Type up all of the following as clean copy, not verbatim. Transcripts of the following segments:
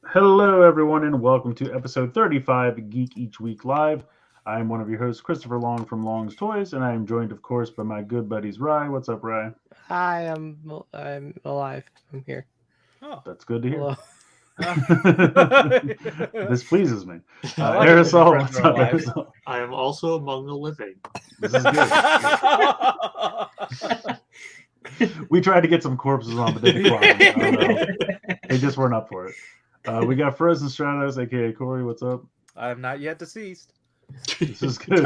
Hello, everyone, and welcome to episode 35 of Geek Each Week Live. I am one of your hosts, Christopher Long from Long's Toys, and I am joined, of course, by my good buddies, Rye. What's up, Rye? Hi, I'm alive. I'm here. Oh, that's good to hear. Hello. This pleases me. Aresol, what's up, Aresol? I am also among the living. This is good. We tried to get some corpses on, but they declined. I don't know. They just weren't up for it. We got Frozen Stratos, aka Corey. What's up? I am not yet deceased. This is good.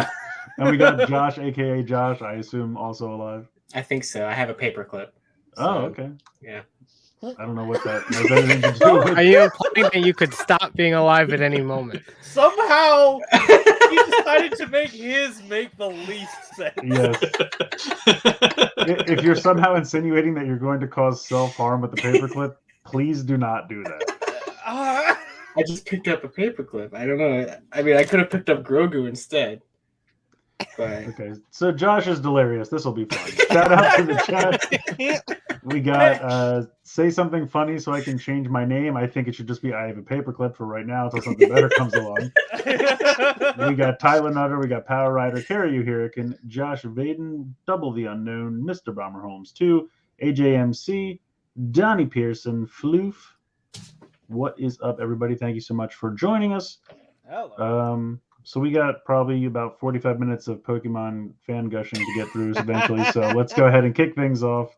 And we got Josh, aka Josh. I assume also alive. I think so. I have a paperclip. So, Oh, okay. Yeah. I don't know what that has anything to do with. Are you implying that you could stop being alive at any moment? Somehow, he decided to make his make the least sense. Yes. If you're somehow insinuating that you're going to cause self-harm with the paperclip, please do not do that. I just picked up a paperclip. I don't know. I mean, I could have picked up Grogu instead. But... Okay, so Josh is delirious. This will be fun. Shout out to the chat. We got say something funny so I can change my name. I think it should just be I have a paperclip for right now until something better comes along. We got Tyler Nutter, we got Power Rider, Carry You Hurricane, Josh Vaden, Double the Unknown, Mr. Bomber Holmes 2, AJMC, Donnie Pearson, Floof. What is up, everybody? Thank you so much for joining us. Hello. So we got probably about 45 minutes of Pokemon fan gushing to get through eventually. So let's go ahead and kick things off.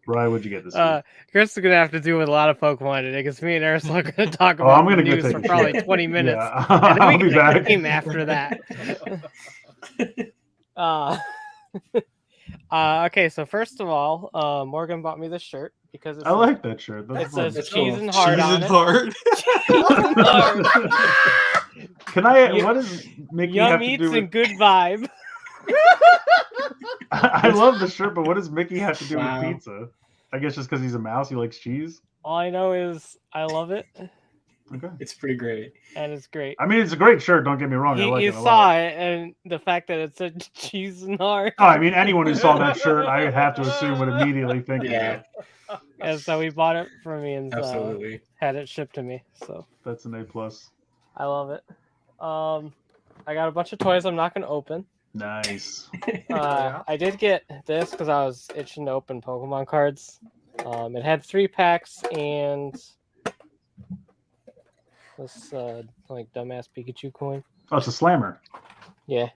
Ryan, what'd you get this week? Chris is gonna have to do with a lot of Pokemon today because me and Aresol are gonna talk about I'm gonna the news go for take a probably shit. 20 minutes. Yeah, And then I'll we be can back. game after that. Okay, so first of all, Morgan bought me this shirt because I like that shirt. it That's fun. says cheese and heart on it. Can I? What does Mickey Yum have to eats do with? and good vibe. I love the shirt, but what does Mickey have to do Wow. with pizza? I guess just because he's a mouse, he likes cheese. All I know is I love it, Okay. It's pretty great. and it's great. I mean, it's a great shirt. Don't get me wrong. I like You it a saw lot. it, and the fact that it said cheese and heart. Oh, I mean, anyone who saw that shirt, I have to assume would immediately think. Yeah, And so we bought it for me and absolutely. had it shipped to me. So That's an A+. I love it. I got a bunch of toys I'm not going to open. Nice. I did get this because I was itching to open Pokemon cards. It had 3 packs and this like dumbass Pikachu coin. Oh, it's a slammer. Yeah.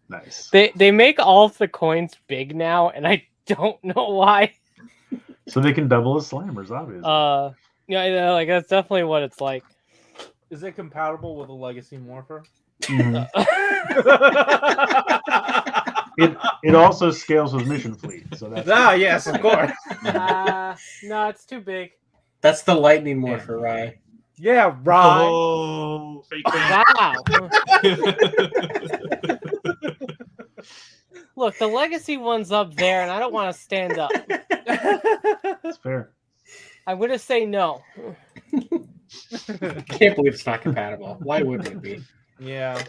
Nice. They make all of the coins big now, and I don't know why. So they can double as slammers, obviously. Yeah, like that's definitely what it's like. Is it compatible with a Legacy Morpher? Mhm. It also scales with Mission Fleet, so that's Yes, of course. No, it's too big. That's the lightning morpher, right? Yeah, right. Oh, fake Wow. Look, the legacy one's up there, and I don't want to stand up. that's fair. I'm going to say no. Can't believe it's not compatible. Why wouldn't it be? Yeah.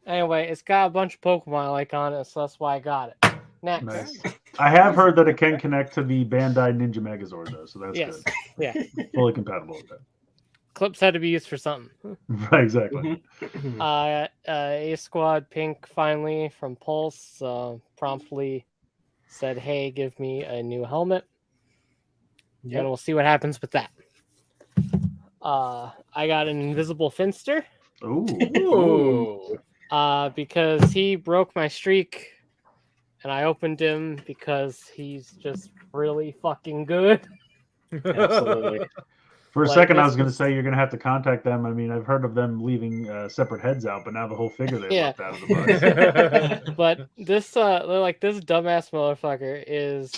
Anyway, it's got a bunch of Pokemon I like on it, so that's why I got it. Next. Nice. I have heard that it can connect to the Bandai Ninja Megazord, though, so that's Yes. good. Yeah. Fully compatible with that. Clips had to be used for something. Right, exactly. A Squad Pink finally from Pulse promptly said, "Hey, give me a new helmet." Yep. And we'll see what happens with that. I got an Invisible Finster Ooh. because he broke my streak, and I opened him because he's just really fucking good. Absolutely. For a Like, second, I this was going to is- say you're going to have to contact them. I mean, I've heard of them leaving separate heads out, but now the whole figure they Yeah. left out of the box. But this like this dumbass motherfucker is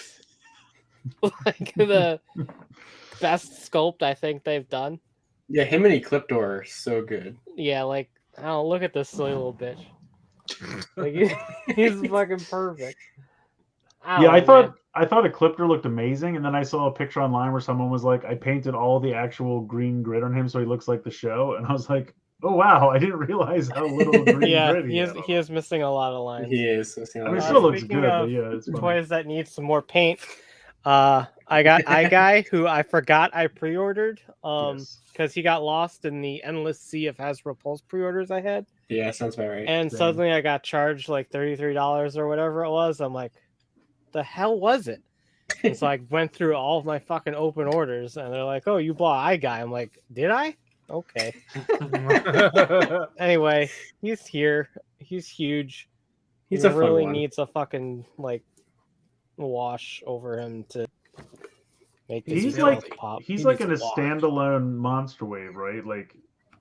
like the best sculpt I think they've done. Yeah, him and Ecliptor are so good. Yeah, like, oh, look at this silly little bitch. Like, he's fucking perfect. Yeah, don't know, man. I thought Ecliptor looked amazing, and then I saw a picture online where someone was like, I painted all the actual green grid on him so he looks like the show, and I was like, oh wow, I didn't realize how little green Yeah, grid he is. He is missing a lot of lines. He is. I mean, it still looks Speaking good, of but yeah, it's funny. toys that need some more paint. I got iGuy, who I forgot I pre-ordered. Yes. Because he got lost in the endless sea of Hasbro Pulse pre-orders I had. Yeah, sounds about right. And Same. suddenly I got charged like $33 or whatever it was. I'm like, the hell was it? And so I went through all of my fucking open orders, and they're like, "Oh, you bought iGuy." I'm like, "Did I?" Okay. Anyway, he's here. He's huge. He's he a fun really one. needs a fucking like wash over him to make this He's really like pop. he's He like needs in a a wash. standalone monster wave, right? Like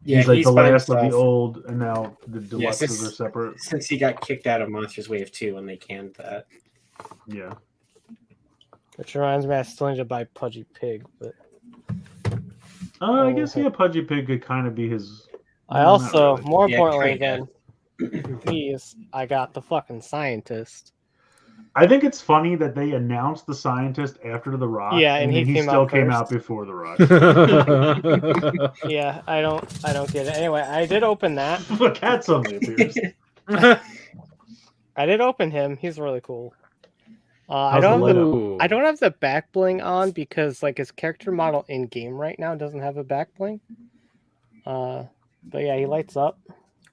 Yeah, he's like the by last of the himself. old, and now the deluxes since- are separate. Since he got kicked out of Monsters Wave 2 when they canned that. Yeah. Which reminds me, I still need to buy Pudgy Pig, but I guess yeah, Pudgy Pig could kind of be his. I not also, really. more Yeah, importantly kinda. than these, I got the fucking scientist. I think it's funny that they announced the scientist after the Rock. Yeah, and then he he came still out came first. out before the Rock. Yeah, I don't get it. Anyway, I did open that. The cat suddenly appears. I did open him. He's really cool. I How's the don't have the, light up? I don't have the back bling on because like his character model in game right now doesn't have a back bling. But yeah, he lights up.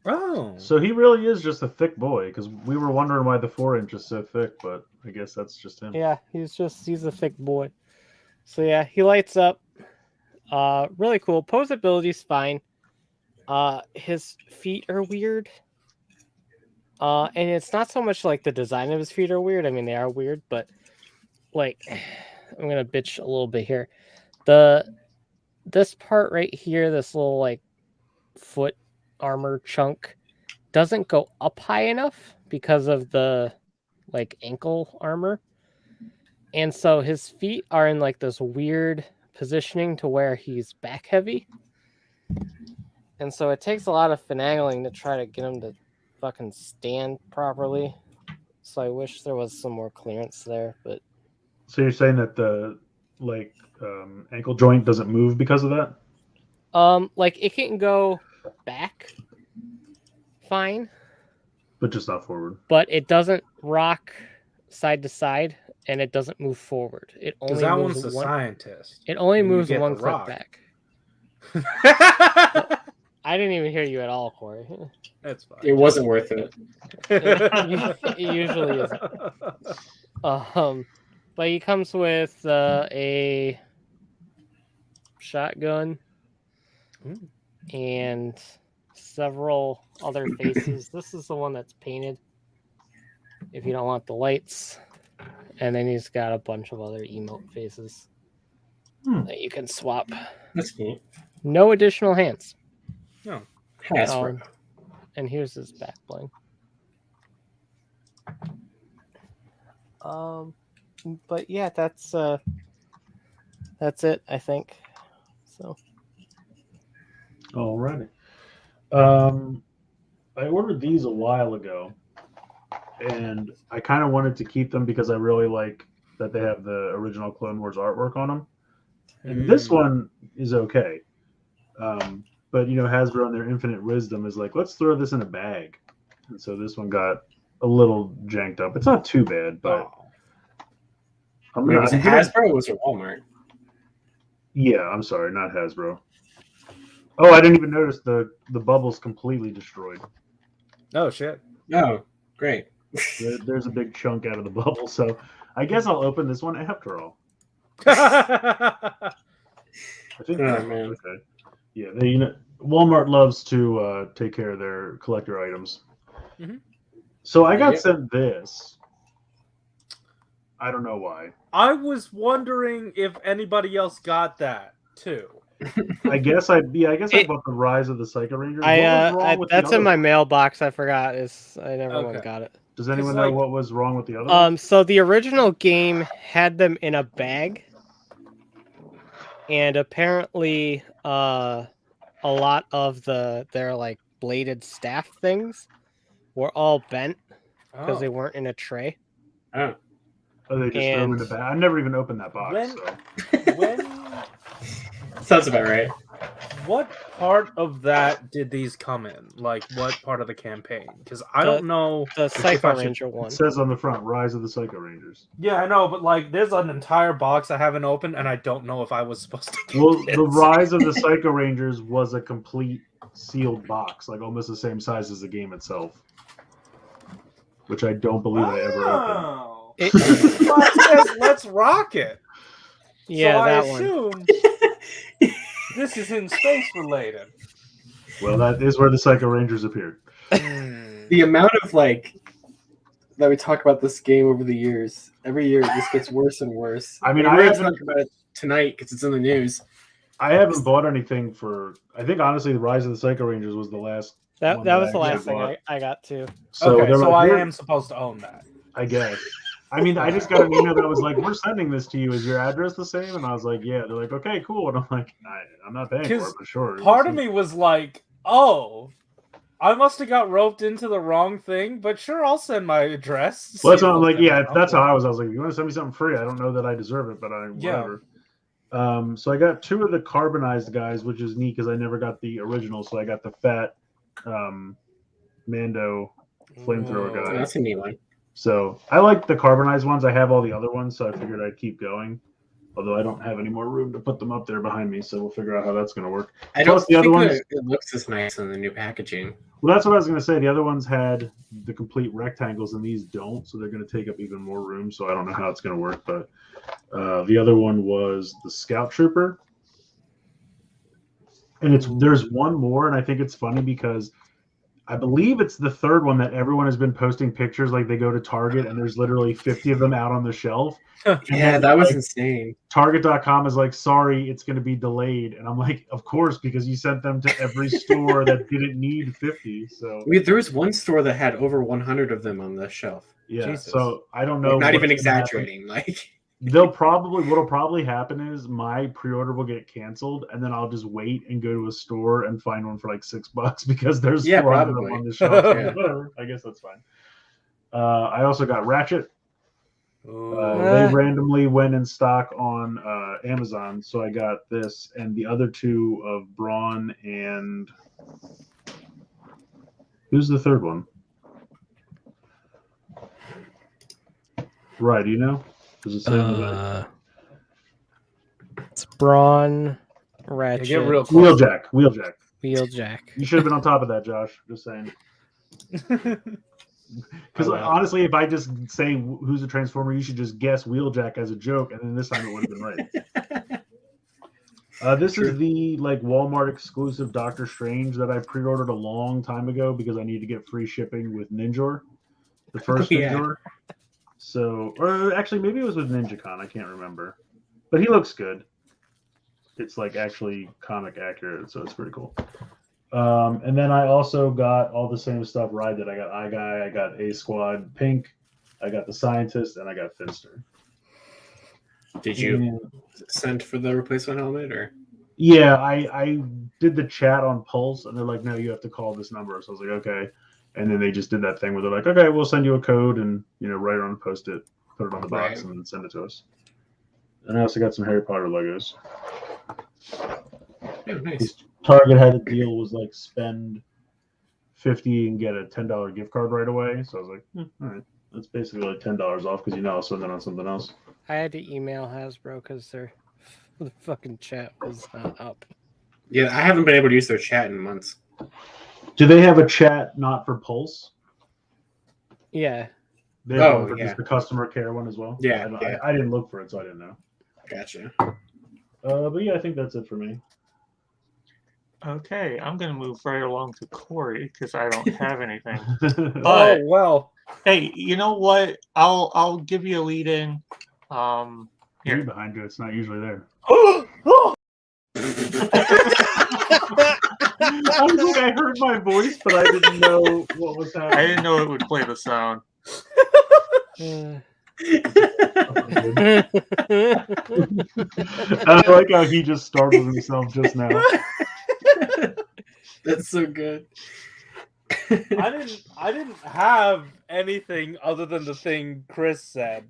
Oh. So he really is just a thick boy, because we were wondering why the 4-inch is so thick, but I guess that's just him. Yeah, he's a thick boy. So yeah, he lights up. Really cool. Posability's fine. His feet are weird. And it's not so much like the design of his feet are weird. I mean, they are weird, but like, I'm gonna bitch a little bit here. This part right here, this little like foot armor chunk, doesn't go up high enough because of the like ankle armor, and so his feet are in like this weird positioning to where he's back heavy, and so it takes a lot of finagling to try to get him to fucking stand properly. So I wish there was some more clearance there, but So you're saying that the ankle joint doesn't move because of that? like it can go back fine, But just not forward. but it doesn't rock side to side and it doesn't move forward. It Because only that moves one's the one, scientist. it only and you moves get one the click rock. back. I didn't even hear you at all, Corey. That's fine. It wasn't worth it. It usually isn't. But he comes with a shotgun and several other faces. This is the one that's painted, if you don't want the lights. And then he's got a bunch of other emote faces that you can swap. That's neat. No additional hands. Hasbro. And here's his back bling. But yeah, that's it, I think. So Alrighty. I ordered these a while ago, and I kind of wanted to keep them because I really like that they have the original Clone Wars artwork on them. And this one is okay. But, Hasbro and their infinite wisdom is like, let's throw this in a bag. And so this one got a little janked up. It's not too bad, but Wait, was it Hasbro or was it Walmart? Yeah, I'm sorry, not Hasbro. Oh, I didn't even notice the bubble's completely destroyed. Oh, shit. Oh, great. There's a big chunk out of the bubble, so I guess I'll open this one after all. I I think. Oh, man. Okay. Yeah, Walmart loves to take care of their collector items. Mhm. So I got Yep. sent this. I don't know why. was wondering if anybody else got that, too. I guess I bought the Rise of the Psycho Rangers. What was wrong with the that's other in my one? mailbox. I forgot. I never Okay. got it. Does anyone It's know like- what was wrong with the other one? So the original game had them in a bag, and apparently, a lot of their like bladed staff things were all bent because they weren't in a tray. Oh. Oh, they just threw them in the And- bag. I never even opened that box. When- So. When Sounds about right. what part of that did these come in? Like what part of the campaign? Because I The- don't know. The if I Psycho should- Ranger one. It says on the front, Rise of the Psycho Rangers. Yeah, I know, but like there's an entire box I haven't opened, and I don't know if I was supposed to get Well, this. the Rise of the Psycho Rangers was a complete sealed box, like almost the same size as the game itself, which I don't believe I ever opened. Oh. It- Well, it says, let's rock it. Yeah, so that I one. assume this is in space related. Well, that is where the Psycho Rangers appeared. The amount of like that we talk about this game over the years, every year it just gets worse and worse. I mean, we're I gonna haven't- talk about it tonight because it's in the news. I haven't bought anything for. I think honestly, the Rise of the Psycho Rangers was the last. That one was the I last thing bought. I got too. So, Okay, they're so like, I "Here," am supposed to own that. I guess. I mean, I just got an email that was like, "We're sending this to you. Is your address the same?" And I was like, "Yeah." They're like, "Okay, cool." And I'm like, "I'm not paying for it, 'Cause but sure." Part of me was like, oh, I must have got roped into the wrong thing, but sure, I'll send my address. Well, that's See what if I'm they'll like. send Yeah, it. that's Okay. how I was. I was like, "You want to send me something free? I don't know that I deserve it, but Yeah. whatever." So I got 2 of the carbonized guys, which is neat because I never got the original. So I got the fat Mando flamethrower Whoa. Oh, guy. that's a neat one. So I like the carbonized ones. I have all the other ones, so I figured I'd keep going. Although I don't have any more room to put them up there behind me, so we'll figure out how that's going to work. I don't Plus the other think ones- it looks as nice in the new packaging. Well, that's what I was going to say. The other ones had the complete rectangles, and these don't, so they're going to take up even more room. So I don't know how it's going to work. But the other one was the Scout Trooper, and there's one more, and I think it's funny because I believe it's the third one that everyone has been posting pictures. Like they go to Target, and there's literally 50 of them out on the shelf. And Yeah, then, that was like, insane. Target.com is like, sorry, it's going to be delayed. And I'm like, of course, because you sent them to every store that didn't need 50. So, There was one store that had over 100 of them on the shelf. yeah. Jesus. So I don't know. Like, not even what's gonna happen. exaggerating. Like, What'll probably happen is my pre-order will get canceled, and then I'll just wait and go to a store and find one for like $6 because there's Yeah, 400 of them probably. on the shelf. So Yeah. whatever. I guess that's fine. I also got Ratchet. Ooh. They randomly went in stock on Amazon, so I got this and the other 2 of Braun and who's the third one? Right, you know? Does it say on the back? It's Braun, Ratchet, get real close. Wheeljack. Wheeljack. You should have been on top of that, Josh. Just saying. Because Oh, wow. honestly, if I just say who's a Transformer, you should just guess Wheeljack as a joke, and then this time it would have been right. This is the like Walmart exclusive Doctor Strange that I pre-ordered a long time ago because I need to get free shipping with Ninjor, the first Yeah. Ninjor. So, or actually, maybe it was with NinjaCon. I can't remember, but he looks good. It's like actually comic accurate, so it's pretty cool. And then I also got all the same stuff Ride that I got iGuy, I got A Squad Pink, I got the Scientist, and I got Finster. did you send for the replacement helmet or? Yeah, I did the chat on Pulse, and they're like, no, you have to call this number. So I was like, okay. And then they just did that thing where they're like, okay, we'll send you a code and, write it on a Post-it, put it on the box, Right. and then send it to us. And I also got some Harry Potter Legos. Oh, nice. Target had a deal was like spend $50 and get a $10 gift card right away. So I was like, all right, that's basically like $10 off because I'll spend it on something else. I had to email Hasbro because the fucking chat was not up. Yeah, I haven't been able to use their chat in months. Do they have a chat not for Pulse? Yeah. They have Oh, one for yeah. just the customer care one as well. Yeah, I didn't look for it, so I didn't know. Gotcha. But yeah, I think that's it for me. Okay, I'm gonna move right along to Corey because I don't have anything. Oh But well. hey, you know what? I'll give you a lead in. You're Here. behind you. It's not usually there. I was like, I heard my voice, but I didn't know what was happening. I didn't know it would play the sound. I like how he just startled himself just now. That's so good. I didn't have anything other than the thing Chris said.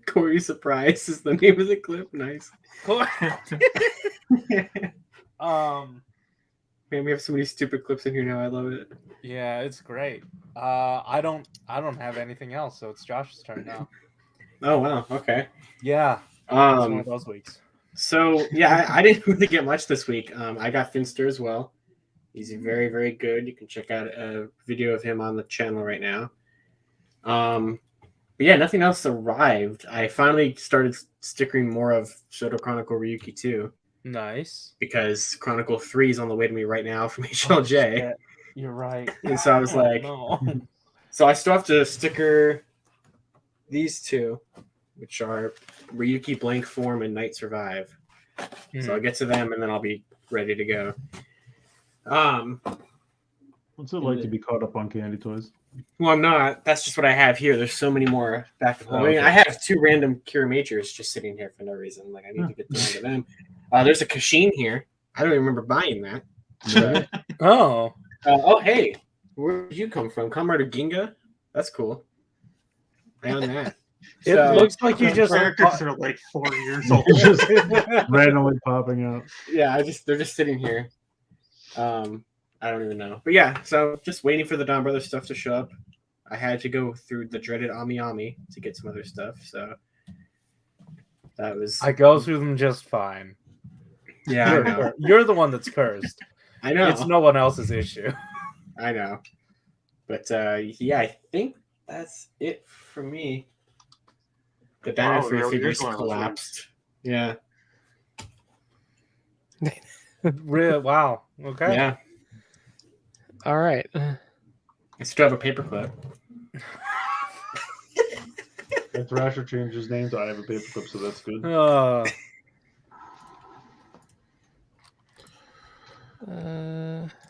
Corey Surprise is the name of the clip. Nice. Man, we have so many stupid clips in here now. I love it. Yeah, it's great. I don't have anything else, so it's Josh's turn now. Oh wow. Okay. Yeah, it's one of Um. those weeks. So yeah, I didn't really get much this week. I got Finster as well. He's very, very good. You can check out a video of him on the channel right now. But yeah, nothing else arrived. I finally started stickering more of SHODO Chronicle Ryuki 2 Nice. because Chronicle 3 is on the way to me right now from HLJ. Shit. You're right. And so I was like, no. so I still have to sticker these two, which are Ryuki Blank Form and Night Survive. So I'll get to them and then I'll be ready to go. What's it like to be caught up on candy toys? Well, I'm not. That's just what I have here. There's so many more back at home. Oh, I mean, okay. I have 2 random Kiramagers just sitting here for no reason. Like, I need to get down to them. There's a Kashin here. I don't even remember buying that. But, Oh. oh, hey. Where did you come from? Comrade Ginga? That's cool. I own that. It So- looks like you The just characters are like 4 years old. Just randomly popping out. Yeah, they're just sitting here. I don't even know. But yeah, so just waiting for the Donbrothers stuff to show up. I had to go through the dreaded Ami Ami to get some other stuff, so that was I go through them just fine. yeah, I know. You're the one that's cursed. I know. It's no one else's issue. I know. But yeah, I think that's it for me. The Dyna Wow, free really figures is one of those collapsed. Yeah. Real wow. Okay. Yeah. All right. I still have a paperclip. And Thrasher changed his name to I have a paperclip, so that's good.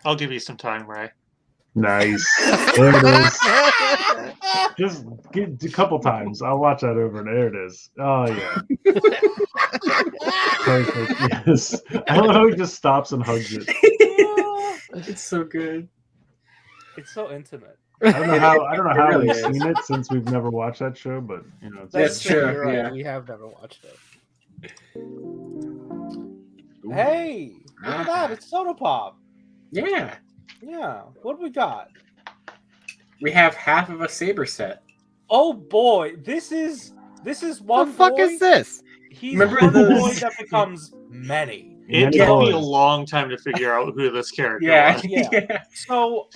I'll give you some time, Ray. Nice. There it is. Just get a couple times. I'll watch that over and there it is. Oh yeah. Perfect. Yes. I love how he just stops and hugs it. It's so good. It's so intimate. I don't know how It really we've is. seen it since we've never watched that show, but you know, it's That's true, You're right. yeah. We have never watched it. Hey, look at that! It's Soda Pop. Yeah. Yeah. What do we got? We have half of a Saber set. Oh boy, this is one. What the fuck boy. is this? He's Remember one those- boy that becomes many. It Yeah. took me a long time to figure out who this character Yeah. was. Yeah. So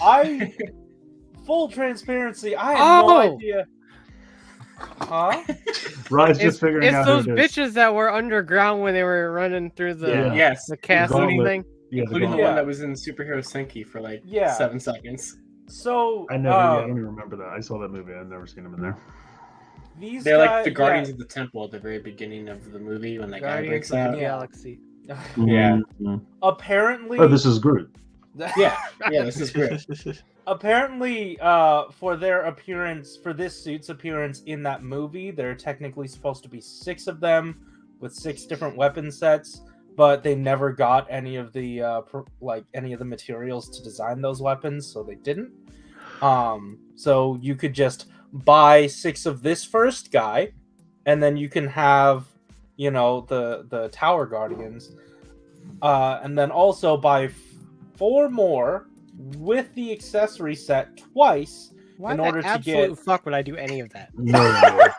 full transparency, I had no Oh! idea. Huh? Rod's It's, just figuring it's out those who it is. bitches that were underground when they were running through the Yeah. Yes. the castle Gauntlet. thing. Yeah, the Including the gauntlet. one that was in Superhero Senki for like Yeah. 7 seconds. So I never. Yeah, I don't even remember that. I saw that movie. I've never seen him in there. these They're like guys, the Guardians of the Temple at the very beginning of the movie when that guy Guardians breaks of the out. Yeah. Galaxy. Yeah. Mhm. Apparently, Oh, this is Groot. Yeah. Yeah, this is great. apparently, for their appearance, for this suit's appearance in that movie, there are technically supposed to be 6 of them with 6 different weapon sets, but they never got any of the any of the materials to design those weapons, so they didn't. So you could just buy 6 of this first guy, and then you can have, you know, the Tower Guardians, and then also buy 4 more with the accessory set twice. Why In the order to absolute get- fuck would I do any of that? No. I'm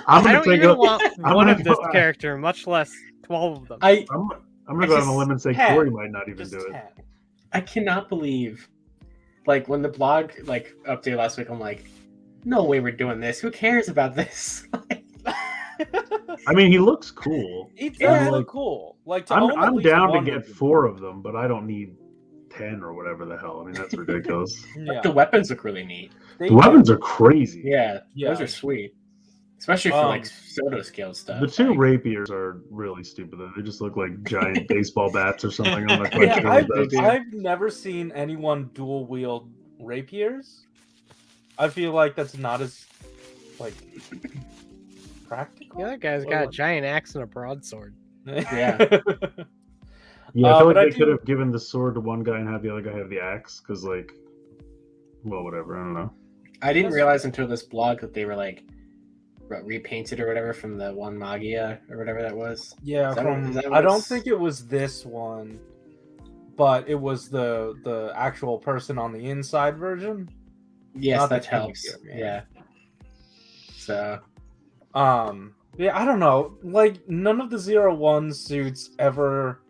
I gonna don't take even a, want I'm one gonna of this go- character, much less 12 of them. I'm gonna go out on a just- limb and say 10. Corey might not even Just do it. 10. I cannot believe, like, when the blog like updated last week, I'm like, no way we're doing this. Who cares about this? I mean, he looks cool. It Yeah, does like, look cool. Like to own at I'm least down to one get would be- 4 of them, but I don't need 10 or whatever the hell. I mean, that's ridiculous. Yeah, The weapons look really neat. they The weapons are crazy. Yeah, Yeah. those are sweet. Especially for like Um, SODO scale stuff. The 2 like, rapiers are really stupid. Though. They just look like giant baseball bats or something. I'm not quite Yeah, sure I've, what that's. I've never seen anyone dual wield rapiers. I feel like that's not as like practical. The other guy's got a giant axe and a broadsword. Yeah. Yeah, I feel but like I they could do- have given the sword to one guy and had the other guy have the axe, because like, well, whatever. I don't know. I didn't That's- realize until this blog that they were like repainted or whatever from the one Magia or whatever that was. Yeah, Is that what- is that what I don't it's- think it was this one, but it was the actual person on the inside version. Yes, not the that helps. Kamen, Yeah. So Yeah, I don't know. Like, none of the 01 suits ever.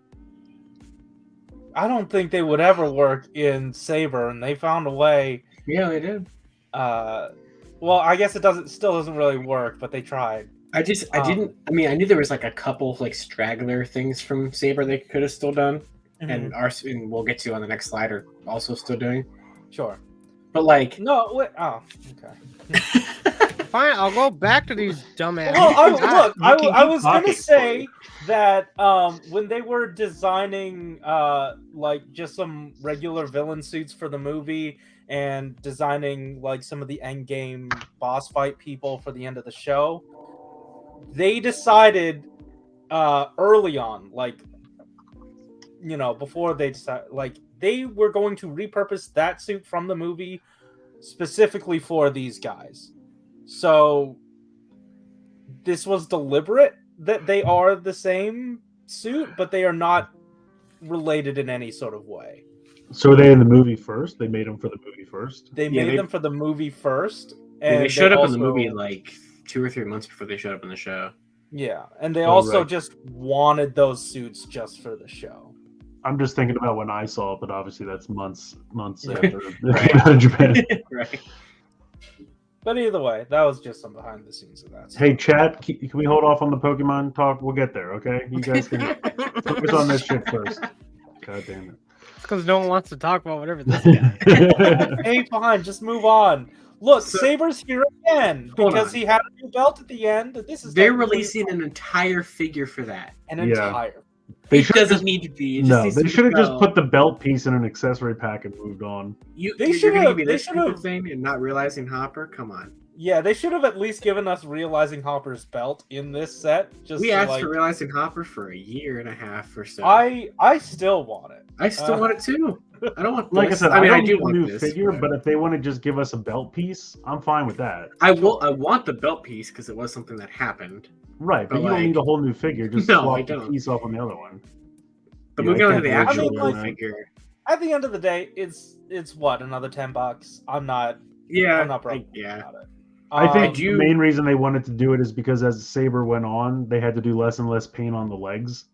I don't think they would ever work in Saber, and they found a way. yeah, they did. Well, I guess it still doesn't really work, but they tried. I didn't. I mean, I knew there was like a couple like straggler things from Saber they could have still done, and we'll get to on the next slide are also still doing. Sure. But like, No, wait. Oh, okay. Fine, I'll go back to these dumbass. Well, I can I keep was gonna talking, say that when they were designing like just some regular villain suits for the movie and designing like some of the end game boss fight people for the end of the show, they decided early on, like, you know, before they decided, like, they were going to repurpose that suit from the movie specifically for these guys. So this was deliberate that they are the same suit, but they are not related in any sort of way. So were they in the movie first? They made them for the movie first. They Yeah, made they- them for the movie first, yeah, and they showed up in the also- movie like 2 or 3 months before they showed up in the show. Yeah, and they Oh, also right. just wanted those suits just for the show. I'm just thinking about when I saw it, but obviously that's months Yeah. after Right. it came out in Japan. Right. But either way, that was just some behind the scenes of that. Hey, chat, can we hold off on the Pokemon talk? We'll get there, okay? You guys can focus on this shit first. God damn Because no one wants to talk about whatever this guy. it. Hey, fine, just move on. Look, So- Saber's here again Hold because on. he had a new belt at the end. This is They're technically releasing an entire figure for that. an Yeah. entire. They It should doesn't just, need to be. It just no, needs they to should have be just belt. put the belt piece in an accessory pack and moved on. You're should've- going to be they this stupid should've- thing and not realizing Hopper. Come on. Yeah, they should have at least given us Realizing Hopper's belt in this set. Just We to, asked like, for realizing Hopper for a year and a half or so. I still want it. I still want it too. I don't want. Like this. I said, I mean, don't I do need a want new this, figure, but if they want to just give us a belt piece, I'm fine with that. I want the belt piece because it was something that happened. Right, but But you don't like- need a whole new figure. Just No, I swap the don't. piece off on the other one. But Yeah, moving I on to can't the believe actual you're doing that. figure. At the end of the day, it's what, another $10. I'm not Yeah, broke yeah. about it. I think you- the main reason they wanted to do it is because as Saber went on, they had to do less and less paint on the legs.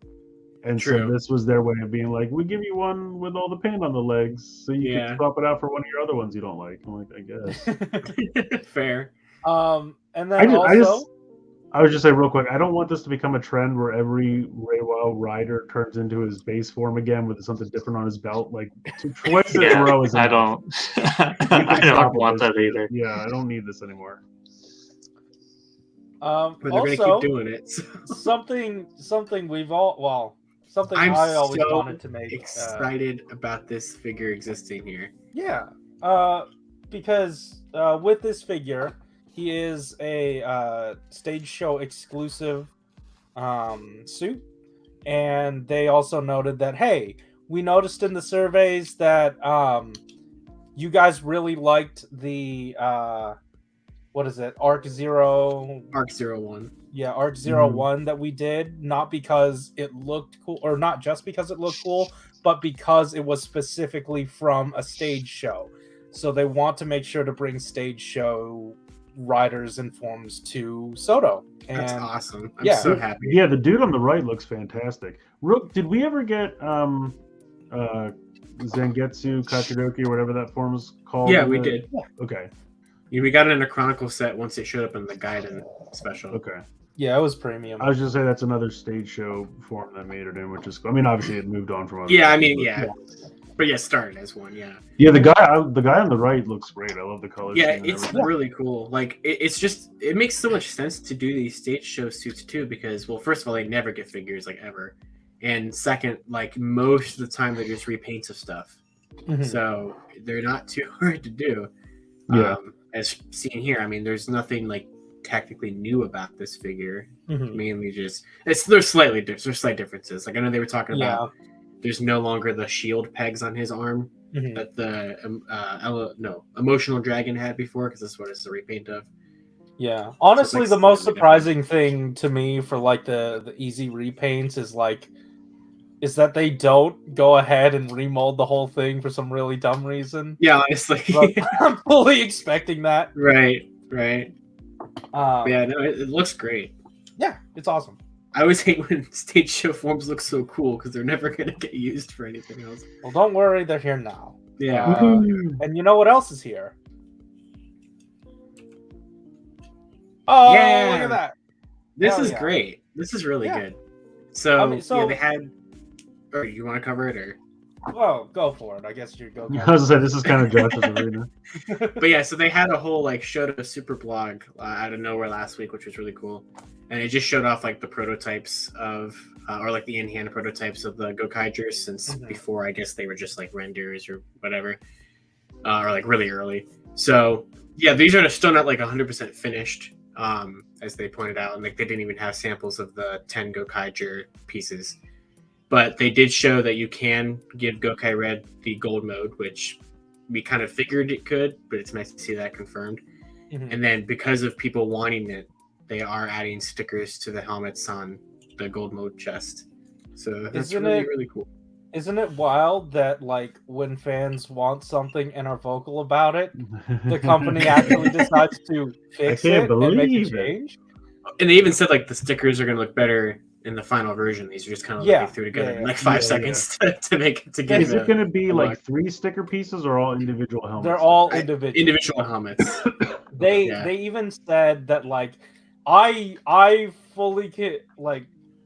And so True. this was their way of being like, we give you one with all the paint on the legs, so you Yeah. can swap it out for one of your other ones you don't like. I'm like, I guess. Fair. And then I was just say real quick, I don't want this to become a trend where every Reiwa rider turns into his base form again with something different on his belt. Like twice in a row is I enough. don't. You I can stop don't with want this that shit. either. Yeah, I don't need this anymore. But they're also, gonna keep doing it. So. something we've all something I'm I always so wanted to make excited about this figure existing here. Yeah, because with this figure, he is a stage show exclusive suit, and they also noted that, hey, we noticed in the surveys that you guys really liked the what is it, Arc 01. Yeah, Arc 01 that we did, not because it looked cool, or not just because it looked cool, but because it was specifically from a stage show. So they want to make sure to bring stage show riders and forms to SODO. And That's awesome. I'm yeah. so happy. Yeah, the dude on the right looks fantastic. Rook, did we ever get Zangetsu Kachidoki or whatever that form is called? Yeah, we did. Okay. Yeah, we got it in a Chronicle set once it showed up in the Gaiden special. Okay. yeah, it was premium. I was just say that's another stage show form that made it in, which is. I mean, obviously it moved on from. Other Yeah, I things, mean, but- yeah. But yeah, started as one, yeah. Yeah, the guy on the right looks great. I love the color. Yeah, scheme and it's everything. really cool. Like, it makes so much sense to do these stage show suits too, because, well, first of all, they never get figures, like, ever. And second, like, most of the time they're just repaints of stuff. Mhm. So they're not too hard to do. Yeah. As seen here, I mean, there's nothing, like, technically new about this figure. Mhm. Mainly just, there's slight differences. Like, I know they were talking Yeah. about there's no longer the shield pegs on his arm Mhm. that the emotional dragon had before, because that's what it's a repaint of. Yeah, honestly, like the most slightly surprising thing to me for like the easy repaints is that they don't go ahead and remold the whole thing for some really dumb reason. Yeah, honestly. But I'm fully expecting that. Right. Um, Yeah, no, it looks great. yeah, it's awesome. I always hate when stage show forms look so cool because they're never going to get used for anything else. Well, don't worry, they're here now. Yeah. And you know what else is here? Oh, Yeah. look at that! This Hell is yeah. great. This is really Yeah. good. So, I mean, yeah, they had. Or you want to cover it, or? Well, go for it. I guess you go. I was gonna say this is kind of Josh's arena. But yeah, so they had a whole like SHODO super blog out of nowhere last week, which was really cool, and it just showed off like the prototypes of, or like the in-hand prototypes of the Gokaigers since before. I guess they were just like renders or whatever, or like really early. So yeah, these are still not like 100% finished, as they pointed out, and like they didn't even have samples of the 10 Gokaiger pieces. But they did show that you can give Gokai Red the gold mode, which we kind of figured it could, but it's nice to see that confirmed. Mhm. And then because of people wanting it, they are adding stickers to the helmets on the gold mode chest. So that's Isn't really, it- really cool. Isn't it wild that like when fans want something and are vocal about it, the company actually decides to fix can't it and make a believe it. change? And they even said like the stickers are going to look better in the final version. These are just kind of Yeah, like they threw together yeah, in like 5 yeah. seconds to make it Is together. it going to be a like look. 3 sticker pieces or all individual helmets? They're all individual. Individual helmets. They Yeah. they even said that like I fully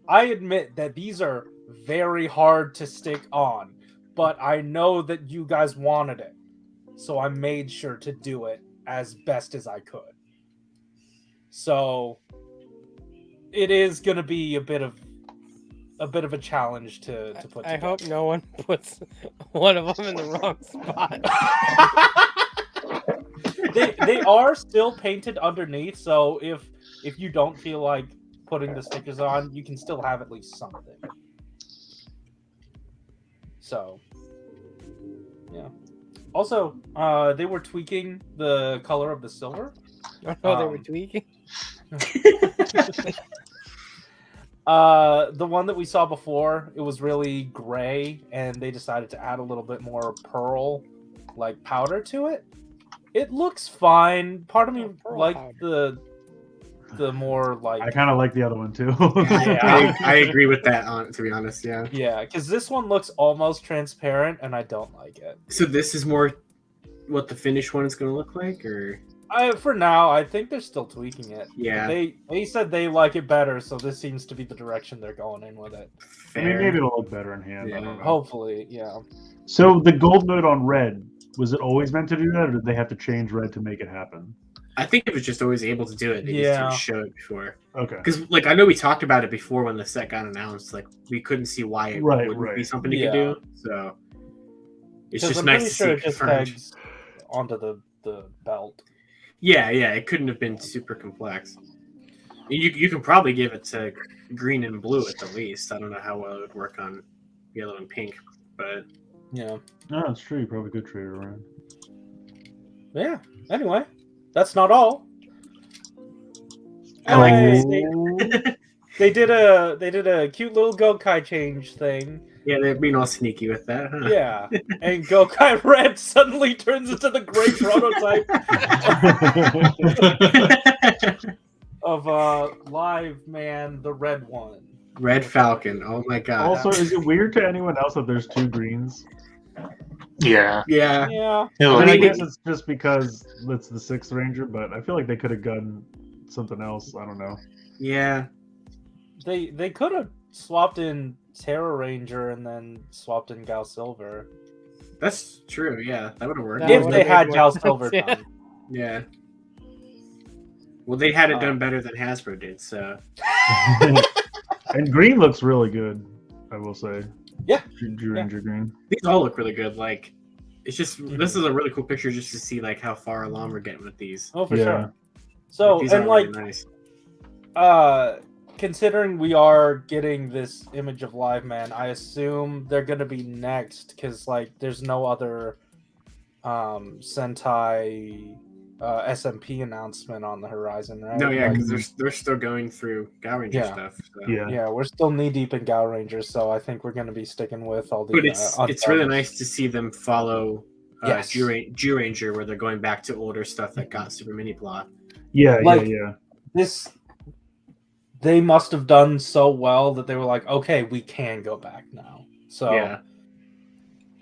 I admit that these are very hard to stick on, but I know that you guys wanted it, so I made sure to do it as best as I could. So it is going to be a bit of a challenge to put I together. hope no one puts one of them in the wrong spot. they are still painted underneath, so if you don't feel like putting the stickers on, you can still have at least something. So yeah. Also, they were tweaking the color of the silver. Oh, they were tweaking. The one that we saw before, it was really gray, and they decided to add a little bit more pearl, like powder to it. It looks fine. Part of me Pearl like powder. the more like I kind of like the other one too. Yeah, I agree with that. To be honest, yeah. yeah, because this one looks almost transparent, and I don't like it. So this is more what the finished one is going to look like, or For now, I think they're still tweaking it. Yeah. They said they like it better, so this seems to be the direction they're going in with it. I mean, maybe it'll look better in hand. I Yeah. don't know. Hopefully, yeah. So the gold mode on red, was it always meant to do that, or did they have to change red to make it happen? I think it was just always able to do it. They Yeah. just didn't show it before. Okay. Because, like, I know we talked about it before when the set got announced. Like, we couldn't see why it Right, wouldn't be right. something you Yeah. could do. So it's 'Cause just I'm nice pretty to sure see it just confirmed. pegs onto the belt. Yeah, it couldn't have been super complex. You can probably give it to green and blue at the least. I don't know how well it would work on yellow and pink, but Yeah. No, that's true. You probably could trade it around. Yeah. Anyway, that's not all. I like Oh. this. They did a cute little Gokai change thing. Yeah, they're being all sneaky with that, huh? Yeah. And Gokai Red suddenly turns into the great prototype of Live Man, the red one. Red Falcon. Oh my god. Also, is it weird to anyone else that there's 2 greens? Yeah. Yeah. Yeah. It I looks mean, I mean, guess it's just because it's the 6th Ranger, but I feel like they could have done something else. I don't know. Yeah. They could have swapped in Terra Ranger and then swapped in Gal Silver. That's true. Yeah, that would have worked. That If would've they made had more Gal sense, Silver yeah. done. Yeah. Well, they had it done better than Hasbro did, so. And green looks really good, I will say. Yeah. Drew Ranger green. These all look really good. Like, it's just this is a really cool picture just to see like how far along we're getting with these. Oh, for Yeah. sure. So These and are like really nice. considering we are getting this image of Live Man, I assume they're gonna be next because like there's no other Sentai SMP announcement on the horizon, right? No, yeah, Like, because they're still going through Gal Ranger Yeah. stuff. So. Yeah. we're still knee deep in Gal Rangers, so I think we're gonna be sticking with all the. But it's really undone- nice to see them follow Yes. Jew Ranger, where they're going back to older stuff that got Super Mini Plot. Yeah, Like- yeah. This. They must have done so well that they were like, okay, we can go back now. So Yeah,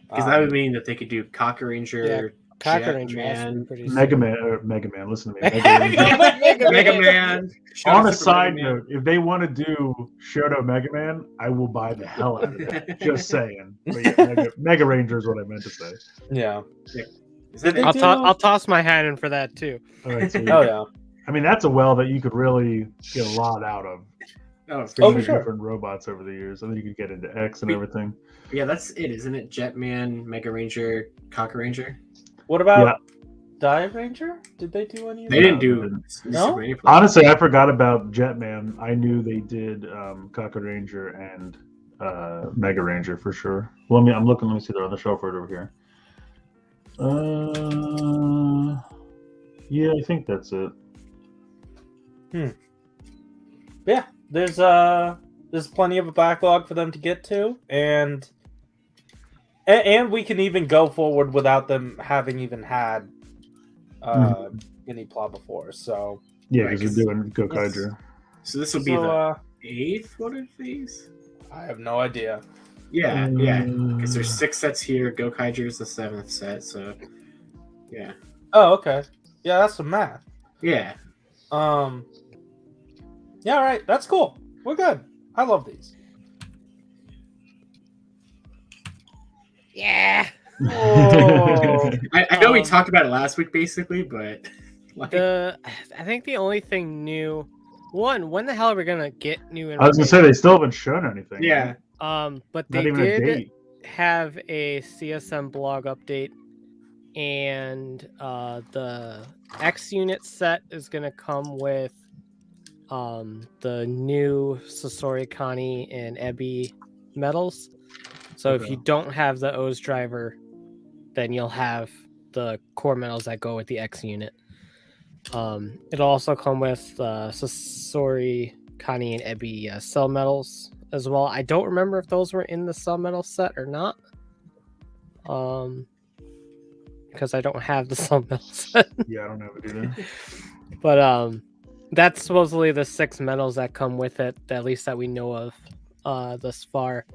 because that would mean that they could do Cocker Ranger, Cocker Ranger has to be Jetman, pretty Mega Man, listen to me. Mega Mega Man. On a Super side Mega Man. note, if they want to do SHODO Mega Man, I will buy the hell out of it. Just saying. But yeah, Mega Ranger is what I meant to say. yeah. Is that They I'll, it? do- I'll toss my hat in for that too. All right, sweet. Oh yeah. I mean, that's a well that you could really get a lot out of. Oh, Oh, Three for sure. different robots over the years. And then you could get into X and Wait. everything. yeah, that's it, isn't it? Jetman, Mega Ranger, Cocker Ranger. What about Yeah. Dive Ranger? Did they do any of They that? didn't do No? Super Mini Plot. Honestly, I forgot about Jetman. I knew they did Kaku Ranger and Mega Ranger for sure. Well, I'm looking. Let me see. They're on the shelf right over here. Yeah, I think that's it. Yeah, there's plenty of a backlog for them to get to, and we can even go forward without them having even had any plot before. So Yeah, Right, because you're doing Gokaiger. So this will be the 8th one of these. I have no idea. Yeah, yeah. Because there's 6 sets here. Gokaiger is the 7th set. So yeah, Oh, okay. Yeah, that's some math. yeah. Yeah, all right. That's cool. We're good. I love these. Yeah. Oh. I know we Um, talked about it last week, basically, but like, I think the only thing new, when the hell are we gonna get new I was gonna say information? they still haven't shown anything. yeah, But Not they even a did date. have a CSM blog update, and the X unit set is gonna come with the new Sasori Kani and Ebi medals. So if Okay. you don't have the O's driver, then you'll have the core medals that go with the X unit. It'll also come with Sasori Kani and Ebi cell medals as well. I don't remember if those were in the cell medal set or not. Because I don't have the cell medal set. Yeah, I don't know if it either. But that's supposedly the 6 medals that come with it, at least that we know of thus far.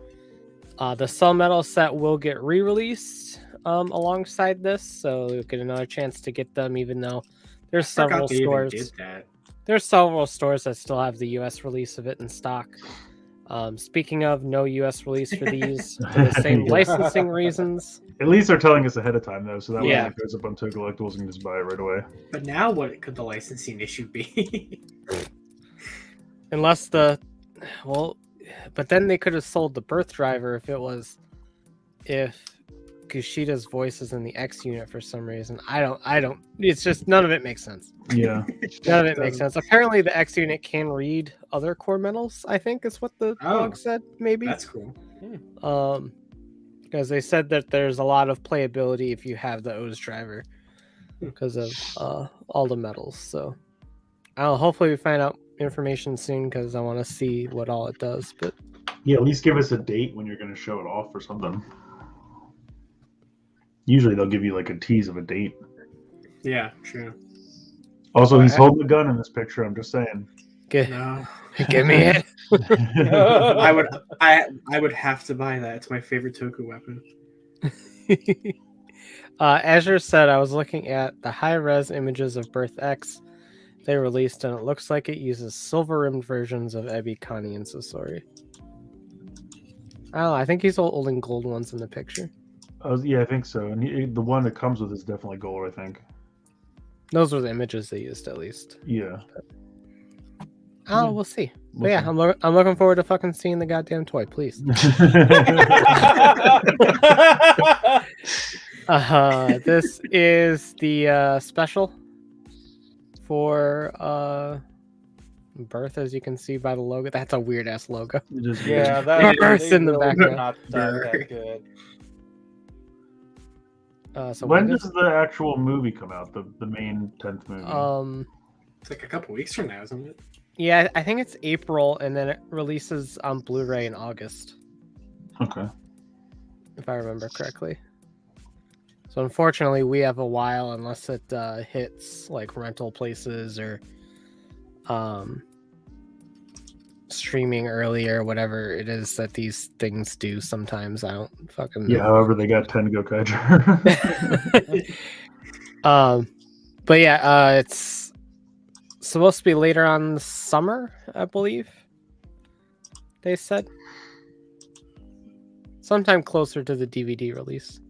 The cell medal set will get re-released alongside this, so you'll get another chance to get them, even though there's I several forgot they even stores. did that. There's several stores that still have the US release of it in stock. Speaking of, no US release for these for the same Yeah. licensing reasons. At least they're telling us ahead of time though, so that way Yeah. when it goes up on Toku Collectibles, you can just buy it right away. But now, what could the licensing issue be? Unless but then they could have sold the Birth Driver if Kushida's voice is in the X unit for some reason. I don't. It's just none of it makes sense. Yeah. None of it makes sense. Apparently, the X unit can read other core metals. I think is what the blog said. Maybe. That's cool. Because they said that there's a lot of playability if you have the O's driver because of all the metals. So, hopefully we find out information soon because I want to see what all it does. But Yeah, at least give us a date when you're going to show it off or something. Usually they'll give you like a tease of a date. Yeah, true. Also, he's holding a gun in this picture. I'm just saying. give No, me it. I would have to buy that. It's my favorite Toku weapon. Azure said I was looking at the high-res images of Birth X they released, and it looks like it uses silver-rimmed versions of Ebi, Kani, and Sasori. Oh, I think he's holding gold ones in the picture. Yeah, I think so. And the one that comes with is definitely gold, I think. Those were the images they used, at least. Yeah. Oh, we'll see. But We'll yeah, see. I'm looking forward to fucking seeing the goddamn toy, please. This is the special for Birth, as you can see by the logo. That's a weird ass logo. It is Yeah, weird. that Birth's they in the really did background. not that good. So When does the actual movie come out? The main 10th movie. It's like a couple weeks from now, isn't it? Yeah, I think it's April, and then it releases on Blu-ray in August, Okay. if I remember correctly. So unfortunately, we have a while unless it hits like rental places or streaming early or whatever it is that these things do. Sometimes I don't fucking know. Yeah. However, they got 10 Gokaiger. But yeah, it's supposed to be later on the summer, I believe. They said sometime closer to the DVD release.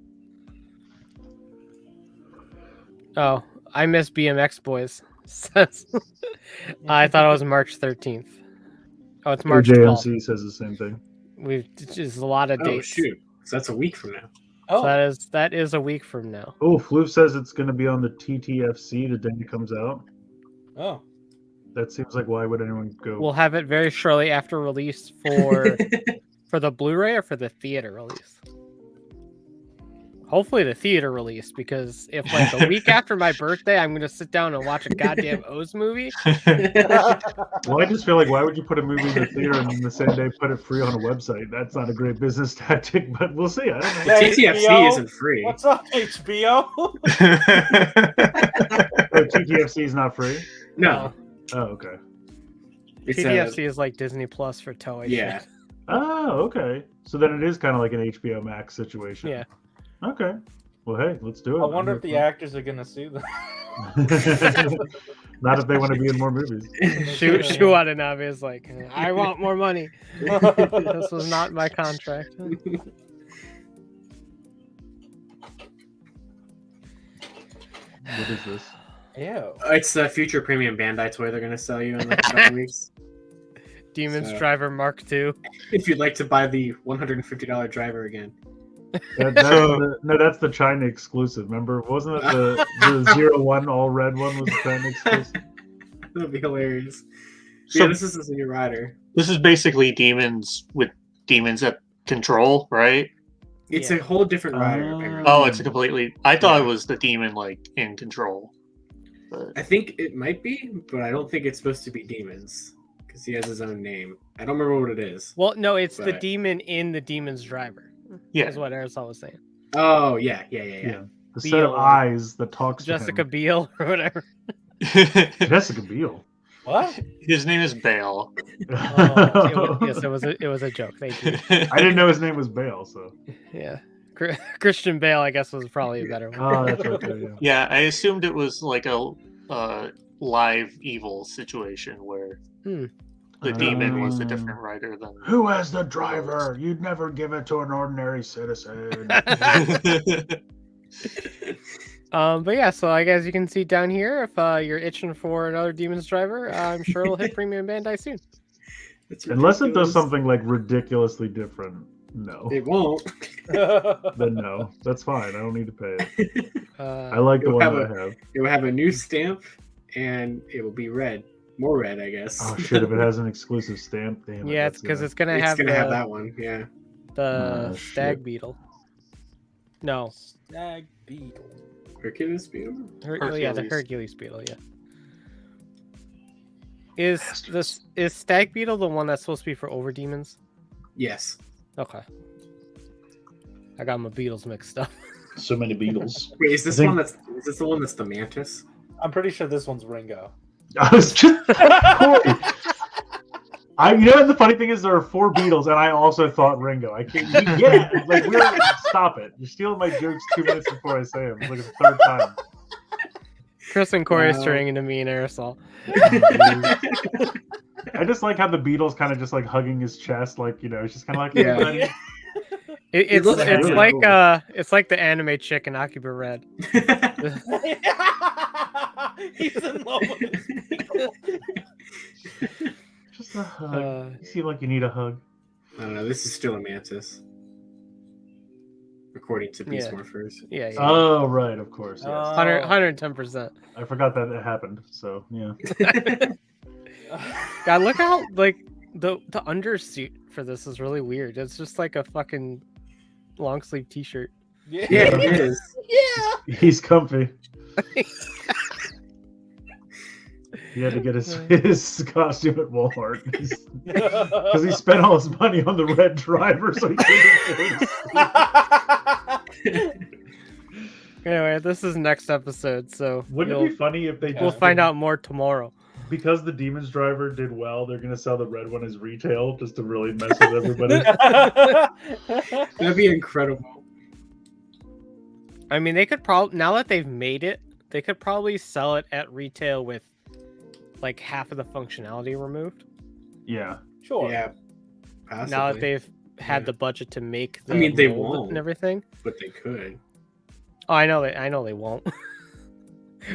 Oh, I miss BMX Boys. Says I thought it was March 13th. Oh, it's March 12th. JMC says the same thing. We've just a lot of Oh dates. shoot! So that's a week from now. So Oh, that is a week from now. Oh, Floof says it's going to be on the TTFC the day it comes out. oh. That seems like why would anyone go? We'll have it very shortly after release for the Blu-ray or for the theater release. Hopefully the theater release, because if like a week after my birthday I'm gonna sit down and watch a goddamn O's movie. Well, I just feel like why would you put a movie in the theater and then the same day put it free on a website? That's not a great business tactic, but we'll see. I don't The know. Hey, TTFC HBO, isn't free. What's up, HBO? Oh, TTFC is not free? No, Oh, okay. it's TTFC is like Disney Plus for Toei. yeah. shit. Oh, okay. So then it is kind of like an HBO Max situation. Yeah. Okay. Well, hey, let's do it. I wonder if the actors are gonna sue them. Not if they want to be in more movies. Shu Watanabe is like, I want more money. This was not my contract. What is this? Ew. It's the future premium Bandai toy they're gonna sell you in like a couple weeks. Demons So- Driver Mark II. If you'd like to buy the $150 driver again. That's the China exclusive. Remember, wasn't it the 01 all red one was the China exclusive? That'd be hilarious. So Yeah, this is his new rider. this is basically demons with demons at control, right? It's Yeah. a whole different rider. apparently. Oh, it's a completely. I thought it was the demon like in control. But I think it might be, but I don't think it's supposed to be demons because he has his own name. I don't remember what it is. Well, no, it's the But- demon in the Demon's Driver. yeah, Is what Aresol was saying. Oh yeah. The set Beale. of eyes that talks Jessica to Biel or whatever. him. Jessica Biel. What? his name is Bale. Yes, it was a joke. Thank you. I didn't know his name was Bale, so. Yeah. Christian Bale, I guess, was probably a better one. Oh, that's right there, yeah. Yeah, I assumed it was like a live evil situation where the demon was a different writer than. Who has the driver? You'd never give it to an ordinary citizen. But yeah, so I guess you can see down here if you're itching for another Demon's Driver, I'm sure it'll hit Premium Bandai soon. It's Unless it does ridiculous. something like ridiculously different. No. It won't. Then no. That's fine. I don't need to pay it. I like the You'll one have that I have. It will have a new stamp, and it will be red. More red, I guess. Oh shit! If it has an exclusive stamp, damn it. Yeah, it's that's because gonna- it's gonna It's have gonna the, have that one. Yeah. the Oh, Stag shit. Beetle. No, Stag Beetle. Hercules Beetle. yeah, the Hercules. Hercules Beetle. Yeah. Is Stag Beetle the one that's supposed to be for over demons? Yes. Okay. I got my Beetles mixed up. so many beetles. Wait, is this I think- one that's? Is this the one that's the mantis? I'm pretty sure this one's Ringo. I was just. Corey. You know, the funny thing is there are 4 Beatles, and I also thought Ringo. I can't. Yeah, like stop it. You're stealing my jokes 2 minutes before I say them. It's like the 3rd time. Chris and Corey are Wow. staring into me and Aresol. I just like how the Beatles kind of just like hugging his chest, like it's just kind of like Yeah. buddy. It's looks really like cool. it's like the anime chick in Akiba Red. He's in love with it. Just a hug. You seem like you need a hug. I don't know. This is still a mantis, according to Beast Yeah. Morphers. Yeah, yeah. Oh right, of course. Yes. 110%. I forgot that it happened. So yeah. God, look how like the undersuit for this is really weird. It's just like a fucking long sleeve t-shirt. Yeah, Yeah, it is. Yeah. He's comfy. He had to get his costume at Walmart because he spent all his money on the red driver, so he couldn't afford it. Anyway, this is next episode, so Wouldn't it be funny if they we'll just find out more tomorrow. because the Demons driver did well, they're gonna sell the red one as retail just to really mess with everybody. That'd be incredible. I mean, they could probably, now that they've made it, they could probably sell it at retail with like half of the functionality removed. Yeah. Sure. Yeah. Possibly. Now that they've had Yeah. the budget to make the I mean, they mold won't. and everything. But they could. Oh, I know they won't.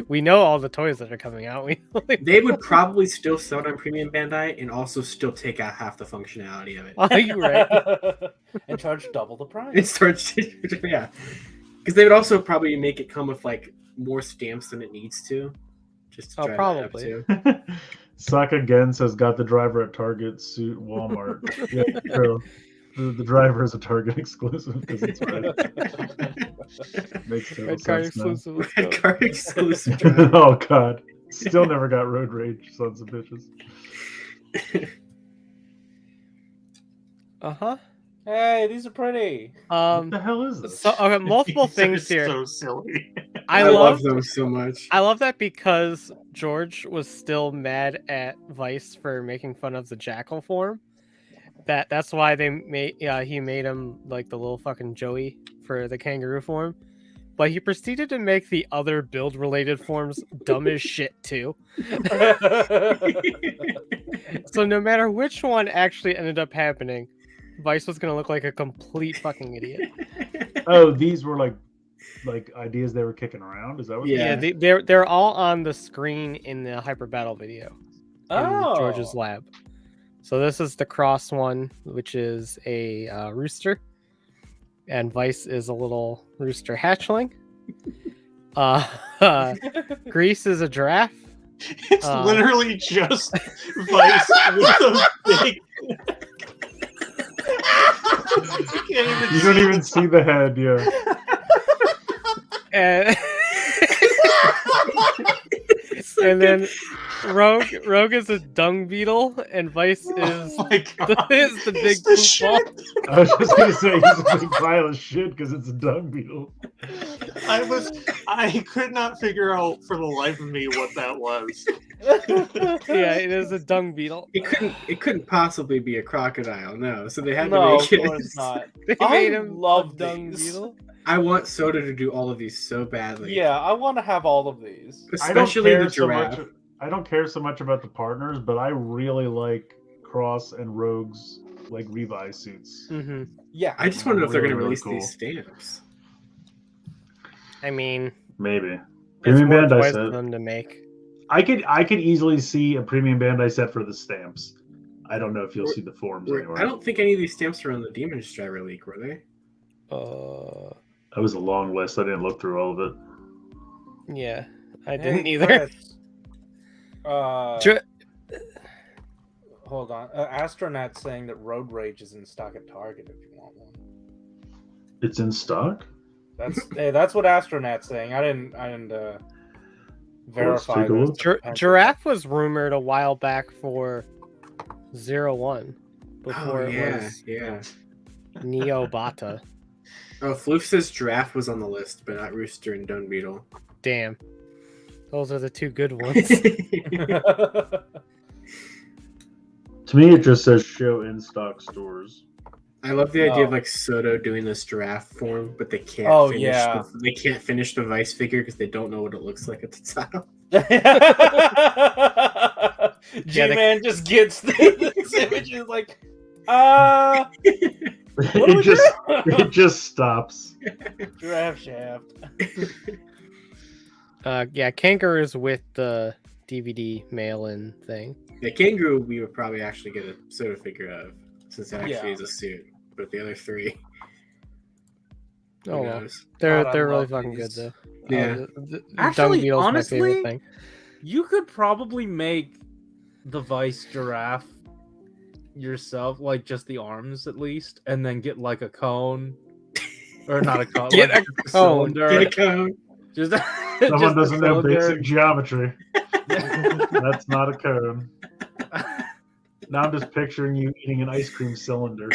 We know all the toys that are coming out. We know They would probably still sell it on Premium Bandai and also still take out half the functionality of it. Oh, you're right. And charge double the price. It starts, yeah. Because they would also probably make it come with like more stamps than it needs to. Just to Oh, drive that up, probably. too. Sock again says got the driver at Target, suit Walmart. Yeah, true. The driver is a Target exclusive because it's red. Makes total Red card sense now. exclusive. let's Red go. card exclusive drive. Oh god. Still never got road rage, sons of bitches. Uh-huh. Hey, these are pretty. What the hell is this? So okay, multiple These are things here. So silly. I love love them so much. I love that because George was still mad at Vice for making fun of the jackal form. That's why they made he made him like the little fucking Joey for the kangaroo form. But he proceeded to make the other build related forms dumb as shit too. So no matter which one actually ended up happening, Vice was gonna look like a complete fucking idiot. Oh, these were like ideas they were kicking around. Is that what? Yeah. Yeah, they're all on the screen in the hyper battle video in Oh. George's lab. So this is the cross one, which is a rooster, and Vice is a little rooster hatchling. Grease is a giraffe. It's literally just Vice with a big. You don't even see the head, yeah. And, and then Rogue is a dung beetle, and Vice is Oh my god. is the big It's the poop shit. ball. I was just gonna say he's a big pile of shit because it's a dung beetle. I could not figure out for the life of me what that was. Yeah, it is a dung beetle. It couldn't possibly be a crocodile, no. So they had to No, make of it. course not. They I made him love a dung these. beetle. I want SODO to do all of these so badly. Yeah, I want to have all of these. Especially the so giraffe. much. I don't care so much about the partners, but I really like Cross and Rogue's like Revi suits. Mm-hmm. Yeah, I just want to know if they're going to Really, release really these stamps. I mean, Maybe. it's Premium more Bandai toys for set. them to make. I could easily see a Premium Bandai set for the stamps. I don't know if you'll see the forms anywhere. I don't think any of these stamps are on the Demons Driver leak, were they? That was a long list. I didn't look through all of it. Yeah, I Hey, didn't either. Chris. Dr- Hold on. Astronaut saying that Road Rage is in stock at Target if you want one. It's in stock? That's what Astronaut's saying. I didn't verify take a this. look. Giraffe was rumored a while back for 01 before Oh, it yeah, was yeah. Neobata. Oh, Floof says Giraffe was on the list, but not Rooster and Dung Beetle. Damn. Those are the two good ones. To me, it just says show in stock stores. I love the idea of Oh. like SODO doing this giraffe form, but they can't. Oh, finish yeah. they can't finish the Vice figure because they don't know what it looks like at the top. G-Man just gets this image and is like, What It was just it just stops. giraffe shaft. Yeah, Kangaroo's with the DVD mail-in thing. The kangaroo we would probably actually get a SODO figure of, since it actually Yeah. is a suit. But the other three, who Oh, well. knows? They're God, I really love fucking these. good though. Yeah. The Actually, Dung Beetle's my honestly, favorite thing. You could probably make the Vice giraffe yourself, like just the arms at least, and then get like a cone, or not a cone, Get like a just cone. cylinder. Get a cone. Just, Someone just a doesn't know cylinder. basic geometry. That's not a cone. Now I'm just picturing you eating an ice cream cylinder.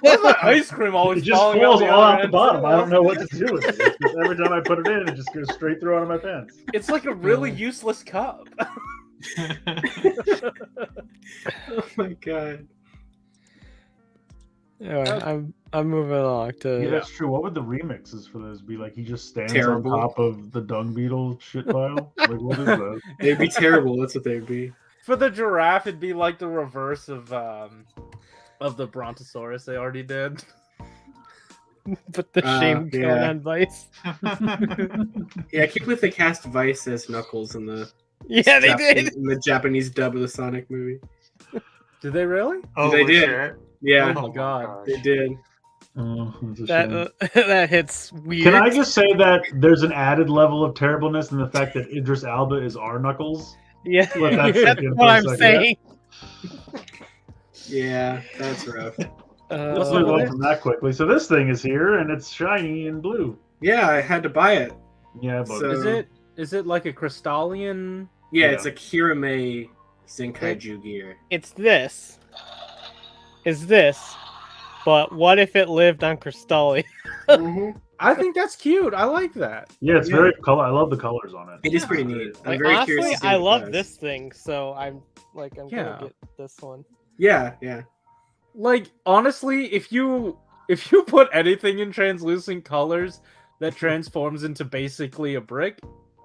What's that ice cream always It just falling falls out all out other the end, bottom. too? I don't know what to do with it. It's just every time I put it in, it just goes straight through out of my pants. It's like a really useless cup. Oh my god. Anyway, I'm moving along to. Yeah, that's true. What would the remixes for those be? Like he just stands Terrible. on top of the dung beetle shit pile? Like what is that? They'd be terrible. That's what they'd be. For the giraffe, it'd be like the reverse of the Brontosaurus they already did. Put the shame cone yeah. on Vice. Yeah, I can't believe they cast Vice as Knuckles in the Yeah, they did. in the Japanese dub of the Sonic movie. Did they really? Oh, They did. legit? Yeah, Oh my god. they did. Oh, that's a That shame. that hits weird. Can I just say that there's an added level of terribleness in the fact that Idris Elba is our Knuckles? Yeah, Let that that's sink in for what a I'm second. saying. Yeah, that's rough. Let's move on from that quickly. So this thing is here, and it's shiny and blue. Yeah, I had to buy it. Yeah, but So- Is it like a crystallian? Yeah, Yeah. it's a Kiramager Zenkaiger gear. It's this. Is this? But what if it lived on Cristalli? Mhm. I think that's cute. I like that. yeah, it's Yeah. very color. I love the colors on it. It is pretty neat. I'm Like, very honestly, curious to see I what it love does. this thing, so I'm Yeah. gonna get this one. Yeah, yeah. Like honestly, if you put anything in translucent colors that transforms into basically a brick,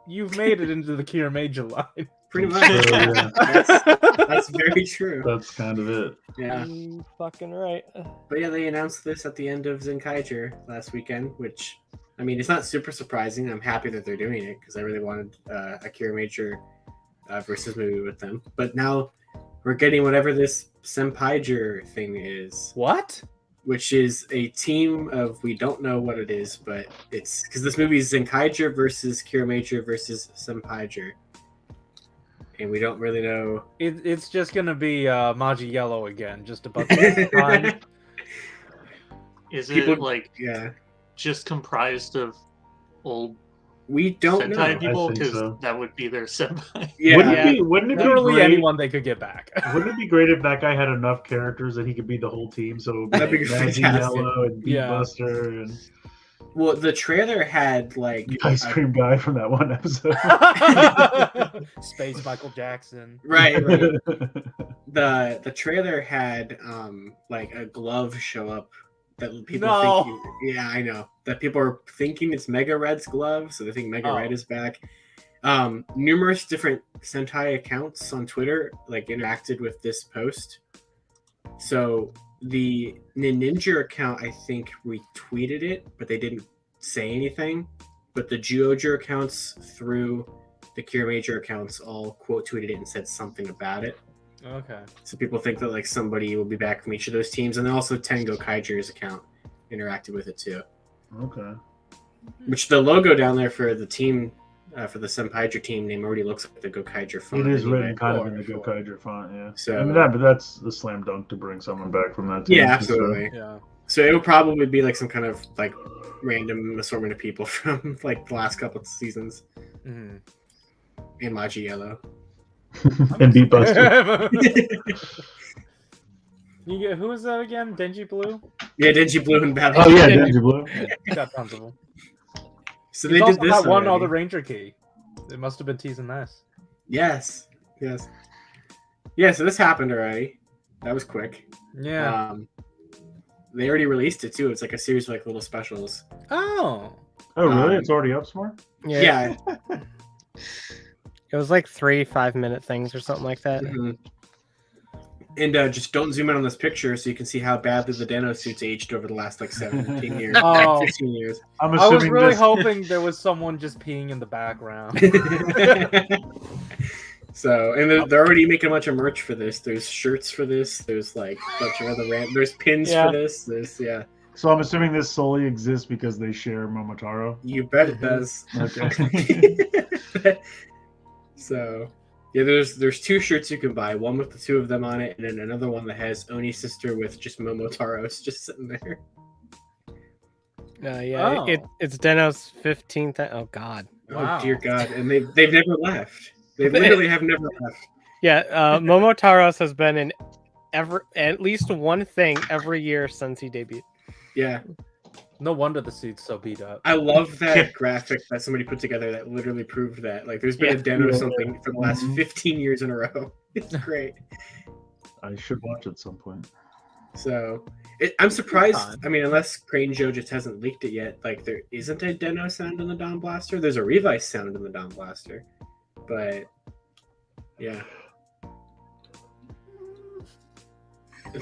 you've made it into the Kiramager line. Pretty much. That's true, yeah. That's very true. That's kind of it. Yeah. You fucking right. But yeah, they announced this at the end of Zenkaiger last weekend, which, I mean, it's not super surprising. I'm happy that they're doing it because I really wanted a Kiramager versus movie with them. But now we're getting whatever this Sempaiger thing is, What? which is a team of, we don't know what it is, but it's because this movie is Zenkaiger versus Kiramager versus Sempaiger. And we don't really know. It's just gonna be Maji Yellow again, just about the time. Is People- it like Yeah. just comprised of old We don't Sentai know. I people? think Because so. that would be their senpai. Yeah. Wouldn't it be Literally great? anyone they could get back. Wouldn't it be great if that guy had enough characters that he could be the whole team? So it would be That'd be like Magic fantastic. Yellow and Yeah. Beatbuster and Well, the trailer had like the ice cream guy from that one episode. Space Michael Jackson. right. The trailer had like a glove show up that people No. think yeah, I know. That people are thinking it's Mega Red's glove, so they think Mega Oh. Red is back. Numerous different Sentai accounts on Twitter like interacted with this post. So the Ninja account, I think, retweeted it, but they didn't say anything. But the Geoger accounts through the Kiramager accounts all quote tweeted it and said something about it. Okay. So people think that like somebody will be back from each of those teams, and then also Tengo Kaiger's account interacted with it too. Okay. Which the logo down there for the team, for the Sempaiger team name already looks like the Gokaiger font. It is anyway. written kind of Sure, in the sure. Gokaiger font, yeah. So- I mean, but that's the slam dunk to bring someone back from that team. Yeah, so- absolutely. Yeah. So it'll probably be like some kind of like random assortment of people from like the last couple of seasons Mhm. in Maji Yellow. and Beatbuster. You get, who is that again? Denji Blue? Yeah, Denji Blue and Battle. Oh yeah, Ninja Blue. Got tons of them. So He's they also did this got one already. other Ranger key. It must have been teasing this. Yes. Yes. Yeah, so this happened already. That was quick. Yeah. They already released it too. It's like a series of like little specials. Oh. Oh really? Um, It's already up somewhere? Yeah. It was like 3 5-minute things or something like that. Mhm. And just don't zoom in on this picture so you can see how badly the Dano suits aged over the last like 17 years, Oh. 15 years. I'm I was assuming really this. hoping there was someone just peeing in the background. So, and they're already making a bunch of merch for this. There's shirts for this. There's like a bunch of other there's pins Yeah. for this. There's So I'm assuming this solely exists because they share Momotaro. you bet it does. Okay. So yeah, there's 2 shirts you can buy. One with the 2 of them on it, and then another one that has Oni's sister with just Momotaro's just sitting there. Yeah, Oh. it's Deno's 15th. Oh God. Wow. Oh dear God! And they've never left. They literally have never left. Yeah, Momotaro's has been in at least one thing every year since he debuted. Yeah, No wonder the suit's so beat up. I love that graphic that somebody put together that literally proved that. Like, there's been a Den or something for the last 15 years in a row. It's great. I should watch at some point. So I'm surprised. I mean, unless Crane Joe just hasn't leaked it yet, like there isn't a Deno sound in the Dawn Blaster. There's a Revice sound in the Dawn Blaster, but yeah,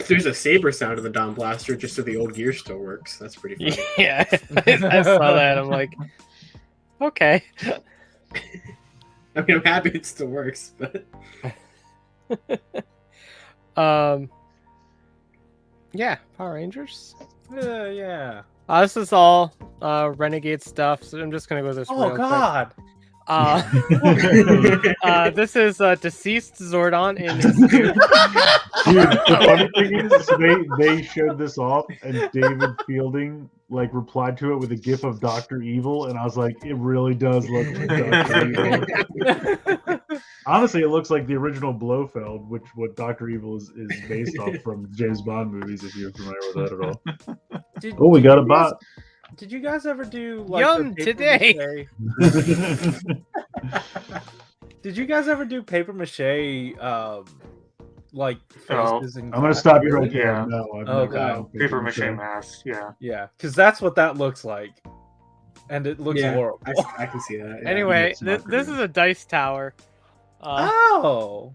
there's a Saber sound in the Dawn Blaster just so the old gear still works. That's pretty funny. Yeah, I saw that. I'm like, okay. I mean, I'm happy it still works, but yeah, Power Rangers. Yeah. This is all Renegade stuff, so I'm just gonna go this. Oh real God. quick. This is deceased Zordon in his suit. Dude, the funny thing is, they showed this off, and David Fielding like replied to it with a GIF of Dr. Evil, and I was like, it really does look like Dr. Evil. Honestly, it looks like the original Blofeld, which what Dr. Evil is based off from James Bond movies, if you're familiar with that at all. We got a bot. Did you guys ever do like Yum the paper today. mache- Did you guys ever do paper mache like faces and I'm gonna stop you right Yeah. there. No, I've Oh, never God. done Paper mache mask, yeah. Yeah, because that's what that looks like, and it looks yeah, horrible. I can see that. Yeah. Anyway, it's not this great. is a dice tower. Oh,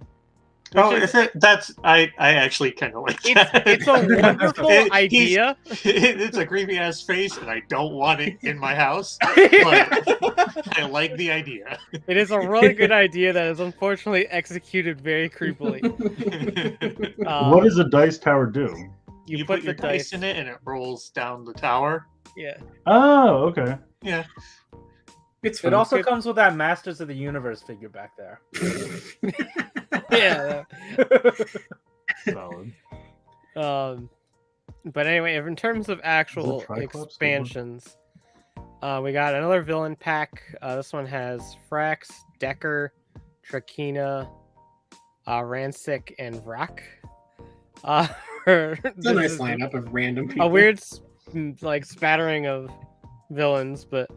Oh, is it? That's I actually kind of like that. It's a wonderful idea. It's a creepy ass face, and I don't want it in my house. But I like the idea. It is a really good idea that is unfortunately executed very creepily. What does a dice tower do? You put put your the dice in it, and it rolls down the tower. Yeah. Oh, okay. Yeah. It's it fun. also comes with that Masters of the Universe figure back there. Yeah. Solid. But anyway, in terms of actual Triclops? expansions, we got another villain pack. This one has Frax, Decker, Trakina, Rancic, and Vrak. It's a nice lineup of random people. A weird like spattering of villains, but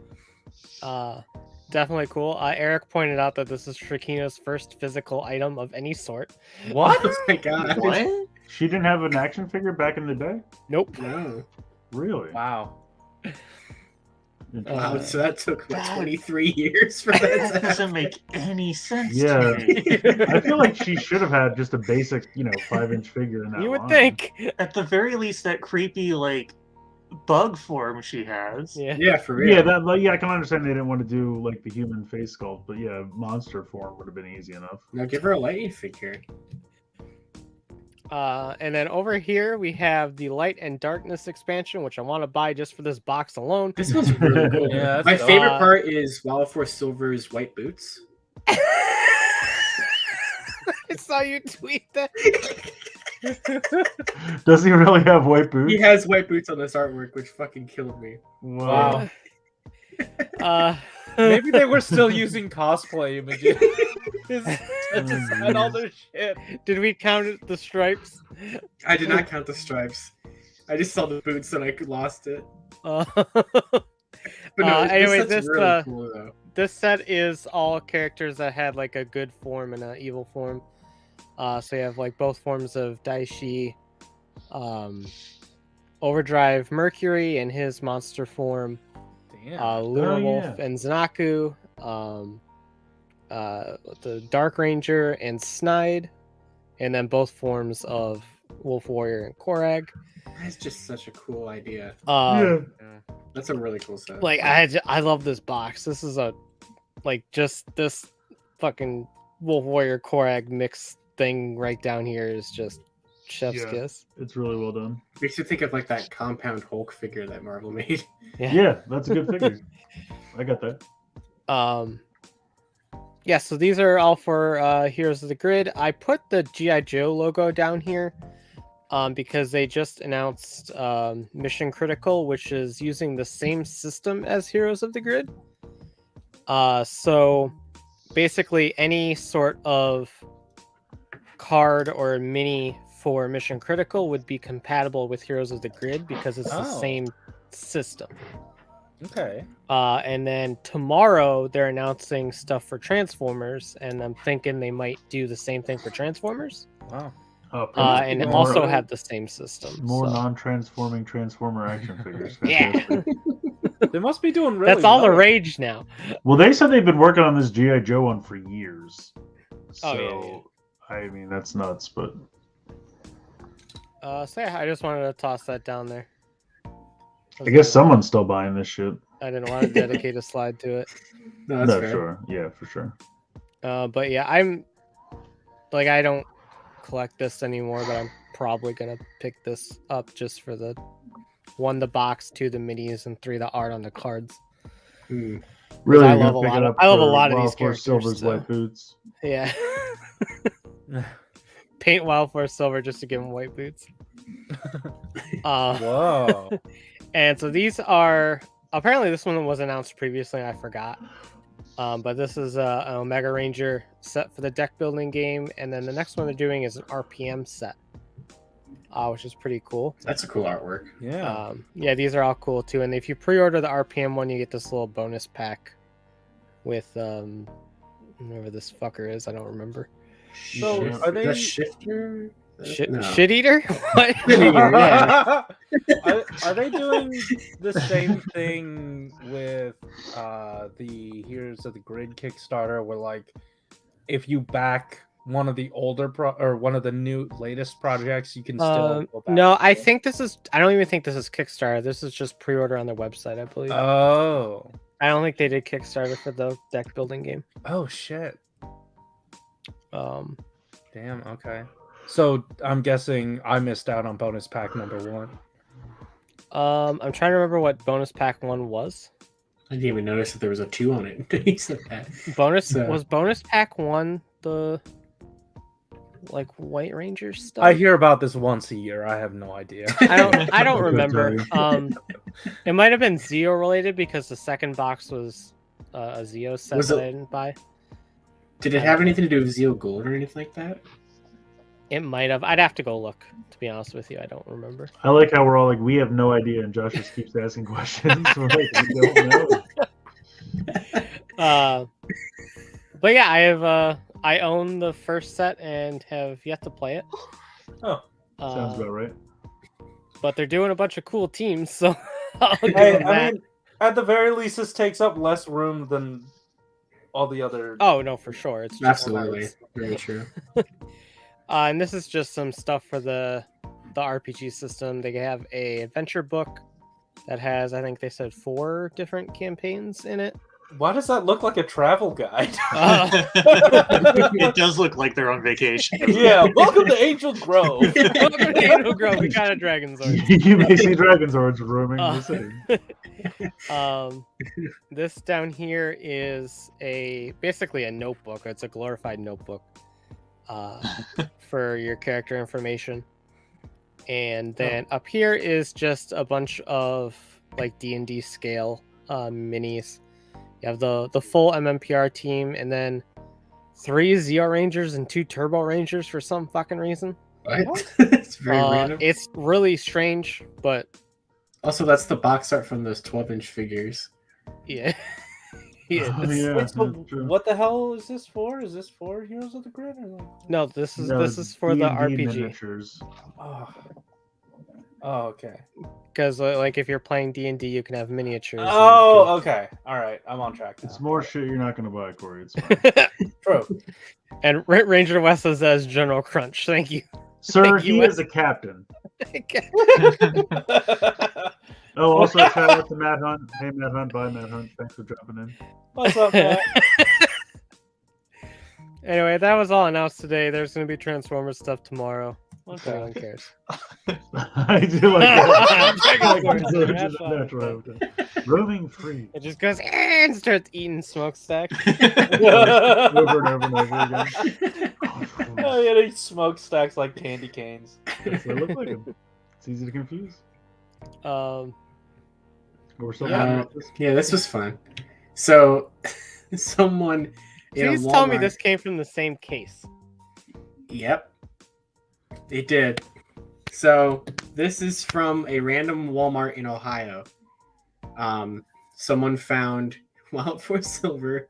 definitely cool. Eric pointed out that this is Trakina's first physical item of any sort. What? Oh my God. What? She didn't have an action figure back in the day? Nope. No. Really? Wow. Wow, so that took what, 23 years for that to That doesn't happen? make any sense. Yeah. To me. I feel like she should have had just a basic, 5-inch figure in that You would line. think. At the very least, that creepy like bug form she has. Yeah. Yeah, for real. Yeah, I can understand they didn't want to do like the human face sculpt, but yeah, monster form would have been easy enough. Now give her a lightning figure. And then over here we have the Light and Darkness expansion, which I want to buy just for this box alone. This one's really cool. Yeah, that's My dope. favorite part is Wildforce Silver's white boots. I saw you tweet that. Does he really have white boots? He has white boots on this artwork, which fucking killed me. Wow. Uh, Maybe they were still using cosplay images to design all their shit. Did we count the stripes? I did not count the stripes. I just saw the boots and I lost it. But no, Anyway, this this set's really cool though. this set is all characters that had like a good form and an evil form. So you have like both forms of Daishi, Overdrive Mercury and his monster form, Damn. Lunar Oh, Wolf yeah. and Zanaku, the Dark Ranger and Snide, and then both forms of Wolf Warrior and Korag. That's just such a cool idea. That's a really cool set. Like I love this box. This is just this fucking Wolf Warrior Korag mix thing right down here is just chef's Yeah. kiss. It's really well done. Makes you think of like that compound Hulk figure that Marvel made. Yeah, that's a good figure. I got that. Yeah, so these are all for Heroes of the Grid. I put the G.I. Joe logo down here because they just announced Mission Critical, which is using the same system as Heroes of the Grid. So basically any sort of card or mini for Mission Critical would be compatible with Heroes of the Grid because it's the same system. Okay. And then tomorrow they're announcing stuff for Transformers, and I'm thinking they might do the same thing for Transformers. Wow. And also have the same system. More so. non-transforming Transformer action figures. Yeah. Fantastic. They must be doing really That's all the well. rage now. Well, they said they've been working on this G.I. Joe one for years. So, yeah. I mean, that's nuts, but... So yeah, I just wanted to toss that down there. I guess someone's still buying this shit. I didn't want to dedicate a slide to it. No, that's fair. Sure. Yeah, for sure. But yeah, I'm... Like, I don't collect this anymore, but I'm probably going to pick this up just for the... 1, the box, 2, the minis, and 3, the art on the cards. Really, I you're love gonna a pick lot it of- up I love a for lot of these Wild Force characters, Silver's so- white boots. Yeah. Paint Wild Force Silver just to give him white boots. Whoa. And so these are... Apparently this one was announced previously and I forgot. But this is an Omega Ranger set for the deck building game. And then the next one they're doing is an RPM set. Which is pretty cool. That's a cool artwork. Yeah. Yeah, these are all cool too. And if you pre-order the RPM one, you get this little bonus pack with whoever this fucker is. I don't remember. So, are they- Is that Shifter? No. Shit eater? What? Yeah. Are they doing the same thing with the Heroes of the Grid Kickstarter, where like if you back one of the older or one of the new latest projects, you can still go back No, to I it? think this is. I don't even think this is Kickstarter. This is just pre-order on their website, I believe. Oh. I don't think they did Kickstarter for the deck building game. Oh shit. Um, Damn. Okay. So I'm guessing I missed out on bonus pack number 1. I'm trying to remember what bonus pack 1 was. I didn't even notice that there was a 2 on it. He said that. Was bonus pack 1 the like White Ranger stuff? I hear about this once a year. I have no idea. I don't remember. Couldn't It might have been Zeo related because the second box was a Zeo set Was that it- I didn't buy. Did it have anything to do with Zeo Gold or anything like that? It might have. I'd have to go look. To be honest with you, I don't remember. I like how we're all like, we have no idea, and Josh just keeps asking questions. We're like, we don't know. But yeah, I have. I own the first set and have yet to play it. Oh. Sounds about right. But they're doing a bunch of cool teams, so I'll give Hey, them that. I mean, at the very least, this takes up less room than all the other. Oh no, for sure. It's just Absolutely. cards. Very true. And this is just some stuff for the RPG system. They have a adventure book that has, I think they said 4 different campaigns in it. Why does that look like a travel guide? It does look like they're on vacation. Yeah, welcome to Angel Grove. Welcome to Angel Grove. We got a Dragon's Order. You may see Dragonzords roaming the city. This down here is basically a notebook. It's a glorified notebook for your character information. And then up here is just a bunch of like D&D scale minis. You have the full MMPR team, and then 3 Zeo Rangers and 2 Turbo Rangers for some fucking reason. What? It's very random. It's really strange, but Also, that's the box art from those 12-inch figures. yeah. Yeah, Oh, this- yeah, Wait, so that's true. what the hell is this for? Is this for Heroes of the Grid? Or like... No, this No, is for the D&D RPG. miniatures. Oh, okay. Because like if you're playing D&D, you can have miniatures. and Oh, okay. All right. I'm on track now. It's more shit you're not gonna buy, Corey. It's fine. True. And Ranger West says General Crunch. Thank you. Sir, Thank you, he Wes. is a captain. Oh, also shout out to Matt Hunt. Hey, Matt Hunt. Bye, Matt Hunt. Thanks for dropping in. What's up, man? Anyway, that was all announced today. There's going to be Transformers stuff tomorrow. Once everyone cares. I do like that. Regular Like horse, the that's fine. natural habitat. Roaming free. It just goes and starts eating smokestack. Over and over and over again. Oh, yeah, they smokestacks like candy canes. That's what it looks like. It's easy to confuse. We're so happy about this. Yeah, this was fun. So, someone in a Please tell me Walmart- this came from the same case. Yep, it did. So this is from a random Walmart in Ohio. Someone found Wild for Silver,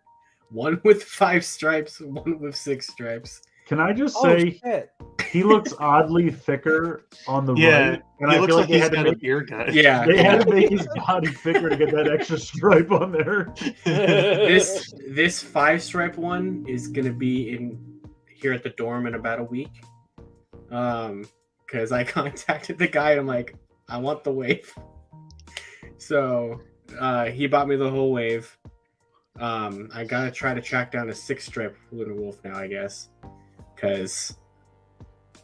one with 5 stripes, one with 6 stripes. Can I just Oh, say shit. he looks oddly thicker on the Yeah, right, and he I looks feel like like they he's had to got a make beer gut. Yeah, they had to make his body thicker to get that extra stripe on there. this 5 stripe one is gonna be in here at the dorm in about a week. Because I contacted the guy and I'm like, I want the wave. So he bought me the whole wave. I gotta try to track down a 6 strip Lunar Wolf now, I guess. Because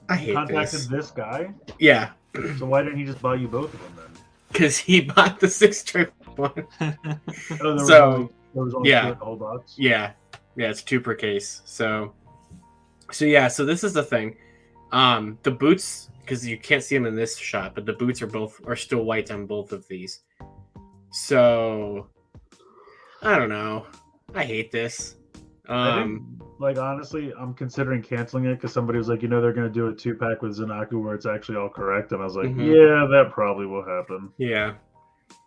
I hate Contacted this. this guy, Yeah, so why didn't he just buy you both of them then? because he bought the 6 strip one. Oh, there was So, only, there was only yeah. 2 in the whole box. Yeah, it's 2 per case. So yeah, so this is the thing. The boots, because you can't see them in this shot, but the boots are still white on both of these. So I don't know. I hate this. I think, like, honestly, I'm considering canceling it because somebody was like, they're going to do a 2-pack with Zanaku where it's actually all correct. And I was like, Mhm. yeah, that probably will happen. Yeah.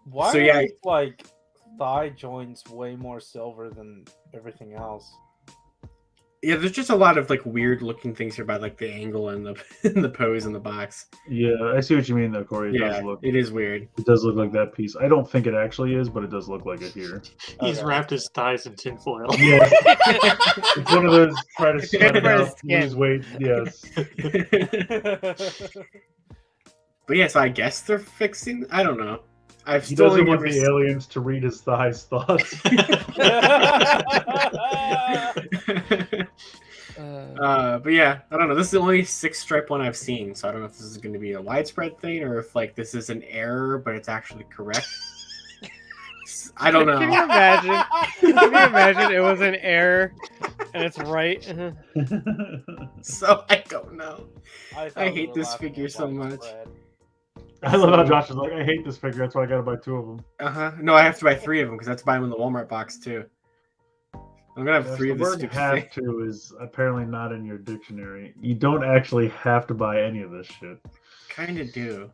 Why So, are yeah. these, like, thigh joints way more silver than everything else? Yeah, there's just a lot of like weird looking things here about like the angle and the and the pose in the box. Yeah, I see what you mean, though, Corey. It Yeah, does look. it is weird. It does look like that piece. I don't think it actually is, but it does look like it here. He's Okay. wrapped his thighs in tinfoil. Yeah, it's one of those try to spread it For his out, skin. lose weight. Yes. But yeah, so I guess they're fixing. I don't know. I've He still doesn't only want never the aliens to read his thighs thoughts. But yeah, I don't know. This is the only 6 stripe one I've seen, so I don't know if this is going to be a widespread thing or if like this is an error, but it's actually correct. I don't Can you know. imagine? Can you imagine it was an error and it's right? So I don't know. thought I we hate were this laughing figure at so White much. Spread. I love how Josh is like, I hate this figure. That's why I got to buy 2 of them. No, I have to buy 3 of them because I have to buy them in the Walmart box too. I'm gonna have Yes, 3 the of this word stupid "have thing. to" is apparently not in your dictionary. You don't actually have to buy any of this shit. Kind of do.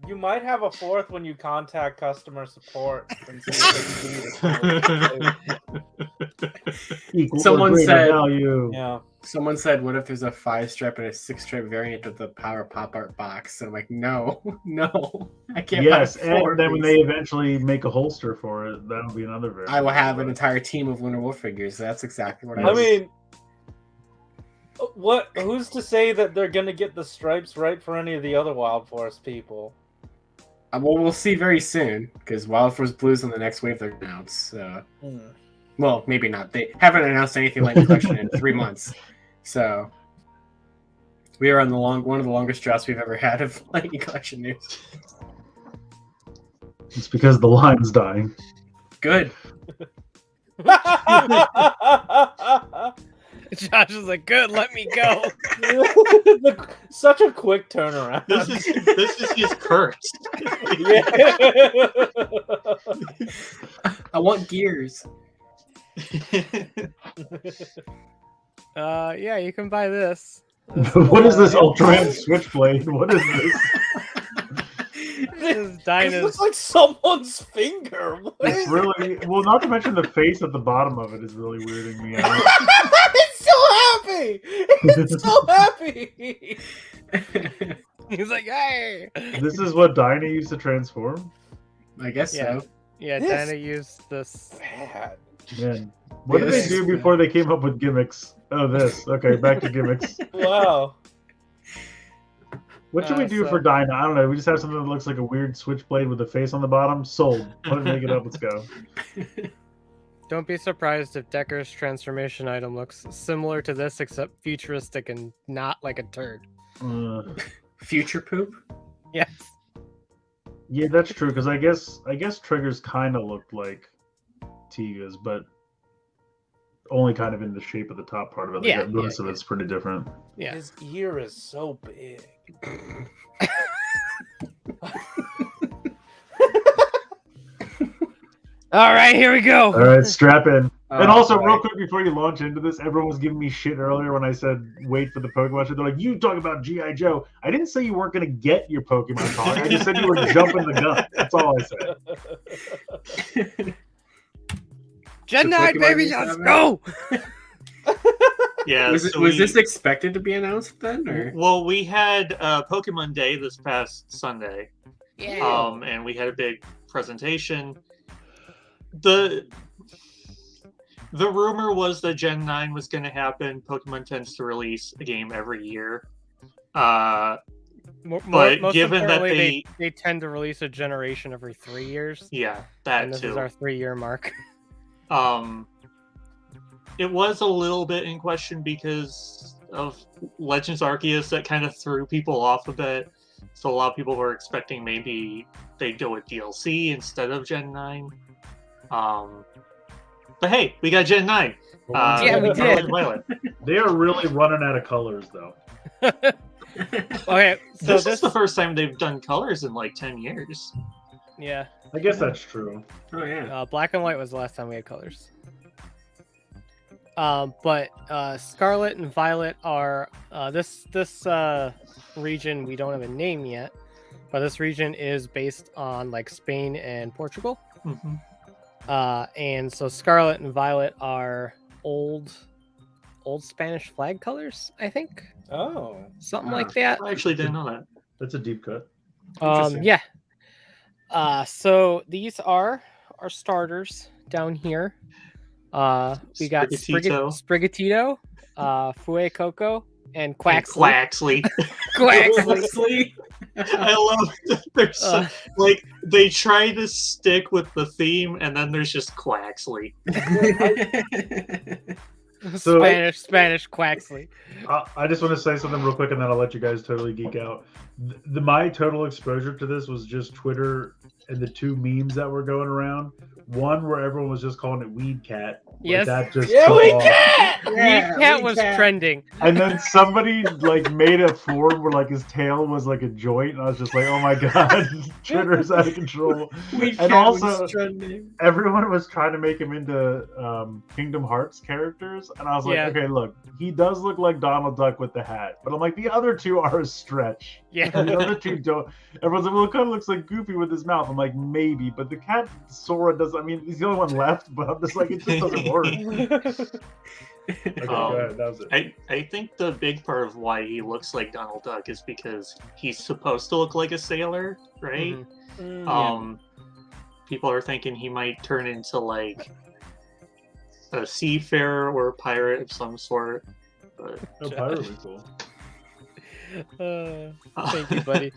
You might have a 4th when you contact customer support. And see if they can do it. Equal Someone or greater said- value. Yeah. Someone said, "What if there's a 5 stripe and a 6 stripe variant of the Power Pop Art box?" And I'm like, "No, no, I can't." Yes, buy 4 and then when of they these. eventually make a holster for it, that'll be another variant. I will have an entire team of Lunar Wolf figures. That's exactly what I I was. mean, who's to say that they're gonna get the stripes right for any of the other Wild Forest people? Well, we'll see very soon because Wild Force Blues on the next wave they're announced. Well, maybe not. They haven't announced anything like the collection in 3 months. So we are on one of the longest droughts we've ever had of Lightning Collection news. It's because the line's dying. Good. Josh is like, good, let me go. Such a quick turnaround. This is his curse. Yeah. I want gears. Yeah, you can buy this. What is this Ultraman Switchblade? What is this? This is It Dyna's. looks like someone's finger. What It's is really well. Not to mention the face at the bottom of it is really weirding me out. It's so happy. It's so happy. He's like, hey. This is what Dyna used to transform. I guess Yeah. so. Yeah, This- Dyna used this. Bad. Man, what did This they do is- before they came up with gimmicks? Oh, this. Okay, back to gimmicks. Wow. What should we do for Dyna? I don't know. We just have something that looks like a weird switchblade with a face on the bottom. Sold. Let me make it up. Let's go. Don't be surprised if Decker's transformation item looks similar to this, except futuristic and not like a turd. Future poop. Yes. Yeah, that's true. Because I guess Triggers kind of looked like Tiga's, but only kind of in the shape of the top part of it. Like Yeah, the rest of it's pretty different. Yeah. His ear is so big. All right, here we go. All right, strap in. And Oh, also, boy. real quick before you launch into this, everyone was giving me shit earlier when I said wait for the Pokemon show. They're like, "You talk about GI Joe." I didn't say you weren't going to get your Pokemon card. I just said you were jumping the gun. That's all I said. Gen The 9, Pokemon baby, news let's coming? go. Yeah. Was so this expected to be announced then, or? Well, we had Pokemon Day this past Sunday. Yeah. And we had a big presentation. The rumor was that Gen 9 was going to happen. Pokemon tends to release a game every year. But Most given that importantly, they tend to release a generation every 3 years. yeah, that And this too. is our 3-year mark. It was a little bit in question because of Legends Arceus that kind of threw people off a bit. So a lot of people were expecting maybe they'd go with DLC instead of Gen 9. But hey, we got Gen 9. Yeah, we did. Violet. They are really running out of colors, though. Okay, so This is the first time they've done colors in like 10 years. yeah, I guess that's true. Oh yeah. black and white was the last time we had colors. But Scarlet and Violet are this region. We don't have a name yet, but this region is based on like Spain and Portugal. Mm-hmm. And so Scarlet and Violet are old Spanish flag colors, I think, Oh. something like that. I actually didn't know that. That's a deep cut. Interesting. Yeah. So these are our starters down here. We got Sprigatito. Sprigatito, Fue Coco, and Quaxley. Quaxley. Quaxley. I love that there's like they try to stick with the theme and then there's just Quaxley. So- Spanish Quaxley. I just want to say something real quick, and then I'll let you guys totally geek out. My total exposure to this was just Twitter and the two memes that were going around. One where everyone was just calling it Weed Cat. Like, Yes. that just Yeah, took we off. can. Cat was trending. And then somebody like made a form where like his tail was like a joint, and I was just like, "Oh my god, Twitter's out of control." And also, everyone was trying to make him into Kingdom Hearts characters, and I was like, Yeah. "Okay, look, he does look like Donald Duck with the hat," but I'm like, the other two are a stretch. Yeah. The other two don't. Everyone's like, "Well, it kind of looks like Goofy with his mouth." I'm like, maybe, but the cat Sora does. I mean, he's the only one left, but I'm just like, it just doesn't work. Okay, go ahead. That was it. I think the big part of why he looks like Donald Duck is because he's supposed to look like a sailor, right? Mhm. People are thinking he might turn into like a seafarer or a pirate of some sort. But No, pirate would be cool. Thank you, buddy.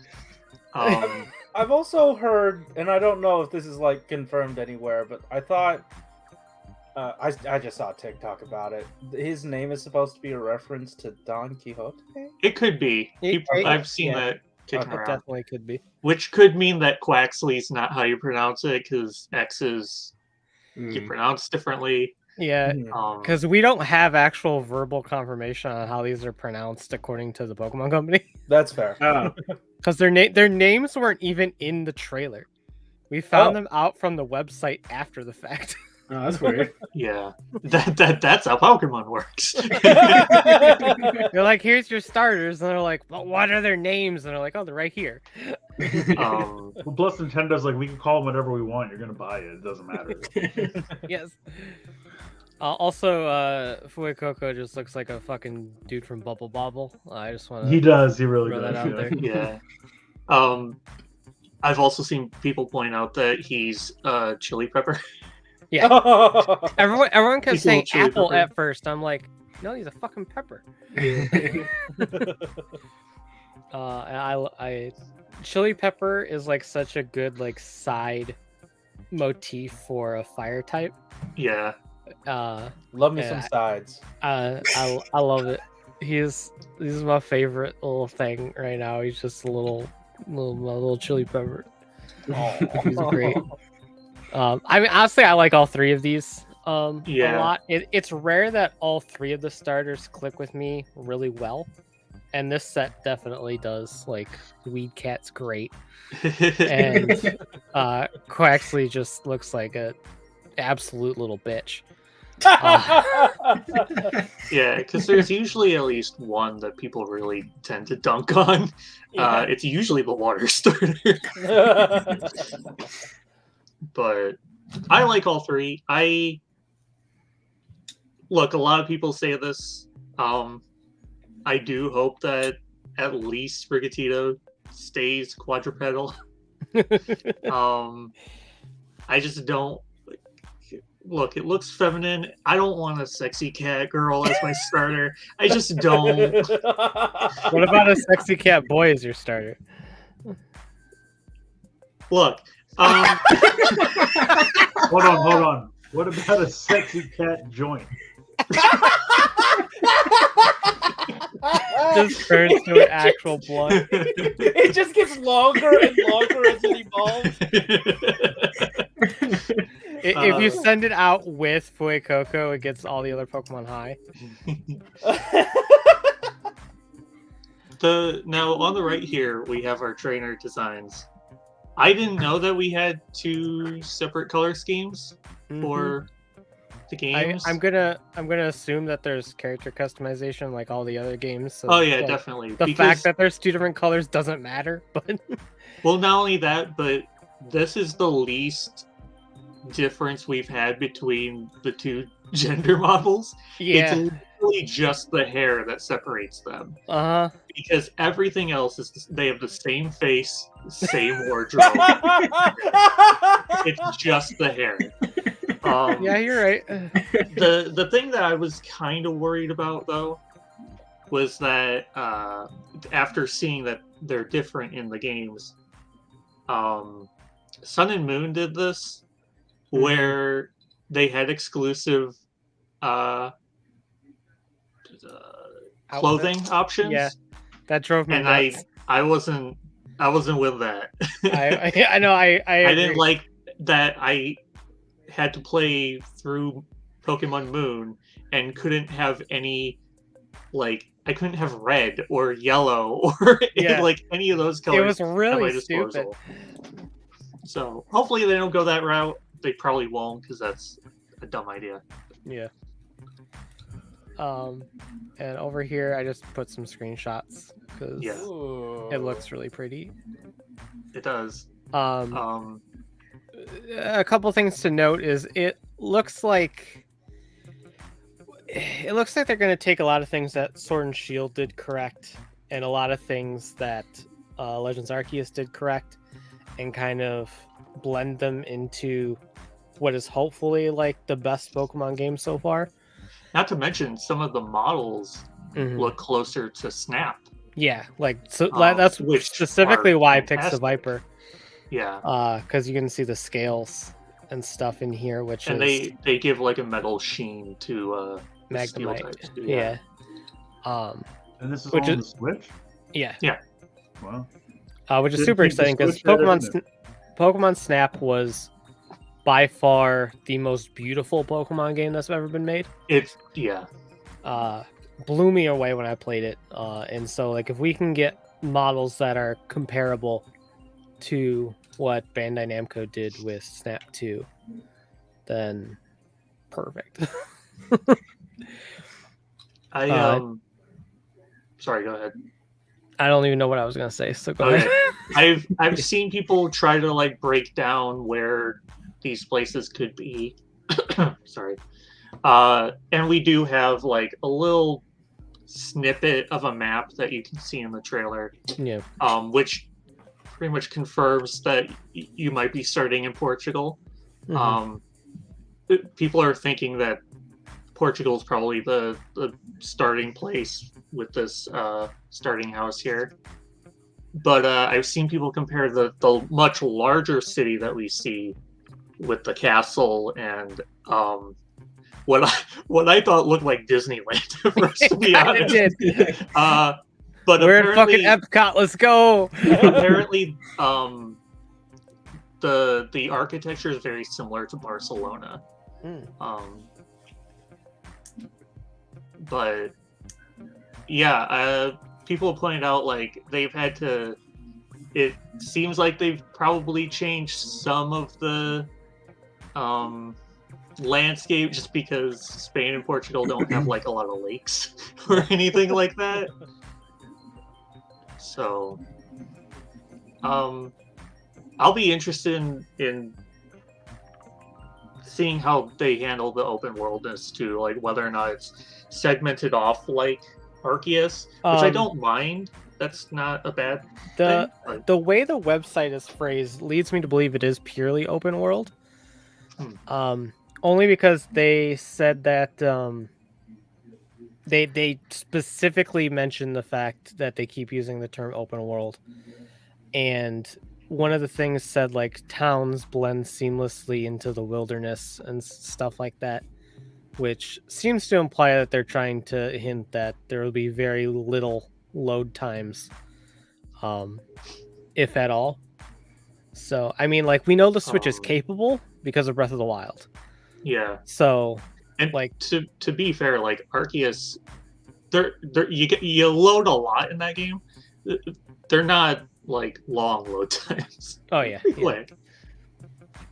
I've also heard, and I don't know if this is like confirmed anywhere, but I thought I just saw a TikTok about it. His name is supposed to be a reference to Don Quixote. it could be. I've seen Yeah. that kicking It around. definitely could be. Which could mean that Quaxley's not how you pronounce it, because X's get pronounced differently. Yeah, because we don't have actual verbal confirmation on how these are pronounced according to the Pokemon Company. That's fair. Oh, Because their names weren't even in the trailer. We found them out from the website after the fact. oh, that's weird. Yeah, that's how Pokemon works. They're like, "Here's your starters," and they're like, "Well, what are their names?" And they're like, "Oh, they're right here." um, Well, plus Nintendo's like, we can call them whatever we want. You're gonna buy it. It doesn't matter. Yes. Also, Fue Coco just looks like a fucking dude from Bubble Bobble. I just want He to does. He really throw that does. out Yeah. there. yeah. I've also seen people point out that he's chili pepper. Yeah. Everyone kept He's a little saying chili apple pepper. at first. I'm like, no, he's a fucking pepper. I chili pepper is like such a good like side motif for a fire type. Yeah. Love me Yeah, some sides. I love it. he's my favorite little thing right now. He's just a little chili pepper. He's great. I mean, honestly, I like all three of these a lot. It's rare that all three of the starters click with me really well, and this set definitely does. Like, Weed Cat's great, and Quaxley just looks like a absolute little bitch. Yeah, because there's usually at least one that people really tend to dunk on. It's usually the water starter. But I like all three. Look, a lot of people say this. I do hope that at least Rigatito stays quadrupedal. I just don't. Look, it looks feminine. I don't want a sexy cat girl as my starter. I just don't. What about a sexy cat boy as your starter? Look. Hold on. What about a sexy cat joint? Just turns to an actual blunt. It just gets longer and longer as it evolves. If you send it out with Fuecoco, it gets all the other Pokemon high. Now on the right here, we have our trainer designs. I didn't know that we had two separate color schemes for the games. I'm gonna assume that there's character customization like all the other games. So definitely. The fact that there's two different colors doesn't matter. But well, not only that, but this is the least difference we've had between the two gender models. Yeah. It's literally just the hair that separates them. Because everything else is they have the same face, same wardrobe. It's just the hair. Yeah, you're right. The thing that I was kind of worried about though was that after seeing that they're different in the games, Sun and Moon did this where they had exclusive clothing options. Yeah, that drove me and nuts. I wasn't with that. I know. I didn't like that. I had to play through Pokemon Moon and couldn't have any I couldn't have red or yellow or any of those colors. It was really at my disposal. stupid. So hopefully they don't go that route. They probably won't because that's a dumb idea. Yeah. And over here I just put some screenshots because it looks really pretty. It does. A couple things to note is it looks like they're going to take a lot of things that Sword and Shield did correct and a lot of things that Legends Arceus did correct and kind of blend them into what is hopefully like the best Pokemon game so far. Not to mention some of the models look closer to Snap. Yeah, that's specifically why I picked the Viper. Yeah. Because you can see the scales and stuff in here, they give like a metal sheen to Magnemite. Steel Yeah. And this is on the Switch? Yeah. Yeah. Wow. Which is super exciting because Pokemon Snap was by far the most beautiful Pokemon game that's ever been made. Blew me away when I played it. And so if we can get models that are comparable to what Bandai Namco did with Snap 2, then perfect. Sorry, go ahead. I don't even know what I was gonna say, so go ahead. I've seen people try to break down where these places could be. Sorry. And we do have a little snippet of a map that you can see in the trailer. Yeah. Which pretty much confirms that you might be starting in Portugal. People are thinking that Portugal is probably the starting place with this starting house here. But I've seen people compare the much larger city that we see with the castle and what I thought looked like Disneyland at first, to be Kinda honest. did. But We're in apparently, fucking Epcot. Let's go. apparently, the architecture is very similar to Barcelona. But yeah, people have pointed out like they've had to. It seems like they've probably changed some of the landscape just because Spain and Portugal don't have like a lot of lakes or anything like that. So, I'll be interested in seeing how they handle the open worldness too, like whether or not it's segmented off like Arceus, which I don't mind. That's not a bad thing. But... the way the website is phrased leads me to believe it is purely open world. Only because they said that they specifically mentioned the fact that they keep using the term open world, and one of the things said like towns blend seamlessly into the wilderness and stuff like that, which seems to imply that they're trying to hint that there will be very little load times, if at all. So I mean, like, we know the Switch is capable because of Breath of the Wild. Yeah. So, and like, to be fair, like Arceus, you load a lot in that game. They're not like long load times. Oh yeah, quick. Yeah.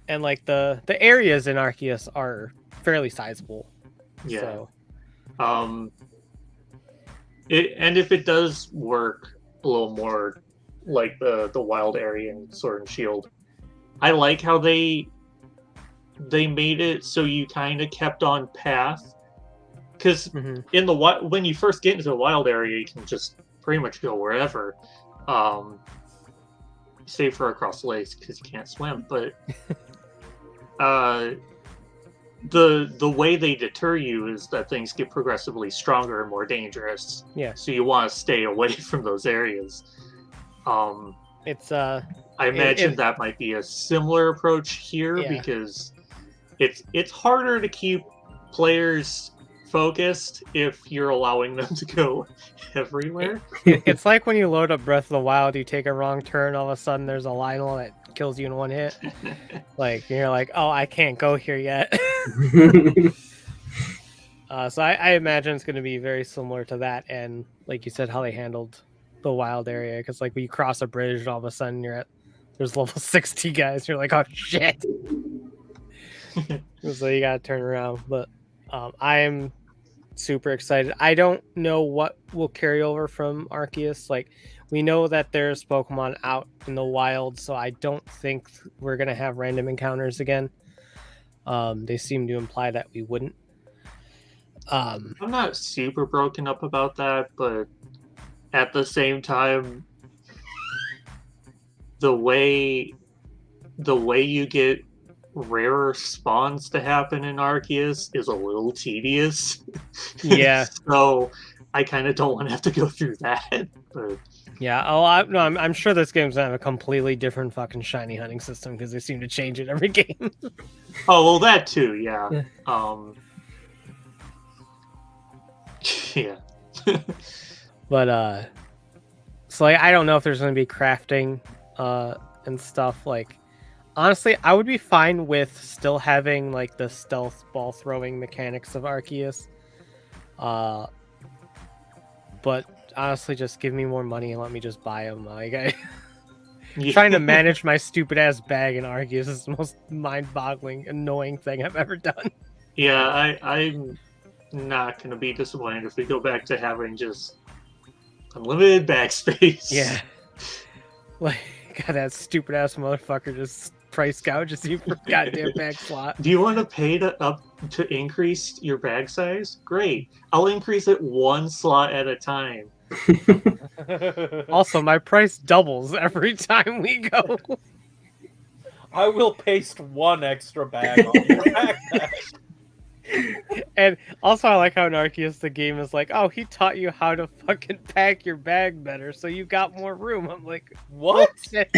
And like the areas in Arceus are fairly sizable. Yeah. So. And if it does work a little more like the wild area in Sword and Shield, I like how they made it so you kind of kept on path, because in the when you first get into the wild area, you can just pretty much go wherever, save for across the lakes because you can't swim. But the way they deter you is that things get progressively stronger and more dangerous. Yeah. So you want to stay away from those areas. It's I imagine that might be a similar approach here, because it's harder to keep players focused if you're allowing them to go everywhere. It's like when you load up Breath of the Wild, you take a wrong turn, all of a sudden there's a Lionel that kills you in one hit. Like, you're like, oh, I can't go here yet. So I imagine it's going to be very similar to that, and like you said, how they handled the wild area, because like when you cross a bridge and all of a sudden there's level 60 guys, you're like, oh shit. So you gotta turn around. But I am super excited. I don't know what will carry over from Arceus. Like, we know that there's Pokemon out in the wild, so I don't think we're gonna have random encounters again. They seem to imply that we wouldn't. I'm not super broken up about that, but at the same time, the way you get rarer spawns to happen in Arceus is a little tedious. Yeah. So I kind of don't want to have to go through that. But yeah. I'm sure this game's gonna have a completely different fucking shiny hunting system, because they seem to change it every game. Oh well, that too. Yeah. Yeah. But so like, I don't know if there's going to be crafting and stuff. Like, honestly, I would be fine with still having like the stealth ball throwing mechanics of Arceus. But honestly, just give me more money and let me just buy them. Like, trying to manage my stupid ass bag in Arceus is the most mind-boggling, annoying thing I've ever done. Yeah, I'm not going to be disappointed if we go back to having just unlimited backspace. Yeah. Like, God, that stupid ass motherfucker just price gouges you for goddamn bag slot. Do you want to pay to increase your bag size? Great. I'll increase it one slot at a time. Also, my price doubles every time we go. I will paste one extra bag on your backpack. And also, I like how in Arceus the game is like, oh, he taught you how to fucking pack your bag better, so you got more room. I'm like, What? shit.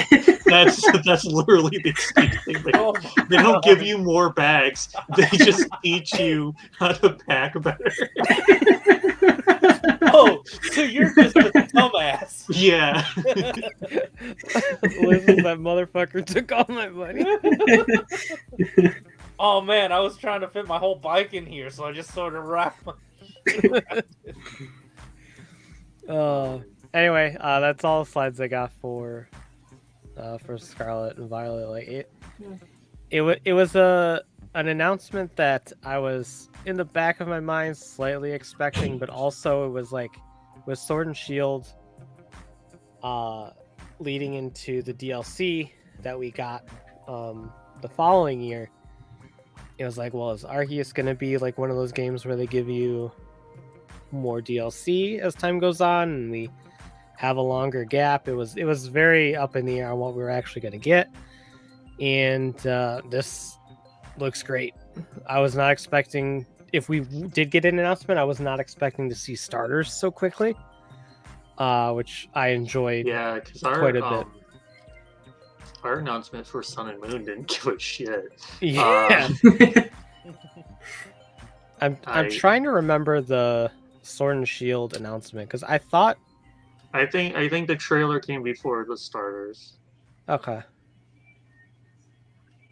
That's literally the extent thing. Oh my They don't God. give you more bags. They just teach you how to pack better. Oh, so you're just a dumbass. Yeah. Liz is that motherfucker took all my money. Oh man, I was trying to fit my whole bike in here, so I just sort of wrapped my. Anyway, that's all the slides I got for Scarlet and Violet. Like it was an announcement that I was in the back of my mind slightly expecting, but also it was like with Sword and Shield leading into the DLC that we got the following year. It was like, well, is Arceus going to be like one of those games where they give you more DLC as time goes on and we have a longer gap? It was very up in the air on what we were actually going to get. And this looks great. I was not expecting, if we did get an announcement, I was not expecting to see starters so quickly, which I enjoyed. Yeah, because quite a bit. Our announcement for Sun and Moon didn't give a shit. Yeah. I'm trying to remember the Sword and Shield announcement because I thought. I think the trailer came before the starters. Okay.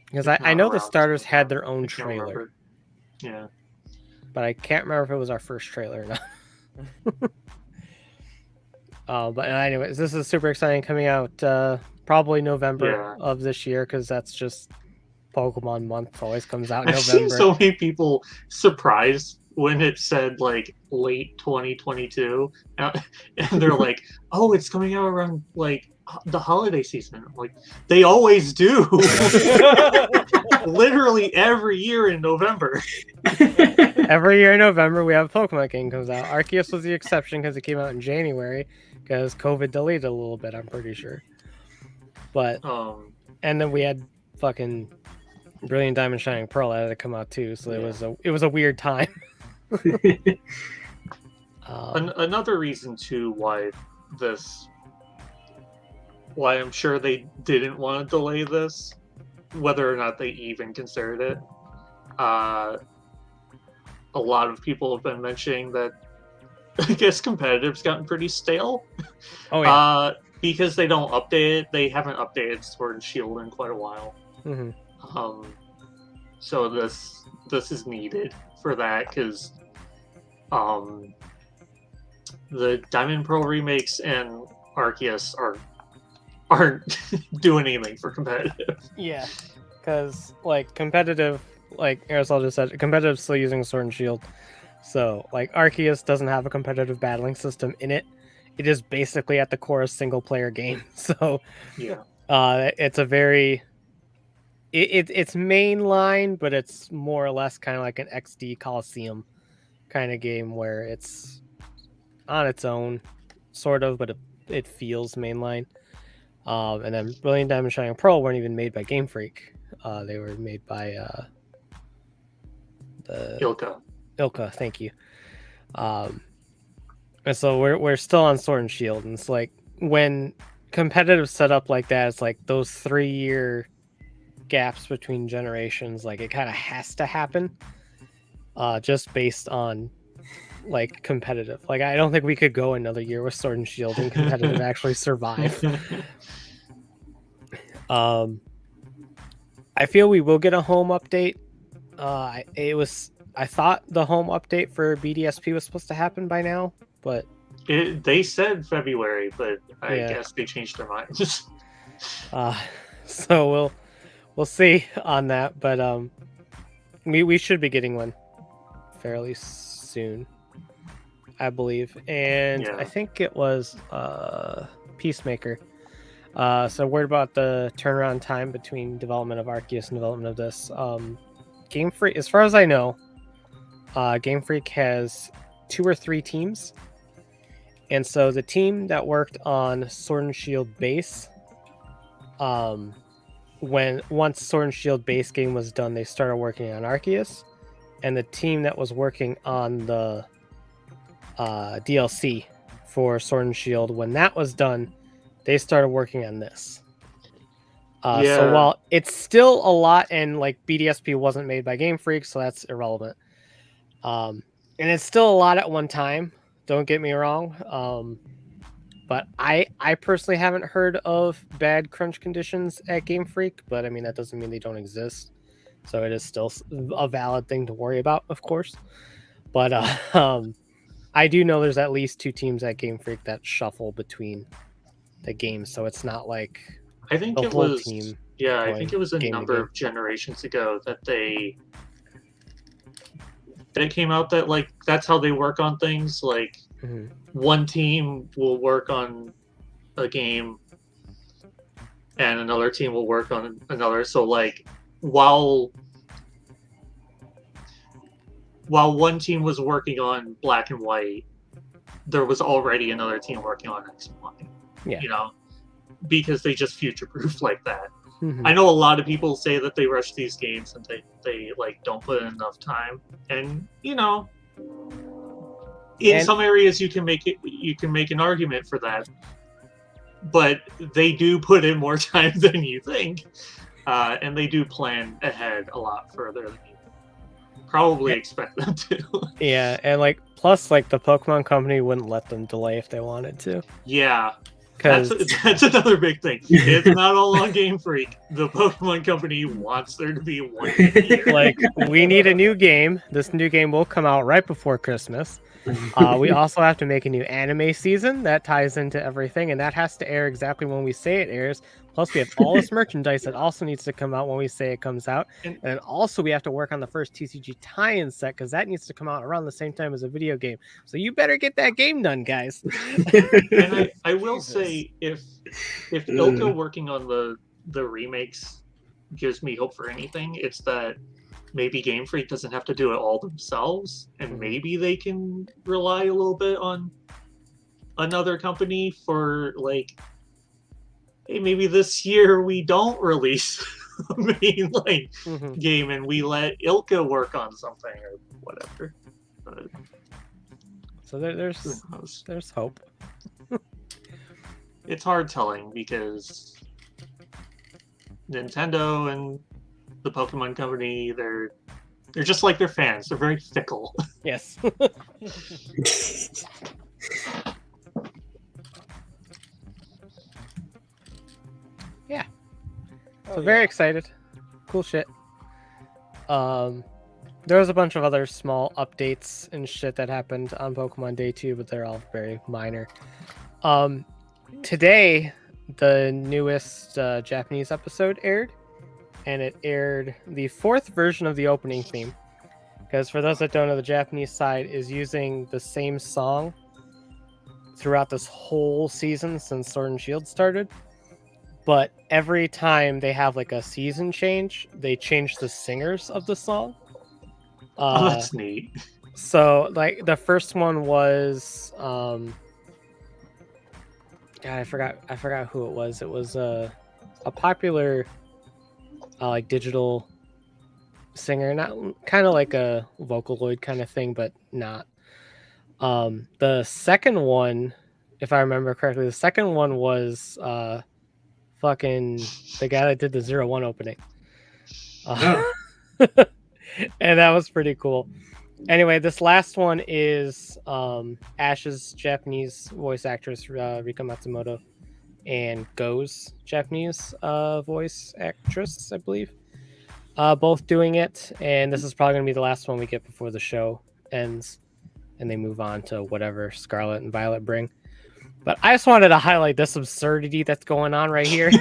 Because I know the starters had their own trailer. Remember. Yeah. But I can't remember if it was our first trailer or not. But anyways, this is super exciting, coming out probably November of this year, because that's just Pokemon month. Always comes out in I've November. seen so many people surprised when it said like late 2022, and they're like, "Oh, it's coming out around like the holiday season." I'm like, they always do. Literally every year in November. Every year in November, we have a Pokemon game comes out. Arceus was the exception because it came out in January because COVID delayed it a little bit, I'm pretty sure. But and then we had fucking Brilliant Diamond Shining Pearl that had to come out too, so it was a weird time. Another reason too why I'm sure they didn't want to delay this, whether or not they even considered it. A lot of people have been mentioning that I guess competitive's gotten pretty stale. Oh yeah. Because they don't update it. They haven't updated Sword and Shield in quite a while. Mm-hmm. So this is needed for that, because the Diamond Pearl remakes and Arceus aren't doing anything for competitive. Yeah, because like competitive, like Aresol just said, competitive's still using Sword and Shield. So like Arceus doesn't have a competitive battling system in it. It is basically at the core a single player game. So yeah, it's a very it's mainline, but it's more or less kind of like an XD Coliseum kind of game where it's on its own, sort of, but it feels mainline. And then Brilliant Diamond Shining Pearl weren't even made by Game Freak. They were made by the Ilka, thank you. And so we're still on Sword and Shield, and it's like when competitive set up like that, it's like those 3-year gaps between generations, like it kind of has to happen, just based on like competitive. Like I don't think we could go another year with Sword and Shield and competitive actually survive. I feel we will get a home update. I thought the home update for BDSP was supposed to happen by now, but they said February, but I guess they changed their minds. So we'll see on that, but we should be getting one fairly soon, I believe. And I think it was Peacemaker. So worried about the turnaround time between development of Arceus and development of this. Game Freak, as far as I know, Game Freak has 2 or 3 teams. And so the team that worked on Sword and Shield base, once Sword and Shield base game was done, they started working on Arceus. and the team that was working on the DLC for Sword and Shield, when that was done, they started working on this. So Yeah. while it's still a lot, and like BDSP wasn't made by Game Freak, so that's irrelevant. And it's still a lot at one time. Don't get me wrong. But I personally haven't heard of bad crunch conditions at Game Freak, but I mean, that doesn't mean they don't exist. So it is still a valid thing to worry about, of course. But I do know there's at least 2 teams at Game Freak that shuffle between the games, so it's not like I think the it whole was. team Yeah, I going think it was a game to number game. of generations ago that it came out that like that's how they work on things. Like Mhm. one team will work on a game, and another team will work on another. So like while one team was working on Black and White, there was already another team working on X and Y. Yeah. You know, because they just future-proof like that. Mhm. I know a lot of people say that they rush these games and they like don't put in enough time, and you know, in some areas you can make an argument for that, but they do put in more time than you think, and they do plan ahead a lot further than you probably expect them to. Yeah, and like plus like the Pokemon Company wouldn't let them delay if they wanted to. Yeah. Because That's another big thing. It's not all on Game Freak. The Pokemon Company wants there to be one year. like we need a new game. This new game will come out right before Christmas. We also have to make a new anime season that ties into everything, and that has to air exactly when we say it airs. Plus, we have all this merchandise that also needs to come out when we say it comes out. And then also we have to work on the first TCG tie-in set because that needs to come out around the same time as a video game. So you better get that game done, guys. And I will say, if Ilka working on the remakes gives me hope for anything, it's that maybe Game Freak doesn't have to do it all themselves, and maybe they can rely a little bit on another company for like, hey, maybe this year we don't release a main game and we let Ilka work on something or whatever. But So there's hope. it's hard telling because Nintendo and the Pokemon Company, they're just like their fans. They're very fickle. Yes. Yeah. So very excited. Cool shit. There was a bunch of other small updates and shit that happened on Pokemon Day 2, but they're all very minor. Today, the newest Japanese episode aired, and it aired the 4th version of the opening theme. Because for those that don't know, the Japanese side is using the same song throughout this whole season since Sword and Shield started. But every time they have like a season change, they change the singers of the song. Oh, that's neat. So like the first one was God, I forgot who it was. It was a popular like digital singer, not kind of like a Vocaloid kind of thing, but not. The second one, if I remember correctly, the second one was fucking the guy that did the 01 opening. And that was pretty cool. Anyway, this last one is Ash's Japanese voice actress, Rika Matsumoto, and Go's Japanese voice actress, I believe. Both doing it, and this is probably going to be the last one we get before the show ends, and they move on to whatever Scarlet and Violet bring. But I just wanted to highlight this absurdity that's going on right here.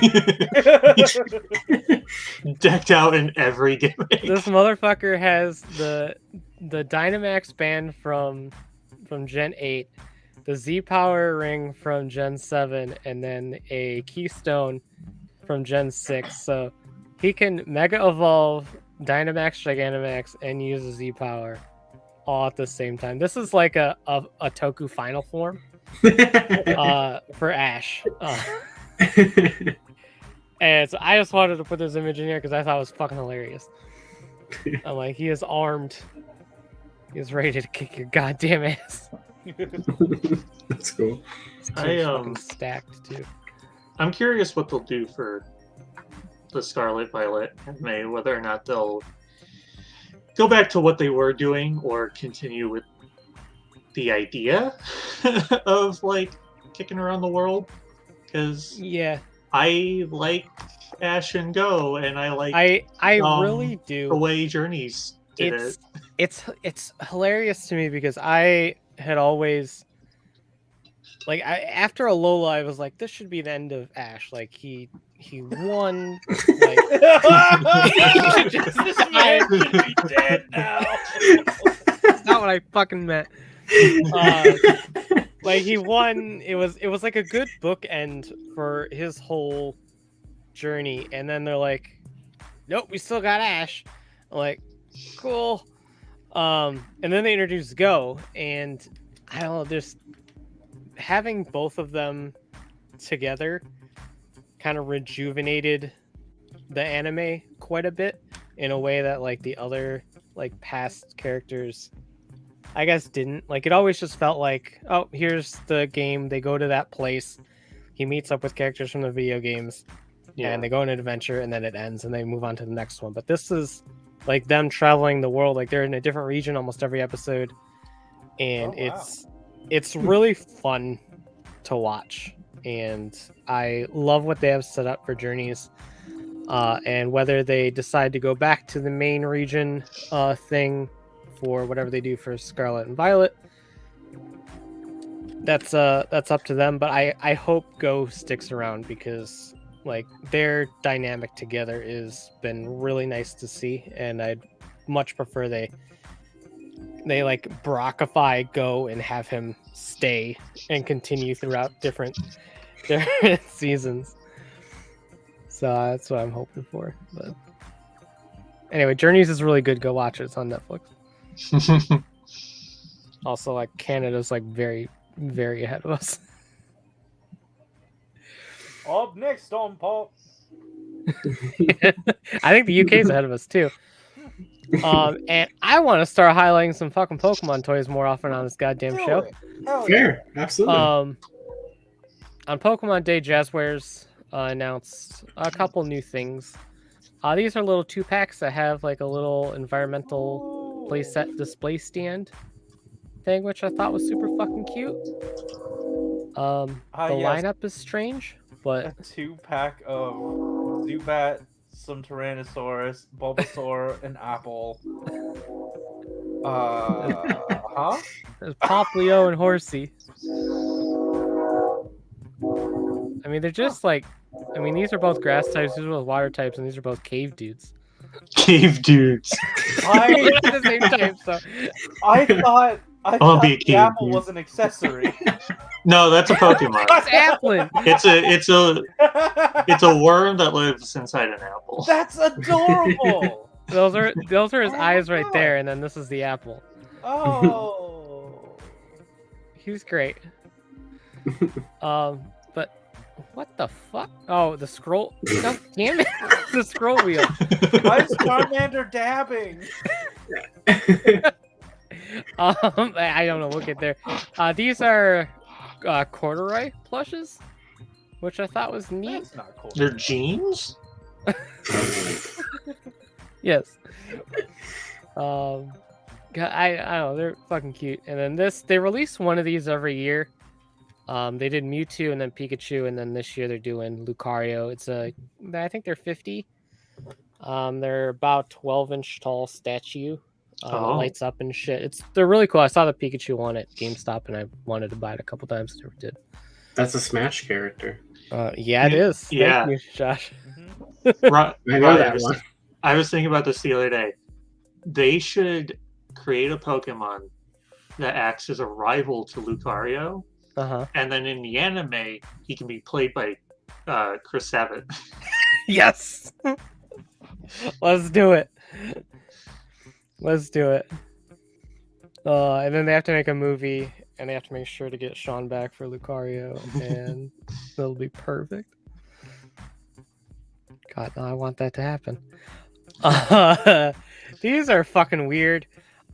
Decked out in every gimmick. This motherfucker has the Dynamax band from Gen 8, the Z-Power ring from Gen 7, and then a Keystone from Gen 6. So he can Mega Evolve Dynamax, Gigantamax, and use a Z-Power all at the same time. This is like a Toku final form for Ash. And so I just wanted to put this image in here because I thought it was fucking hilarious. I'm like, he is armed He's ready to kick your goddamn ass. That's cool. His I, team's fucking stacked too. I'm curious what they'll do for the Scarlet Violet anime, whether or not they'll go back to what they were doing or continue with the idea of like kicking around the world. Because Yeah, I like Ash and Go, and I like I really do. the way Journeys did it. It's hilarious to me because I had always like after Alola, I was like, this should be the end of Ash. Like he won. Like, This man should be dead now. that's not what I fucking meant. Like he won. It was like a good bookend for his whole journey, and then they're like, nope, we still got Ash. I'm like, cool. And then they introduced Go, and I don't know, just having both of them together kind of rejuvenated the anime quite a bit in a way that like the other like past characters I guess didn't. Like it always just felt like, oh, here's the game, they go to that place, he meets up with characters from the video games, and they go on an adventure, and then it ends and they move on to the next one. But this is like them traveling the world, like they're in a different region almost every episode, and it's really fun to watch, and I love what they have set up for Journeys. And whether they decide to go back to the main region thing for whatever they do for Scarlet and Violet, that's up to them. But I hope Go sticks around because like their dynamic together has been really nice to see, and I'd much prefer they like Brockify Go and have him stay and continue throughout different seasons. So that's what I'm hoping for. But anyway, Journeys is really good. Go watch it. It's on Netflix. Also, like Canada's like very, very ahead of us. Up next on Pop. I think the UK's ahead of us too. And I want to start highlighting some fucking Pokemon toys more often on this goddamn show. Fair, absolutely. On Pokemon Day, Jazzwares announced a couple new things. These are little 2-packs that have like a little environmental playset display stand thing, which I thought was super fucking cute. The lineup is strange, but a 2-pack of Zubat, some Tyrannosaurus, Bulbasaur, and Apple. there's Poplio and Horsey. I mean, they're just like, I mean, these are both grass types, these are both water types, and these are both cave dudes. Cave dudes. I At the same time, so thought be a the cave apple dude. was an accessory. No, that's a Pokemon. it's Applin. It's a worm that lives inside an apple. That's adorable. Those are his Oh my eyes right God. there, and then this is the apple. Oh. He's great. But what the fuck? Oh, the scroll. God damn it! The scroll wheel. Why is Charmander dabbing? I don't know. We'll get there. These are corduroy plushes, which I thought was neat. That's not cool. They're jeans? Yes. God, I don't know. They're fucking cute. And then they release one of these every year. They did Mewtwo and then Pikachu, and then this year they're doing Lucario. I think they're 50. They're about 12-inch tall statue. Lights up and shit. They're really cool. I saw the Pikachu one at GameStop, and I wanted to buy it a couple times. Never did. That's a Smash character. Yeah, it is. Yeah. Thank you, Josh. Right, I know that one. I was thinking about this the other day. They should create a Pokemon that acts as a rival to Lucario, and then in the anime, he can be played by Chris Sabat. Yes. Let's do it. Let's do it. And then they have to make a movie, and they have to make sure to get Sean back for Lucario, and it'll be perfect. God, no, I want that to happen. These are fucking weird.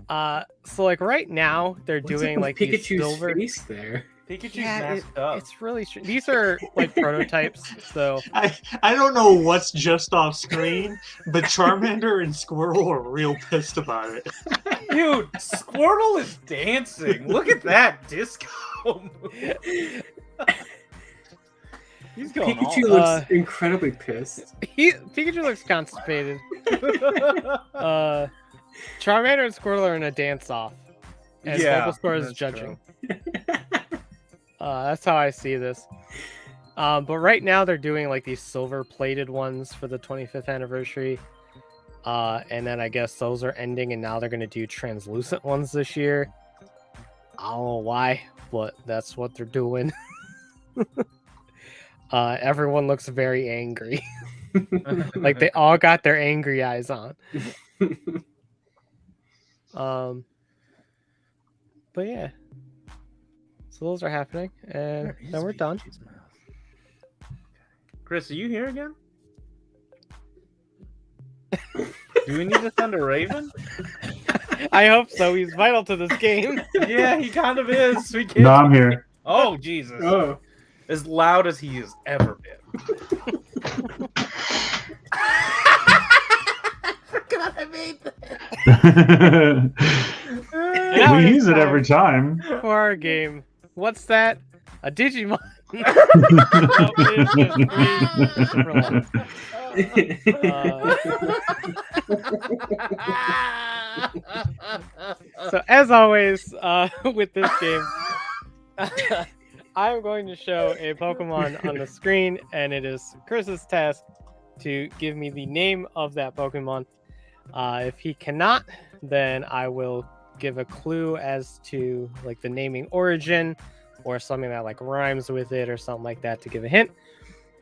So like right now they're What's doing up like with these Pikachu's silver. face there. Pikachu's Yeah, masked up. it's really these are like prototypes. So I don't know what's just off screen, but Charmander and Squirtle are real pissed about it. Dude, Squirtle is dancing. Look at that disco move. He's going Pikachu all- looks incredibly pissed. Pikachu looks constipated. Charmander and Squirtle are in a dance off, and Bulbasaur is that's judging. That's how I see this. But right now they're doing like these silver plated ones for the 25th anniversary. And then I guess those are ending, and now they're going to do translucent ones this year. I don't know why, but that's what they're doing. Everyone looks very angry. Like they all got their angry eyes on. But yeah. So those are happening, and then we're done. Chris, are you here again? Do we need to send a Raven? I hope so. He's vital to this game. Yeah, he kind of is. We can't... No, I'm here. Oh, Jesus. Oh. As loud as he has ever been. God, I made that. Now We it's use it time every time. for our game. What's that? A Digimon. So as always, with this game, I'm going to show a Pokemon on the screen, and it is Chris's task to give me the name of that Pokemon. If he cannot, then I will give a clue as to like the naming origin or something that like rhymes with it or something like that to give a hint.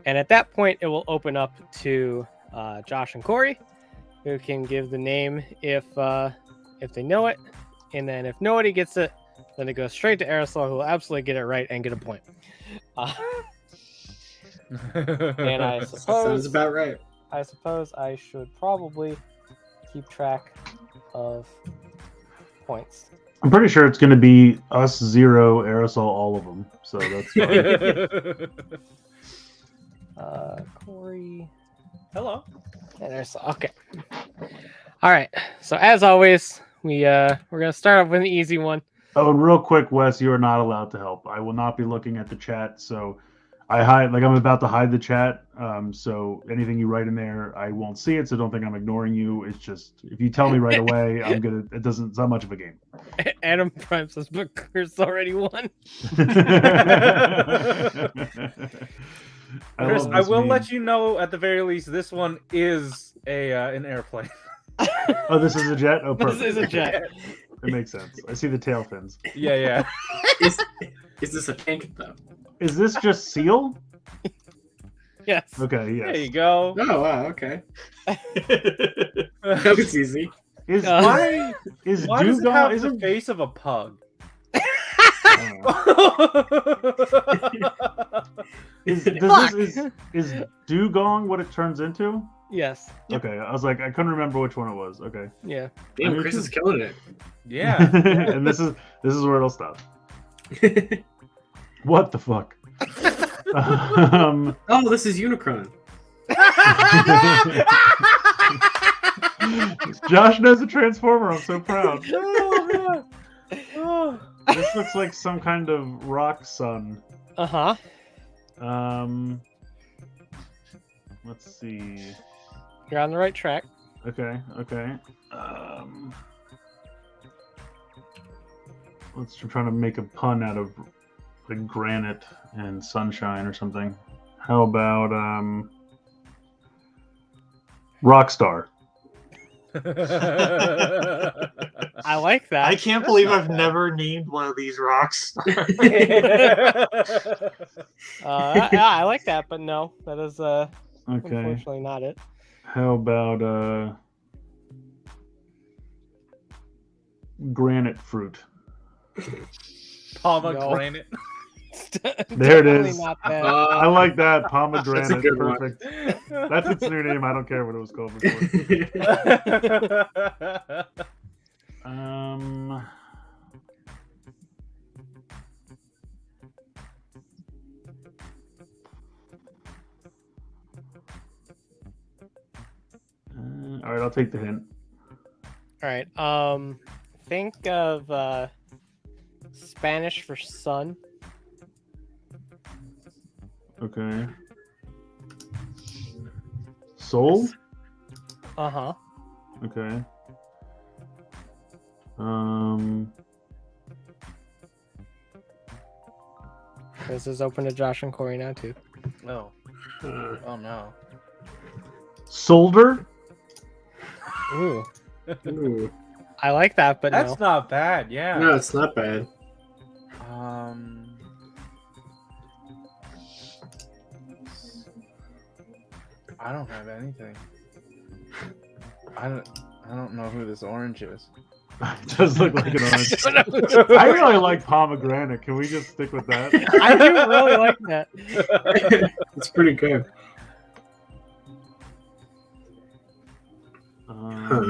And at that point, it will open up to Josh and Corey, who can give the name if they know it, and then if nobody gets it, then it goes straight to Aresol, who will absolutely get it right and get a point. And I Sounds suppose about right. I should probably keep track of points. I'm pretty sure it's going to be us 0, Aerosol, all of them. So that's fine. Corey. Hello. And Aresol. Okay. All right. So as always, we're gonna start off with an easy one. Oh, and real quick, Wes, you are not allowed to help. I will not be looking at the chat. So I'm about to hide the chat. So anything you write in there, I won't see it. So don't think I'm ignoring you. It's just, if you tell me right away, it's not much of a game. Adam Prime says, but Chris already won. Chris, I will let you know at the very least this one is an airplane. Oh, this is a jet? Oh, perfect. This is a jet. It makes sense. I see the tail fins. Yeah. Is this a tank though? Is this just seal? Yes. Okay, yes. There you go. Oh wow, okay. That was easy. Why does it have the face of a pug? Is Dugong what it turns into? Yes. Okay, I was like, I couldn't remember which one it was. Okay. Yeah. Damn, Chris is killing it. Yeah. And this is where it'll stop. What the fuck? Oh, this is Unicron. Josh knows a Transformer. I'm so proud. Oh, man. Oh. This looks like some kind of rock sun. Uh-huh. Let's see. You're on the right track. Okay. I'm trying to make a pun out of like granite and sunshine or something. How about Rockstar? I like that. I can't believe I've never named one of these rocks. I like that, but no, that is Okay. unfortunately not it. How about granite fruit? Pomegranate. There it Definitely is. Not that. I like that. Pomegranate. That's a good one. Perfect. That's its new name. I don't care what it was called before. All right, I'll take the hint. All right. Think of Spanish for sun. Okay. Soul? Uh-huh. Okay. This is open to Josh and Corey now too. Oh. Oh no. Solder? Ooh. Ooh. I like that, but That's no. not bad, yeah. No, it's not bad. I don't have anything. I don't know who this orange is. It does look like an orange. I really like pomegranate. Can we just stick with that? I do really like that. It's pretty good.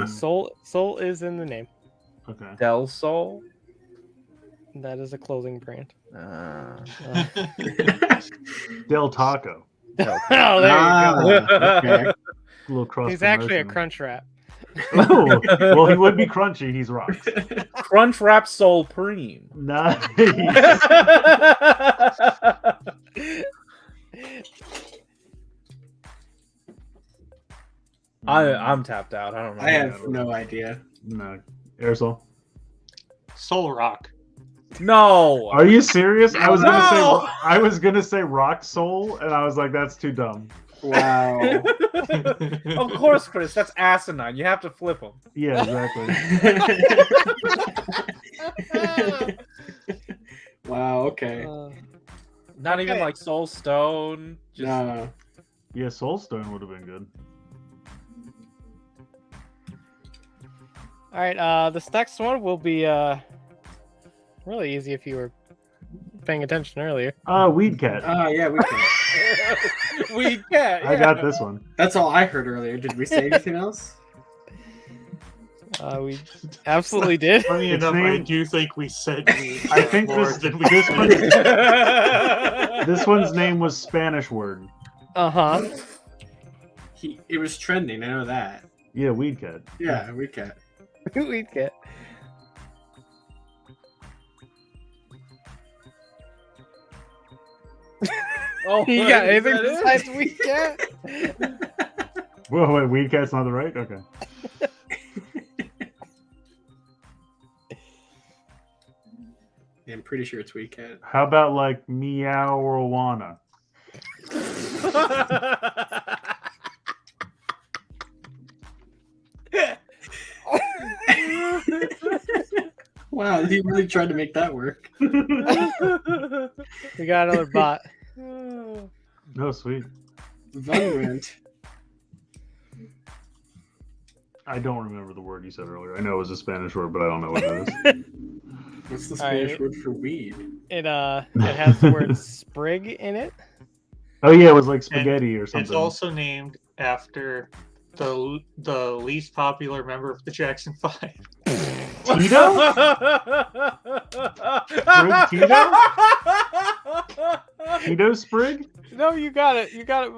Soul is in the name. Okay. Del Sol? That is a clothing brand. Del Taco. Oh, there you go. Okay. A little cross. He's actually a crunch wrap. Oh, well, he would be crunchy. He's rocks. Crunch Wrap Supreme. Nice. I'm tapped out. I don't know. I have no idea. No. Aerosol. Soul Rock. No. Are you serious? I was No! gonna say rock soul, and I was like, that's too dumb. Wow. Of course, Chris. That's asinine. You have to flip them. Yeah, exactly. Wow. Okay. Not even Okay. like Soul Stone. Just No. Yeah, Soulstone would have been good. All right. This next one will be really easy if you were paying attention earlier. Weed Cat. Oh yeah, we can. we get. I got this one. That's all I heard earlier. Did we say anything else? We absolutely did. Funny Its enough, I name- do think we said we I think more this- than we this did. one- This one's name was Spanish word. Uh-huh. It was trending. I know that. Yeah, Weed Cat. Yeah, we can. We get. Oh, You got is anything that it? besides we get? Whoa, wait, Weed Cat's not the right? Okay. Yeah, I'm pretty sure it's Weekend. How about like Meow-Rowana? Wow, he really tried to make that work. We got another bot. No, sweet. Violent. I don't remember the word you said earlier. I know it was a Spanish word, but I don't know what it is. What's the All right. Spanish word for weed? It has the word sprig in it. Oh yeah, it was like spaghetti or something. It's also named after the least popular member of the Jackson 5. Tito? Sprig Tito? Tito Sprig? No, you got it. You got it.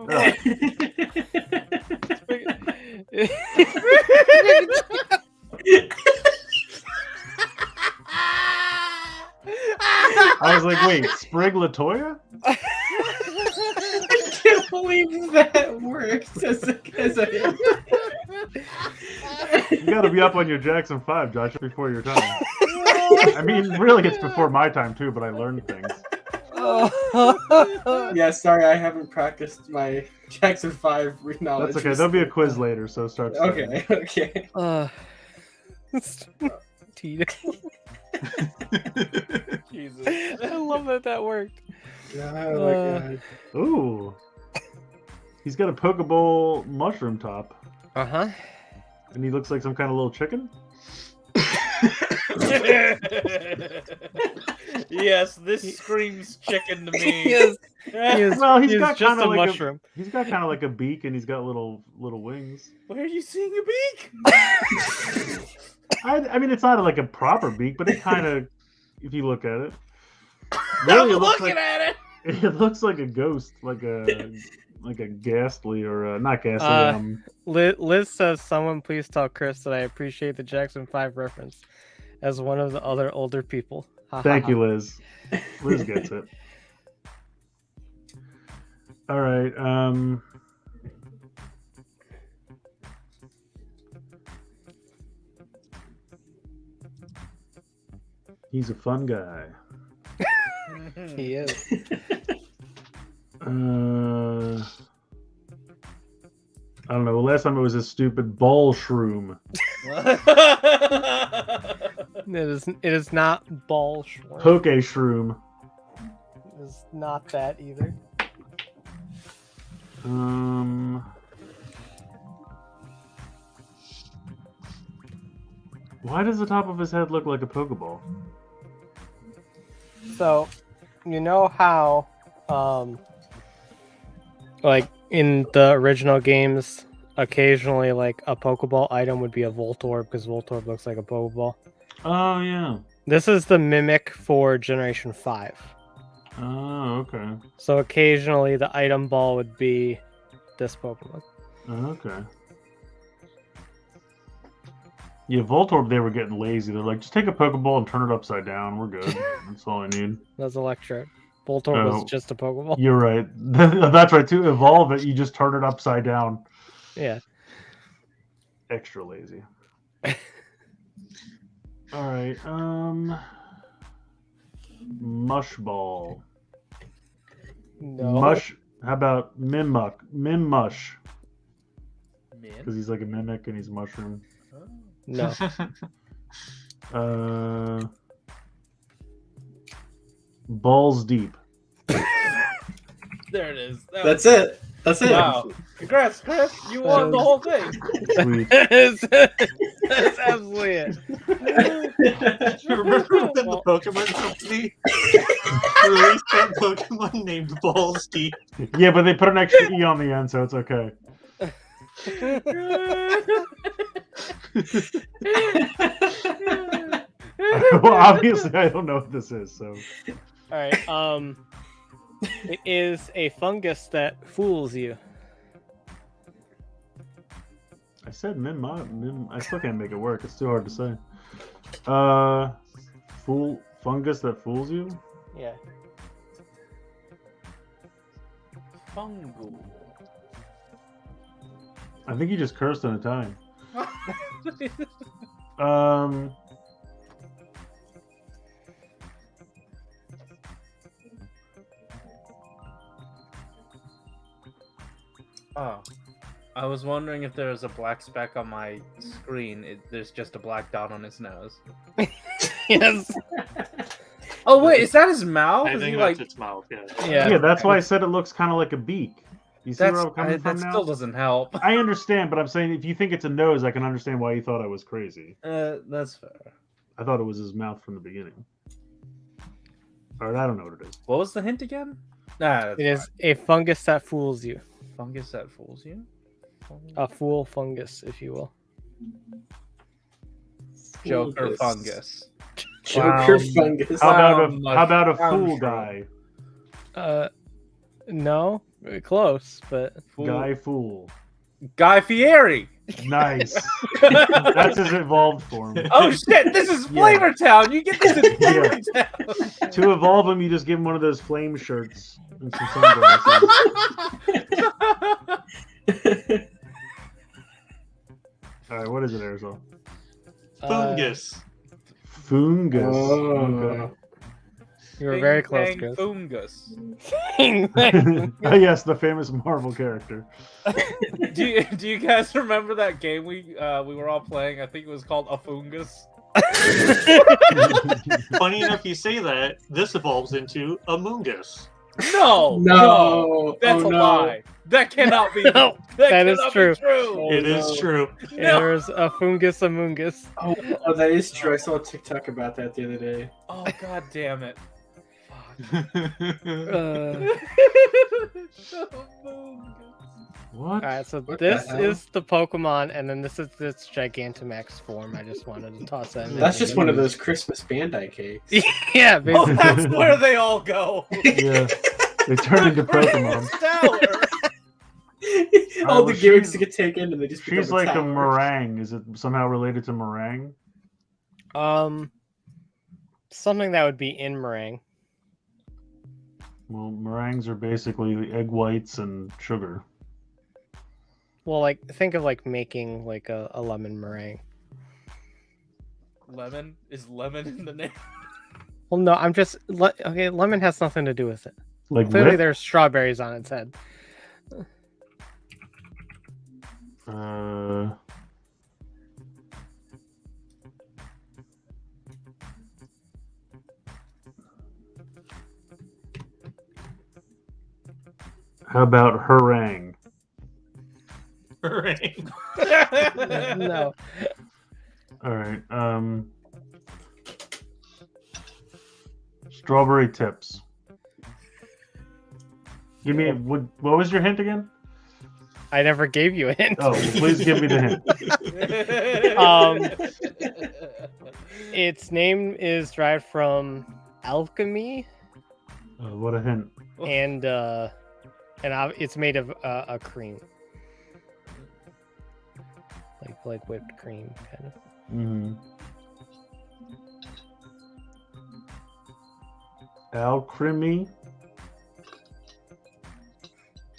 I was like, wait, Sprig Latoya? I can't believe that works as a You gotta be up on your Jackson 5, Josh, before your time. I mean, really, it's before my time too, but I learned things. Yeah, sorry, I haven't practiced my Jackson 5 knowledge. That's okay. There'll be a quiz later, so start. Okay, okay. Tito. Jesus. I love that worked. Oh my god. Ooh. He's got a Pokeball mushroom top, Uh-huh. and he looks like some kind of little chicken. Yes, this screams chicken to me. Yes. Well, he's got just kind a of like mushroom. he's got kind of like a beak, and he's got little wings. Where are you seeing a beak? I mean, it's not like a proper beak, but it kind of, if you look at it, I'm really, it looks looking like at it. it looks like a ghost, like a ghastly or not ghastly. Liz says, "Someone please tell Chris that I appreciate the Jackson 5 reference as one of the other older people." Ha, ha, Thank ha. you, Liz. Liz gets it. All right. He's a fun guy. He is. I don't know. Last time it was a stupid ball shroom. It is not ball shroom. Poke shroom. It is not that either. Why does the top of his head look like a Pokeball? So, you know how, like in the original games, occasionally like a Pokeball item would be a Voltorb because Voltorb looks like a Pokeball. Oh yeah. This is the mimic for Generation 5. Oh okay. So occasionally the item ball would be this Pokemon. Okay. Yeah, Voltorb, they were getting lazy. They're like, just take a Pokeball and turn it upside down. We're good. That's all I need. That's Electrode. Voltorb was just a Pokeball. You're right. That's right. To evolve it, you just turn it upside down. Yeah. Extra lazy. All right. Mush Ball. No. Mush. How about Mimmuck? Mimmush. Because he's like a mimic and he's a mushroom. No. Balls Deep. There it is. That's it. That's it. Wow. Congrats, Chris. You won the whole thing. Sweet. That's absolutely it. Remember when the Pokemon Company released that Pokemon named Balls Deep? Yeah, but they put an extra E on the end, so it's okay. Well, obviously, I don't know what this is, so. All right. It is a fungus that fools you. I said Mim. I still can't make it work. It's too hard to say. Fungus that fools you? Yeah. Fungal. I think you just cursed in Italian. Oh, I was wondering if there was a black speck on my screen. There's just a black dot on his nose. Yes. Oh wait, is that his mouth? I Is think he that's like? its mouth, yeah. Yeah, that's why I said it looks kind of like a beak. You see where I'm coming from that now? still doesn't help. I understand, but I'm saying if you think it's a nose, I can understand why you thought I was crazy. That's fair. I thought it was his mouth from the beginning. All right, I don't know what it is. What was the hint again? Nah, It is a fungus that fools you. fungus that fools you. A fool fungus, if you will. Joker fungus. Joker fungus. How Wow, about a mushroom. fool guy? No, close, but Guy fool. Guy Fieri. Nice. That's his evolved form. Oh shit! This is Flavor Town. You get this in Flavor Town. To evolve him, you just give him one of those flame shirts and some sunglasses. All right, what is it, Aresol? Fungus. Fungus. Oh. Okay. You were very Bing close, bang Chris. Fungus. Oh, yes, the famous Marvel character. Do you guys remember that game we were all playing? I think it was called A Fungus. Funny enough, you say that. This evolves into a Mungus. No, that's a lie. That cannot be. No, that is cannot be true. Oh, It is no. true. No. There's a fungus among us. Oh, that is true. I saw a TikTok about that the other day. Oh god damn it. Uh, What? All right, so What this the hell? is the Pokemon, and then this is its Gigantamax form. I just wanted to toss that in. That's there. just one of those Christmas Bandai cakes. Yeah, Oh, basically. that's where they all go. Yeah, they turn into Pokemon. Tower. All well, the gimmicks she's- get taken and they just She's become like a tower. meringue. Is it somehow related to meringue? Something that would be in meringue. Well, meringues are basically egg whites and sugar. Well, like think of like making like a lemon meringue. Lemon is lemon in the name. Well, no, I'm just okay. Lemon has nothing to do with it. Like Clearly, whip? there's strawberries on its head. How about harangue? Right. No, All right. Strawberry tips. Give me what was your hint again? I never gave you a hint. Oh, please give me the hint. Its name is derived from alchemy, What a hint. and it's made of a cream, like whipped cream, kind of. Mm-hmm. Alchemy.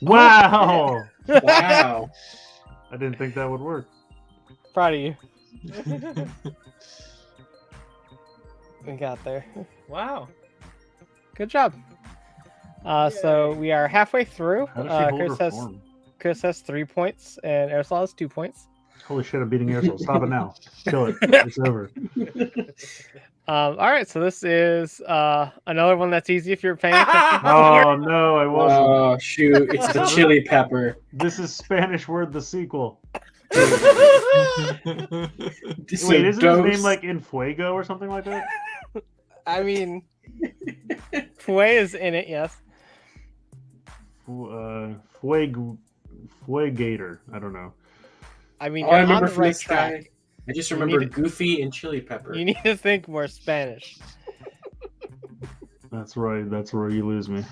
Wow! Wow. I didn't think that would work. Proud of you. We got there. Wow. Good job. So we are halfway through. How does she hold her form? Chris has 3 points, and Aresol has 2 points. Holy shit, I'm beating Aresol. Stop it now. Kill it. It's over. All right, so this is another one that's easy if you're paying attention. Oh, no, I wasn't. Oh shoot! It's the chili pepper. This is Spanish word, the sequel. So Wait, isn't his dose- name like In Fuego or something like that? I mean, Fue is in it, yes. Fuegator. I don't know. I mean, All I you're on remember the from right this guy, track. I just You remember need to- Goofy and chili pepper. You need to think more Spanish. That's right. That's where you lose me.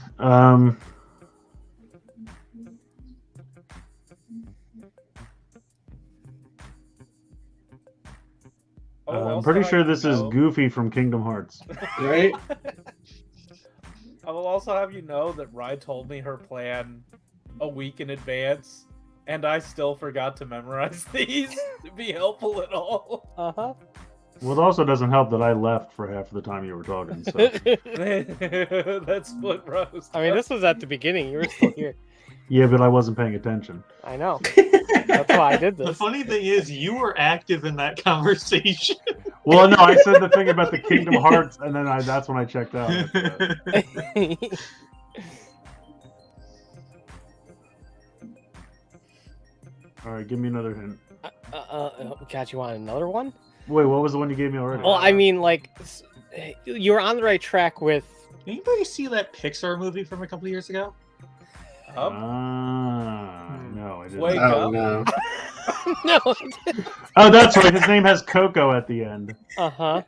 I'm pretty sure this is Goofy from Kingdom Hearts. Right? I will also have you know that Rye told me her plan a week in advance, and I still forgot to memorize these to be helpful at all. Uh-huh. Well, it also doesn't help that I left for half of the time you were talking. So. That's what Rose. I mean, this was at the beginning. You were still here. Yeah, but I wasn't paying attention. I know. That's why I did The this. funny thing is, you were active in that conversation. Well, no, I said the thing about the Kingdom Hearts, and then that's when I checked out. after that. All right, give me another hint. God, you want another one? Wait, what was the one you gave me already? Well, I mean, like, you were on the right track with. Anybody see that Pixar movie from a couple years ago? Up. No, I didn't. Wake Oh up. no. No. Oh, that's right. His name has Coco at the end. Uh-huh.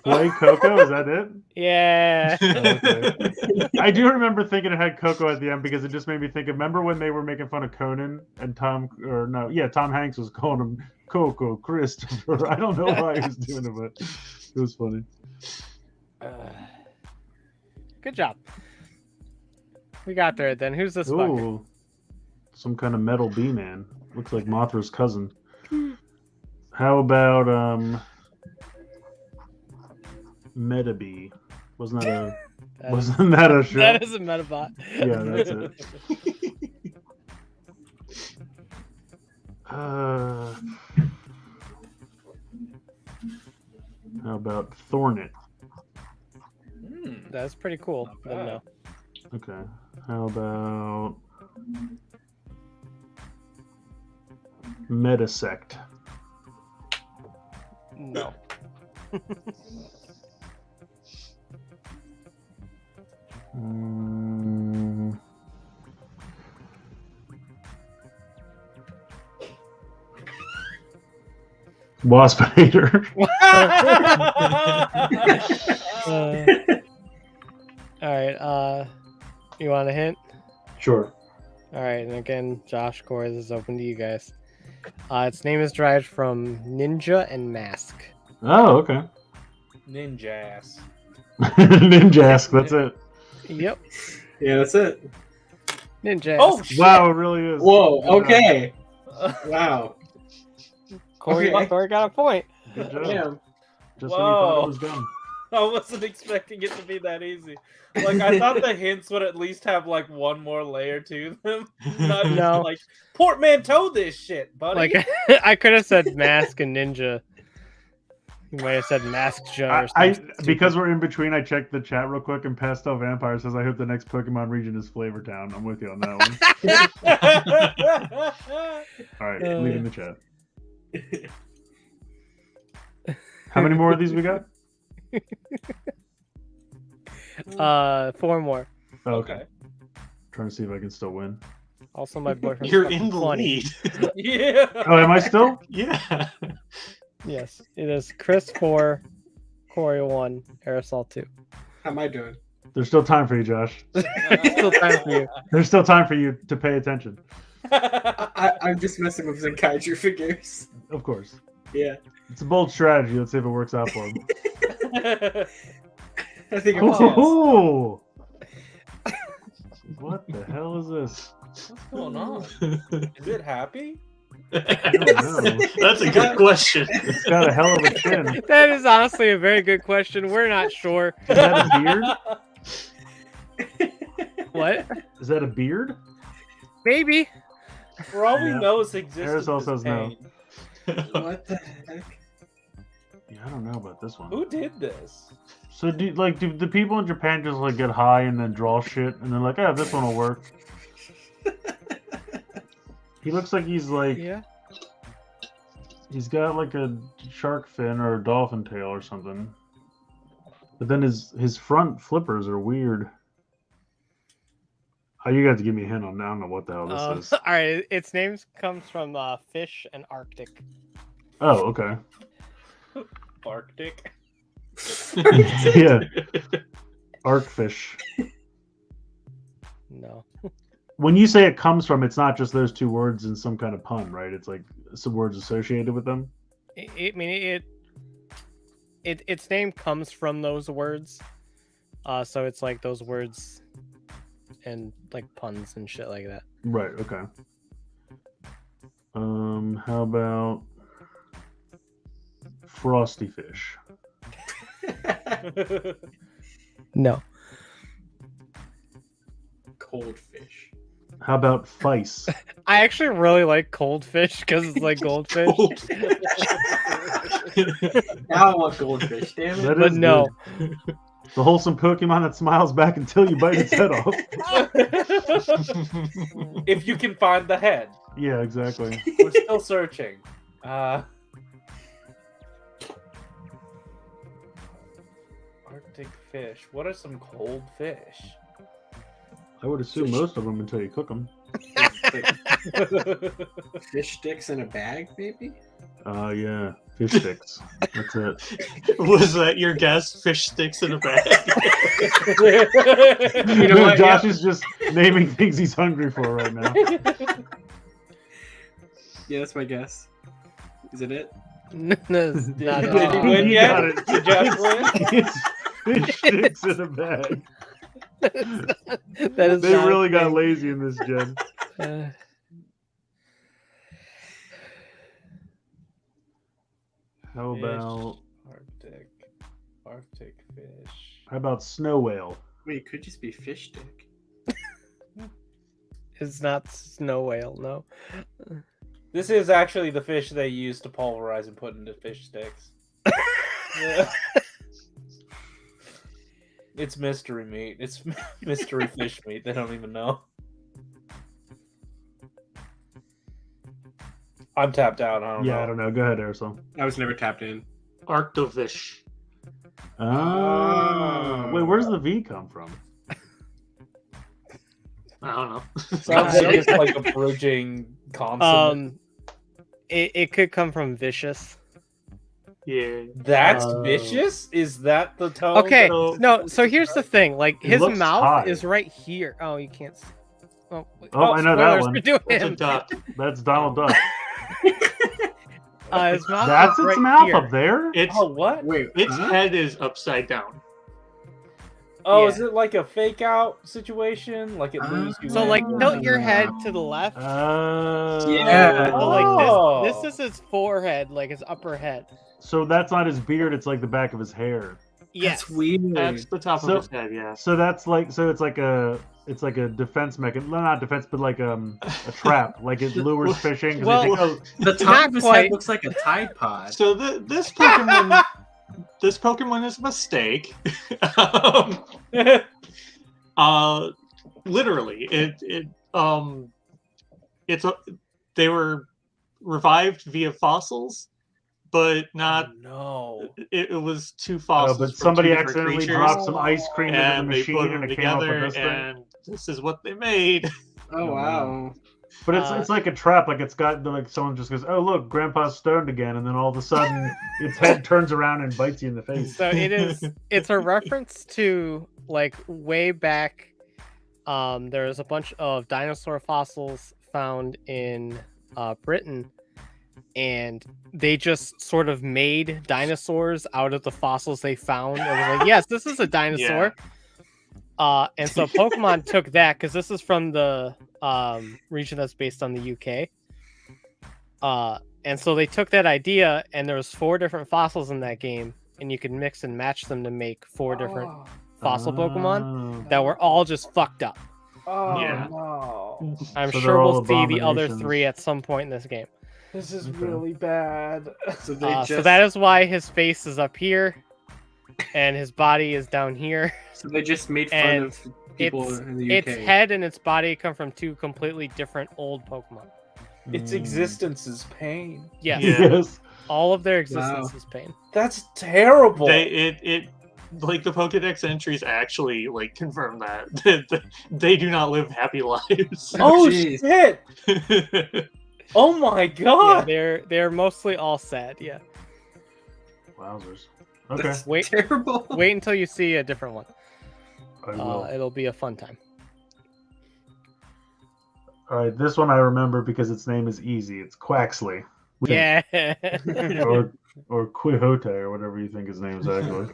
Play Coco? Is that it? Yeah. Okay. I do remember thinking it had Coco at the end because it just made me think. Remember when they were making fun of Conan and Tom Hanks was calling him Coco Christopher. I don't know why he was doing it, but it was funny. Good job. We got there then. Who's this fucker? Ooh, some kind of metal bee man. Looks like Mothra's cousin. How about Metabee? Wasn't that a show? That is a Metabot. Yeah, that's it. How about Thornet? That's pretty cool. Not But bad. no. Okay. How about Metasect? No. Waspinator. All right. You want a hint? Sure. All right, and again, Josh, Corey, this is open to you guys. Its name is derived from ninja and mask. Oh, okay. Ninja ass. Ninjask, that's it. Yep, Yeah, that's it. ninja. Oh shit! Wow, it really is. Whoa. Good job. Okay. Wow. Corey, okay. Corey got a point. Good job. Damn. Just when you thought Whoa. it was done. I wasn't expecting it to be that easy. Like I thought the hints would at least have like one more layer to them. Not just No. like portmanteau this shit, buddy. Like I could have said mask and ninja. You might have said mask or I something. because we're in between, I checked the chat real quick, and Pastel Vampire says, "I hope the next Pokemon region is Flavor Town." I'm with you on that one. All right, leaving the chat. How many more of these we got? 4 more. Oh, okay. Okay. Trying to see if I can still win. Also, my boyfriend. You're in the lead. Yeah. Oh, am I still? Yeah. Yes, it is Chris 4, Corey 1, Aresol 2. How am I doing? There's still time for you, Josh. Still time for you. There's still time for you to pay attention. I'm just messing with Zenkaiger figures. Of course. Yeah. It's a bold strategy. Let's see if it works out for him. I think it was. Oh! What the hell is this? What's going on? Is it happy? I don't know. That's a good question. It's got a hell of a chin. That is honestly a very good question. We're not sure. Is that a beard? What? Is that a beard? Maybe. For all we Yeah. know, its existence Aerosol is says no. pain. What the heck? Yeah, I don't know about this one. Who did this? So do the people in Japan just like get high and then draw shit and they're like, "Ah, this one will work." He looks like he's like Yeah. he's got like a shark fin or a dolphin tail or something. But then his front flippers are weird. Oh, you got to give me a hint on. I don't know what the hell this is. All right. Its name comes from fish and Arctic. Oh, okay. Arctic. Yeah, Arcfish. No. When you say it comes from, it's not just those two words in some kind of pun, right? It's like some words associated with them. Its name comes from those words. So it's like those words and like puns and shit like that. Right. Okay. How about Frosty Fish? No. Cold fish. How about Feist? I actually really like cold fish because it's like goldfish. Now I want goldfish, damn it. That But is no. good. The wholesome Pokemon that smiles back until you bite its head off. If you can find the head. Yeah, exactly. We're still searching. Arctic fish. What are some cold fish? I would assume most of them until you cook them. Fish sticks in a bag, maybe? Yeah, fish sticks. That's it. Was that your guess? Fish sticks in a bag? You know what? Josh Yeah. is just naming things he's hungry for right now. Yeah, that's my guess. Is it it? No, it's not Did at you all. win You yet? got it. Did Josh win? It's fish sticks in a bag. That is They not a really got thing. lazy in this gen. How about Arctic fish. how about snow whale? Wait, it could just be fish stick. It's not snow whale, no. This is actually the fish they use to pulverize and put into fish sticks. Yeah. It's mystery meat. It's mystery fish meat. They don't even know. I'm tapped out. I don't know. I don't know. Go ahead, Aerosol. I was never tapped in. Arctofish. Oh, wait, where's the V come from? I don't know. Sounds like it's like a bridging consonant. It could come from vicious. Yeah. That's Oh. vicious? Is that the tone? Okay, So- no. So here's the thing: like It his looks mouth high. is right here. Oh, you can't. Oh, I know that spoilers one. for doing It's a him. duck. That's Donald Duck. His mouth That's is its right mouth here. up there. It's Oh, what? Wait, its huh? head is upside down. Oh, Yeah. is it like a fake out situation? Like it moves you So in? like tilt your Ah. head to the left. Yeah. So, Oh. like this is his forehead, like his upper head. So that's not his beard. It's like the back of his hair. Yes. That's weird. That's the top So- of his head, yeah. So that's like it's like a defense mechanism. Not defense, but like a trap. Like it lures fishing. 'Cause they Well- think, oh, The top Not of his quite. head looks like a Tide Pod. So this Pokemon, this Pokemon is a mistake. Literally, they were revived via fossils, but not. no. It was two fossils. but from somebody two different accidentally creatures, dropped some ice cream into the and they machine, put and them it came up with together, this thing. and this is what they made. Oh wow. But it's like a trap. Like it's got like someone just goes, "Oh look, Grandpa's stoned again," and then all of a sudden its head turns around and bites you in the face. So it's a reference to like way back. There's a bunch of dinosaur fossils found in Britain, and they just sort of made dinosaurs out of the fossils they found. It was like, yes, this is a dinosaur. And so Pokemon took that because this is from the region that's based on the UK. And so they took that idea, and there was 4 different fossils in that game, and you could mix and match them to make 4 different fossil Pokemon that were all just fucked up. Oh, Yeah. no. I'm So sure they're we'll all see the other abominations. 3 at some point in this game. This is Okay. really bad. So they just So that is why his face is up here, and his body is down here. so they just made fun and of people in the UK. Its head and its body come from 2 completely different old Pokemon. Its existence is pain. Yes, Yeah. Yes. all of their existence is pain. That's terrible. It like the Pokedex entries actually like confirm that they do not live happy lives. Oh Jeez. shit! Oh my Yeah, god! they're mostly all sad. Yeah, Wowzers. Okay. That's Wait. terrible. wait until you see a different one. I will. It'll be a fun time. All right, this one I remember because its name is easy. It's Quaxley. Yeah. Or Quixote or whatever you think his name is actually.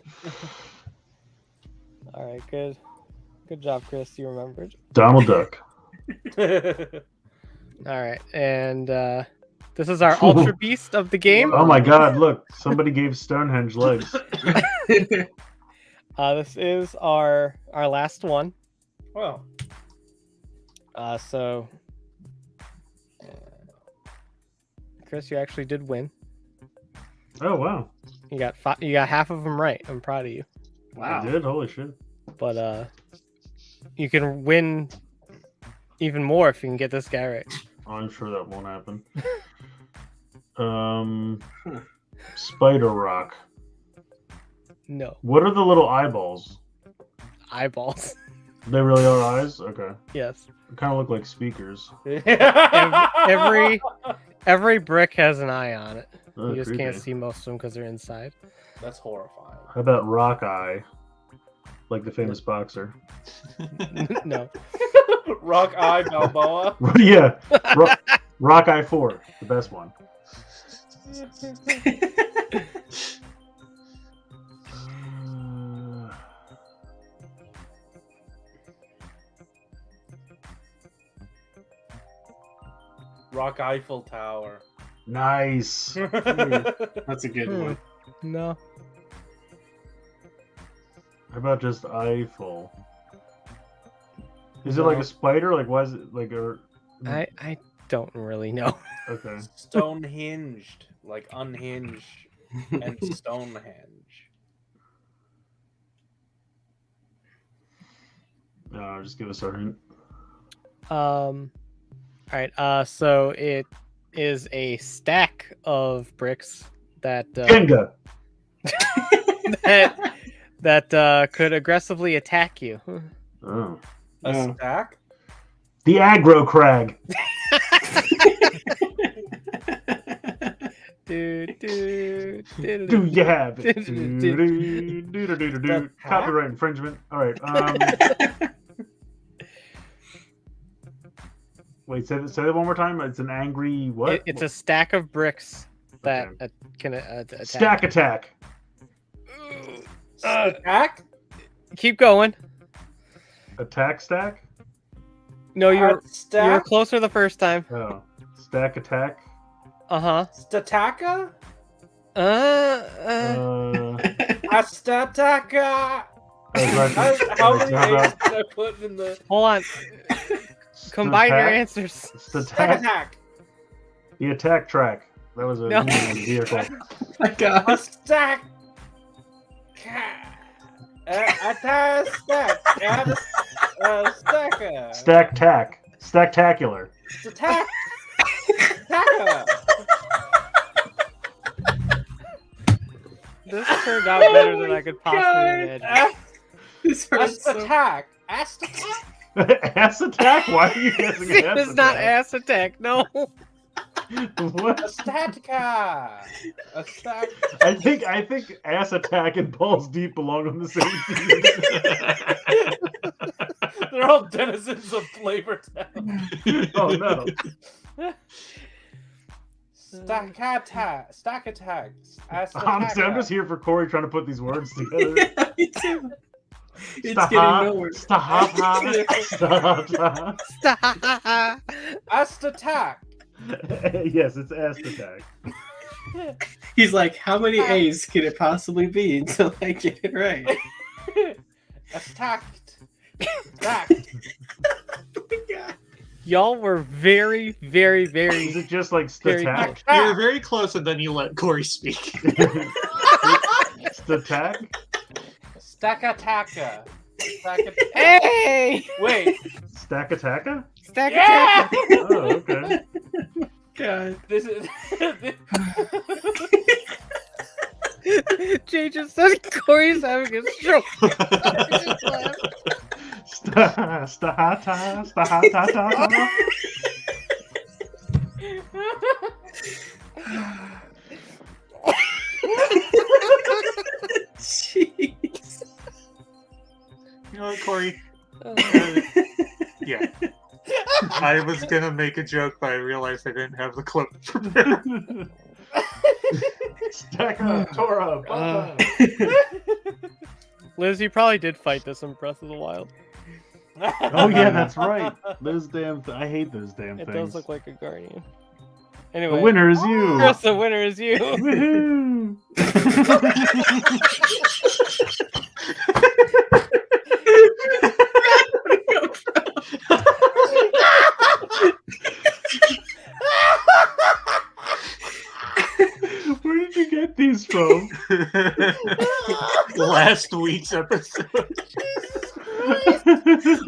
All right, good job, Chris. You remembered. Donald Duck. All right, and this is our Ultra Beast of the game. Oh my God! Look, somebody gave Stonehenge legs. This is our last one. Well, So, Chris, you actually did win. Oh wow! You got half of them right. I'm proud of you. Wow. I did. Holy shit! But you can win even more if you can get this guy right. I'm sure that won't happen. Spider Rock. No What are the little eyeballs? eyeballs. They really are eyes. Okay. Yes. They kind of look like speakers. Every brick has an eye on it. Oh, You just creepy. can't see most of them because they're inside. That's horrifying. How about Rock Eye? Like the famous boxer. No. Rock Eye Balboa. Yeah. Rock Eye 4, the best one. Rock Eiffel Tower. Nice. That's a good one. No. How about just Eiffel? Is it like a spider? Like, why is it like a? I don't really know. Okay. Stonehinged. Like unhinged and Stonehenge. No, just give us a hint. All right. So it is a stack of bricks that Jenga. that could aggressively attack you. Oh. A Oh. stack? The aggro crag. Do you have it? Do. Copyright infringement. All right. Wait, say that one more time. It's an angry what? It's a stack of bricks that can attack. Stack attack. Attack? Keep going. Attack stack. No, you were Stack? closer the first time. Oh, stack attack. Uh-huh. Stataka? Astataka? How many A's did I put in the Hold on. Combine your answers. stack Stack. attack? The attack track. That was a No. vehicle. My God. A stack. Attack stack. Stacka. Stack tack. Stacktacular. Attack. Stacka. This turned out better than I could possibly imagine. This hurts so. Attack. Attack. Ass attack? Why are you guessing ass It's not attack? ass attack. No. What? A statica. A stack. I think ass attack and balls deep belong on the same team. They're all denizens of Flavor Town. Oh no. Stack attack. Stack attack. Honestly, I'm just here for Corey trying to put these words together. Yeah, me too. It's getting nowhere. Stop. Astatak. Yes, it's ass attack. He's like, how many A's can it possibly be until I get it right? Attacked. Stacked. Oh my God. Y'all were very, very, Is very. it just like Very statak? You're very close, and then you let Corey speak. Statak? Stackataka. Hey! Wait. Stackataka? Stack Yeah! attack. Oh, okay. God. This is. Jay just said Corey's having a stroke. Stahata. Jeez. You know what, Corey? Yeah. I was gonna make a joke, but I realized I didn't have the clip prepared. Stacka, Tora, Baba. Liz, you probably did fight this in Breath of the Wild. Oh yeah, that's right. Those damn. I hate those damn It things. does look like a guardian. The Anyway, winner is you. Chris, the winner is you. Woohoo! Where did you get these from? Last week's episode.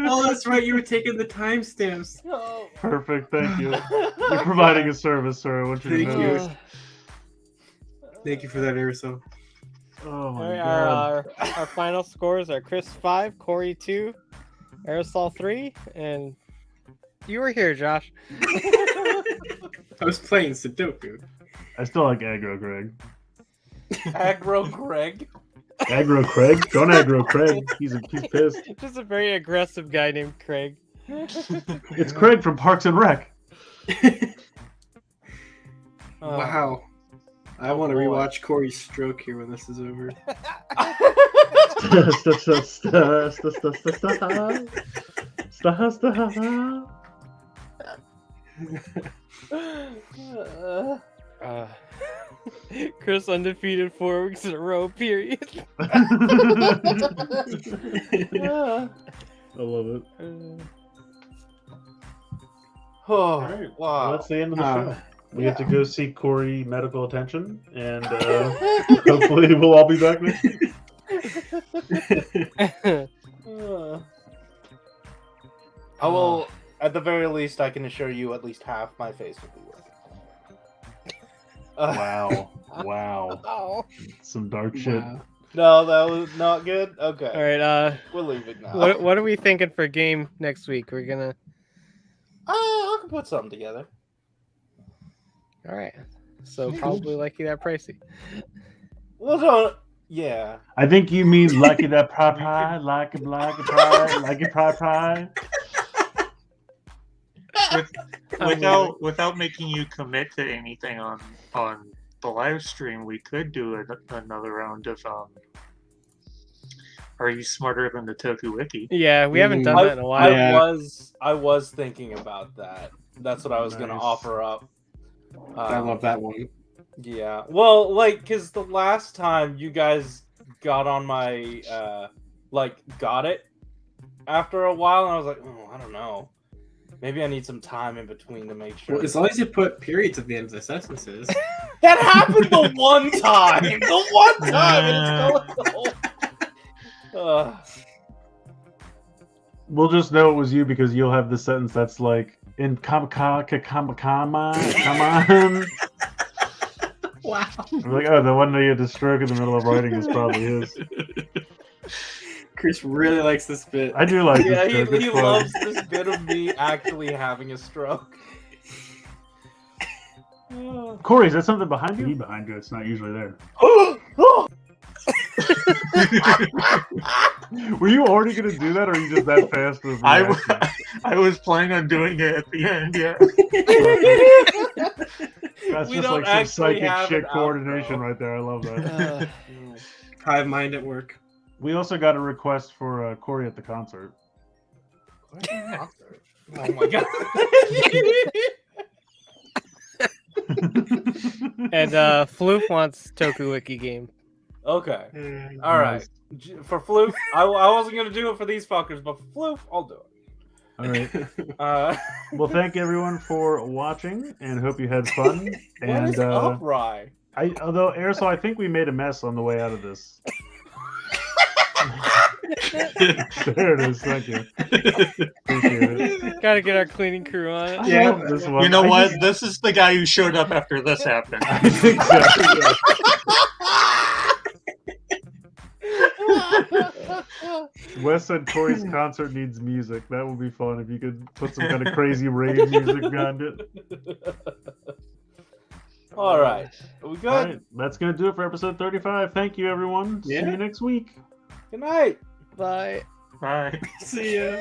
Oh, that's right. You were taking the timestamps. Oh. Perfect, thank you. You're providing a service, sir. I want you to Thank know. you. Thank you for that, Aresol. Oh All my right, god. our final scores are Chris 5, Corey 2, Aresol 3, and you were here, Josh. I was playing Sudoku. I still like Aggro Greg. Aggro Greg. Aggro Craig? Don't aggro Craig. He's pissed. Just a very aggressive guy named Craig. It's Craig from Parks and Rec. Wow. I want to rewatch Corey's stroke here when this is over. Chris undefeated 4 weeks in a row, period. I love it. Oh, Alright, well, wow. that's the end of the show. We have to go seek Corey medical attention, and hopefully we'll all be back next week. I will, at the very least, I can assure you at least half my face will be working. Wow. Wow. Oh. Some dark shit. Wow. No, that was not good. Okay, All right, we'll leave it now. what are we thinking for game next week? We're gonna. I can put something together. All right. so probably Lucky That Pricey. Well, don't. Yeah. I think you mean Lucky That Pie, like it pie. Without making you commit to anything on the live stream, we could do another round of Are You Smarter Than the Toku Wiki? Yeah, we haven't done that in a while. I was thinking about that. That's what I was gonna offer up. I love that one. Yeah. Well, like, because the last time you guys got on my got it after a while, and I was like, oh, I don't know. Maybe I need some time in between to make sure. Well, as long as you put periods at the end of the sentences. That happened the one time! The one time! And it's going the whole... We'll just know it was you because you'll have the sentence that's like, in come on. Wow. I'm like, oh, the one that you had to stroke in the middle of writing is probably his. Chris really likes this bit. I do like Yeah, this. he loves this bit of me actually having a stroke. Corey, is that something behind you? Behind you, it's not usually there. Were you already going to do that, or are you just that fast with reaction? I was planning on doing it at the end, yeah. That's We just don't like some actually psychic have shit an coordination outro. right there. I love that. Hive mind at work. We also got a request for Corey at the concert. Oh my god. And Floof wants Toku Wiki game. Okay. All right. For Floof, I wasn't going to do it for these fuckers, but for Floof, I'll do it. All right. Well, Thank everyone for watching, and hope you had fun. what And is up, Rye? although Aresol, I think we made a mess on the way out of this. There it is. Thank you. Appreciate it. Gotta get our cleaning crew on it. I Yeah. love this one. You know I what? just- This is the guy who showed up after this happened. I think so. Yeah. Wes said Corey's concert needs music. That would be fun if you could put some kind of crazy rave music behind it. All right. Are we good? All right, that's going to do it for episode 35. Thank you, everyone. See Yeah. you next week. Good night. Bye. Bye. See ya.